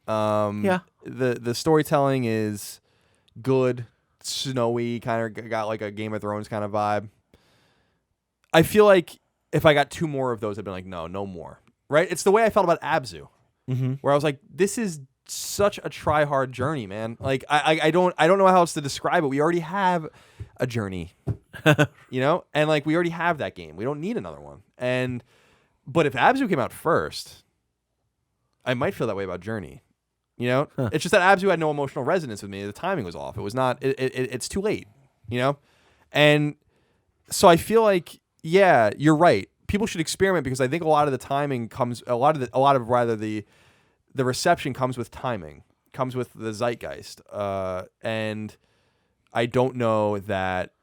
The storytelling is good, snowy, kind of got like a Game of Thrones kind of vibe. I feel like if I got two more of those, I'd been like, no more. Right? It's the way I felt about Abzu, where I was like, this is such a try-hard journey, man. Like I don't know how else to describe it. We already have a journey, and like we already have that game. We don't need another one. But if Abzu came out first, I might feel that way about Journey. It's just that Abzu had no emotional resonance with me. The timing was off. It was not. It's too late. And so I feel like, yeah, you're right. People should experiment because I think a lot of the timing comes. A lot of rather the reception comes with timing, comes with the zeitgeist, and I don't know that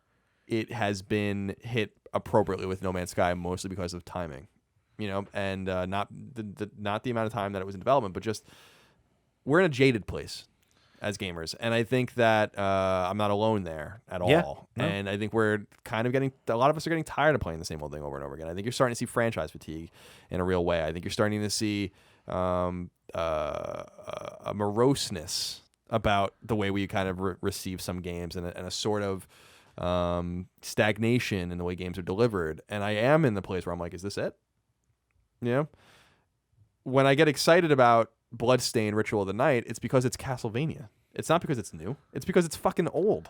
it has been hit appropriately with No Man's Sky, mostly because of timing, and not the amount of time that it was in development, but just we're in a jaded place as gamers, and I think that I'm not alone there at all. No. And I think we're kind of a lot of us are getting tired of playing the same old thing over and over again. I think you're starting to see franchise fatigue in a real way. I think you're starting to see moroseness about the way we kind of receive some games, and a sort of stagnation in the way games are delivered. And I am in the place where I'm like, is this it? You know, when I get excited about Bloodstained Ritual of the Night, it's because it's Castlevania. It's not because it's new. It's because it's fucking old.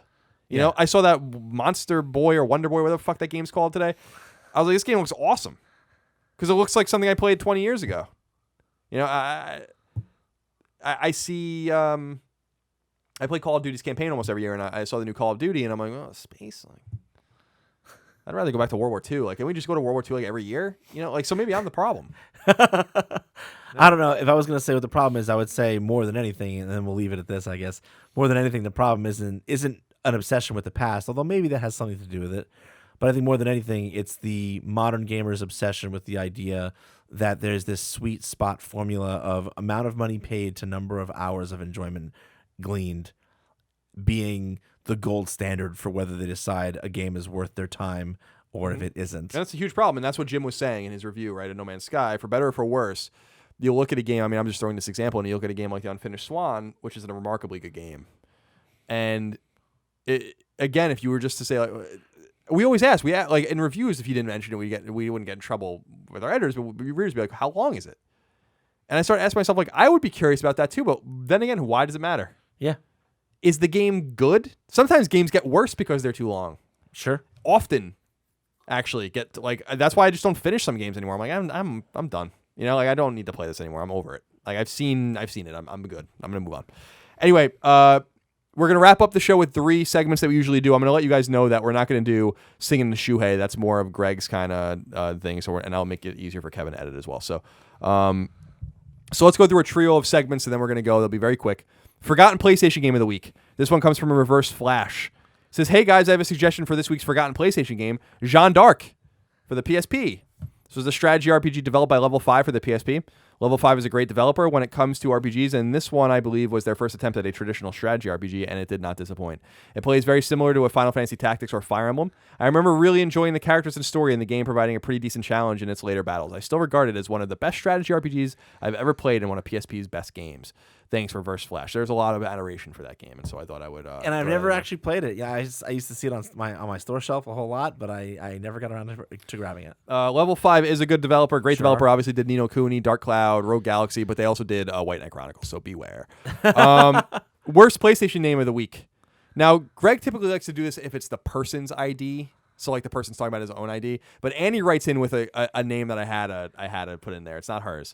You know, I saw that Monster Boy or Wonder Boy, whatever the fuck that game's called today. I was like, this game looks awesome because it looks like something I played 20 years ago. You know, I see. I play Call of Duty's campaign almost every year, and I saw the new Call of Duty, and I'm like, oh, space. Like, I'd rather go back to World War II. Like, can we just go to World War II like every year? You know, like, so maybe I'm the problem. I don't know. If I was going to say what the problem is, I would say more than anything, and then we'll leave it at this, I guess. More than anything, the problem isn't an obsession with the past, although maybe that has something to do with it. But I think more than anything, it's the modern gamer's obsession with the idea that there's this sweet spot formula of amount of money paid to number of hours of enjoyment gleaned being the gold standard for whether they decide a game is worth their time or if it isn't. And that's a huge problem, and that's what Jim was saying in his review, right, of No Man's Sky. For better or for worse, you'll look at a game, I mean, I'm just throwing this example, and you look at a game like The Unfinished Swan, which is a remarkably good game. And, again, if you were just to say, like, we always ask, like, in reviews, if you didn't mention it, we wouldn't get in trouble with our editors, but readers would be like, how long is it? And I started asking myself, like, I would be curious about that too, but then again, why does it matter? Yeah. Is the game good? Sometimes games get worse because they're too long. Sure. Often, actually, get like that's why I just don't finish some games anymore. I'm like, I'm done. You know, like I don't need to play this anymore. I'm over it. Like I've seen it. I'm good. I'm gonna move on. Anyway, we're gonna wrap up the show with 3 segments that we usually do. I'm gonna let you guys know that we're not gonna do singing the Shuhei. That's more of Greg's kind of thing. And I'll make it easier for Kevin to edit as well. So let's go through a trio of segments, and then we're gonna go. They'll be very quick. Forgotten PlayStation Game of the Week. This one comes from a Reverse Flash. It says, hey guys, I have a suggestion for this week's Forgotten PlayStation game, Jeanne d'Arc for the PSP. This was a strategy RPG developed by Level 5 for the PSP. Level 5 is a great developer when it comes to RPGs, and this one, I believe, was their first attempt at a traditional strategy RPG, and it did not disappoint. It plays very similar to a Final Fantasy Tactics or Fire Emblem. I remember really enjoying the characters and story in the game, providing a pretty decent challenge in its later battles. I still regard it as one of the best strategy RPGs I've ever played and one of PSP's best games. Thanks, Reverse Flash. There's a lot of adoration for that game, and so I thought I would. And I've never actually played it. Yeah, I used to see it on my store shelf a whole lot, but I never got around to grabbing it. Level 5 is a good developer, great developer. Obviously, did Ni no Kuni, Dark Cloud, Rogue Galaxy, but they also did White Knight Chronicles. So beware. Worst PlayStation name of the week. Now, Greg typically likes to do this if it's the person's ID. So like the person's talking about his own ID, but Annie writes in with a name that I had to put in there. It's not hers.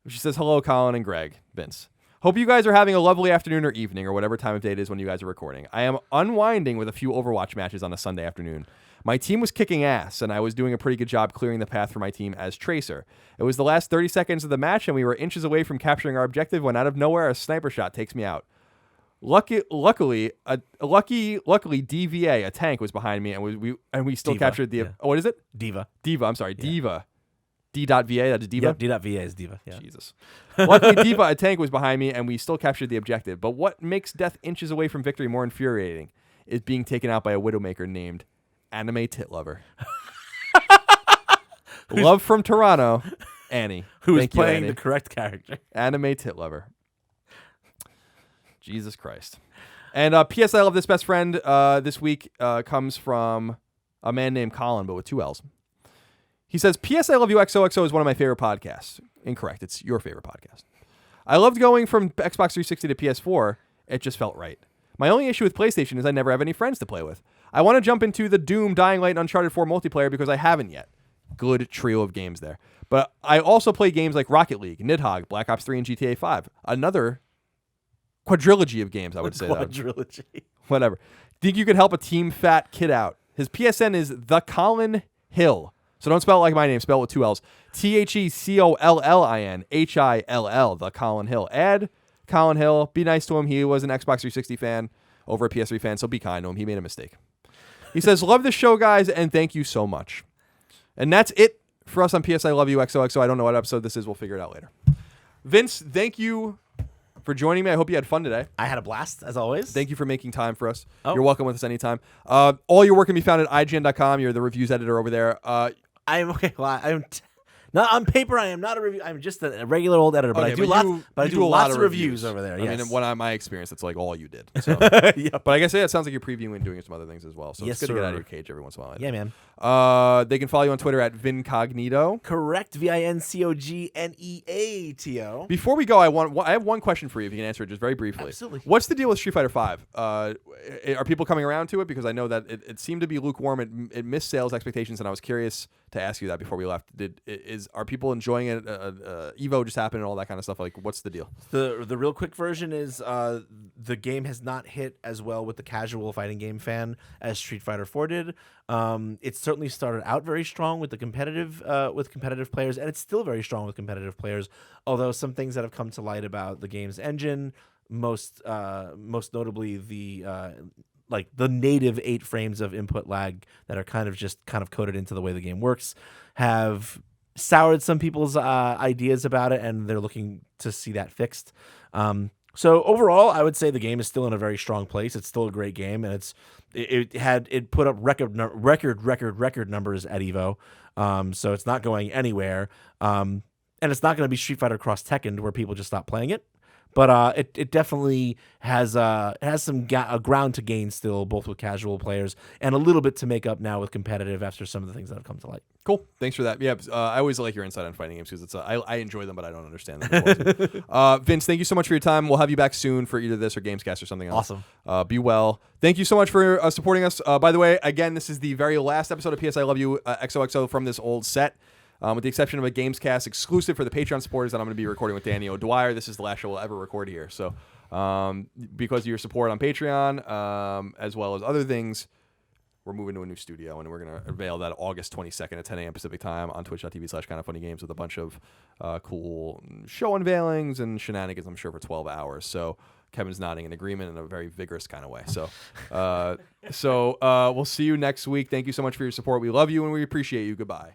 She says, hello, Colin and Greg, Vince. Hope you guys are having a lovely afternoon or evening or whatever time of day it is when you guys are recording. I am unwinding with a few Overwatch matches on a Sunday afternoon. My team was kicking ass, and I was doing a pretty good job clearing the path for my team as Tracer. It was the last 30 seconds of the match, and we were inches away from capturing our objective when out of nowhere a sniper shot takes me out. Luckily, DVA, a tank, was behind me, and we still Diva, captured the. yeah. Oh, what is it? Diva. I'm sorry, Yeah. Diva. D.VA, that's Diva? Yep, D.VA is Diva. Yeah. Jesus. Luckily, Diva, a tank, was behind me, and we still captured the objective. But what makes death inches away from victory more infuriating is being taken out by a Widowmaker named Anime Tit Lover. Love from Toronto, Annie. Who is Thank you, playing Annie. the correct character. Anime Tit Lover. Jesus Christ. And P.S. I Love This Best Friend this week comes from a man named Colin, but with 2 L's. He says, P.S. I Love You XOXO is one of my favorite podcasts. Incorrect. It's your favorite podcast. I loved going from Xbox 360 to PS4. It just felt right. My only issue with PlayStation is I never have any friends to play with. I want to jump into the Doom, Dying Light, and Uncharted 4 multiplayer because I haven't yet. Good trio of games there. But I also play games like Rocket League, Nidhogg, Black Ops 3, and GTA 5. Another quadrilogy of games, I would say. Quadrilogy. Whatever. Think you could help a Team Fat kid out. His PSN is The Colin Hill. So don't spell it like my name. Spell it with 2 L's. TheCollinHill. The Colin Hill. Add Colin Hill. Be nice to him. He was an Xbox 360 fan over a PS3 fan, so be kind to him. He made a mistake. He says, love this show, guys, and thank you so much. And that's it for us on PS I Love You XOXO. I don't know what episode this is. We'll figure it out later. Vince, thank you for joining me. I hope you had fun today. I had a blast, as always. Thank you for making time for us. Oh. You're welcome with us anytime. All your work can be found at IGN.com. You're the reviews editor over there. I'm okay. Well, I'm Not on paper. I am not a review. I'm just a regular old editor, but Okay, I do lots. But I do a lot lots of reviews over there. I Yes. mean, in my experience, that's like all you did. So. Yep. But I guess it sounds like you're previewing and doing some other things as well. So Yes, it's good to get out of sir. your cage every once in a while. Yeah, man. They can follow you on Twitter at Vincognito. Correct. VINCOGNEATO. Before we go, I have one question for you. If you can answer it just very briefly. Absolutely. What's the deal with Street Fighter V? Are people coming around to it? Because I know that it seemed to be lukewarm. It missed sales expectations, and I was curious to ask you that before we left. Are people enjoying it? Evo just happened and all that kind of stuff. Like, what's the deal? The real quick version is the game has not hit as well with the casual fighting game fan as Street Fighter 4 did. It certainly started out very strong with the competitive players, and it's still very strong with competitive players. Although some things that have come to light about the game's engine, most notably the native 8 frames of input lag that are kind of coded into the way the game works, have soured some people's ideas about it, and they're looking to see that fixed. So overall, I would say the game is still in a very strong place. It's still a great game, and it put up record numbers at Evo. So it's not going anywhere. And it's not going to be Street Fighter Cross Tekken where people just stop playing it. But it definitely has some ground to gain still, both with casual players and a little bit to make up now with competitive after some of the things that have come to light. Cool. Thanks for that. Yeah, I always like your insight on fighting games because I enjoy them, but I don't understand them. Vince, thank you so much for your time. We'll have you back soon for either this or Gamescast or something else. Awesome. Be well. Thank you so much for supporting us. By the way, again, this is the very last episode of PS I Love You XOXO from this old set. With the exception of a Gamescast exclusive for the Patreon supporters that I'm going to be recording with Danny O'Dwyer. This is the last show we'll ever record here. So because of your support on Patreon, as well as other things, we're moving to a new studio, and we're going to unveil that August 22nd at 10 a.m. Pacific time on twitch.tv/kindoffunnygames with a bunch of cool show unveilings and shenanigans, I'm sure, for 12 hours. So Kevin's nodding in agreement in a very vigorous kind of way. So we'll see you next week. Thank you so much for your support. We love you, and we appreciate you. Goodbye.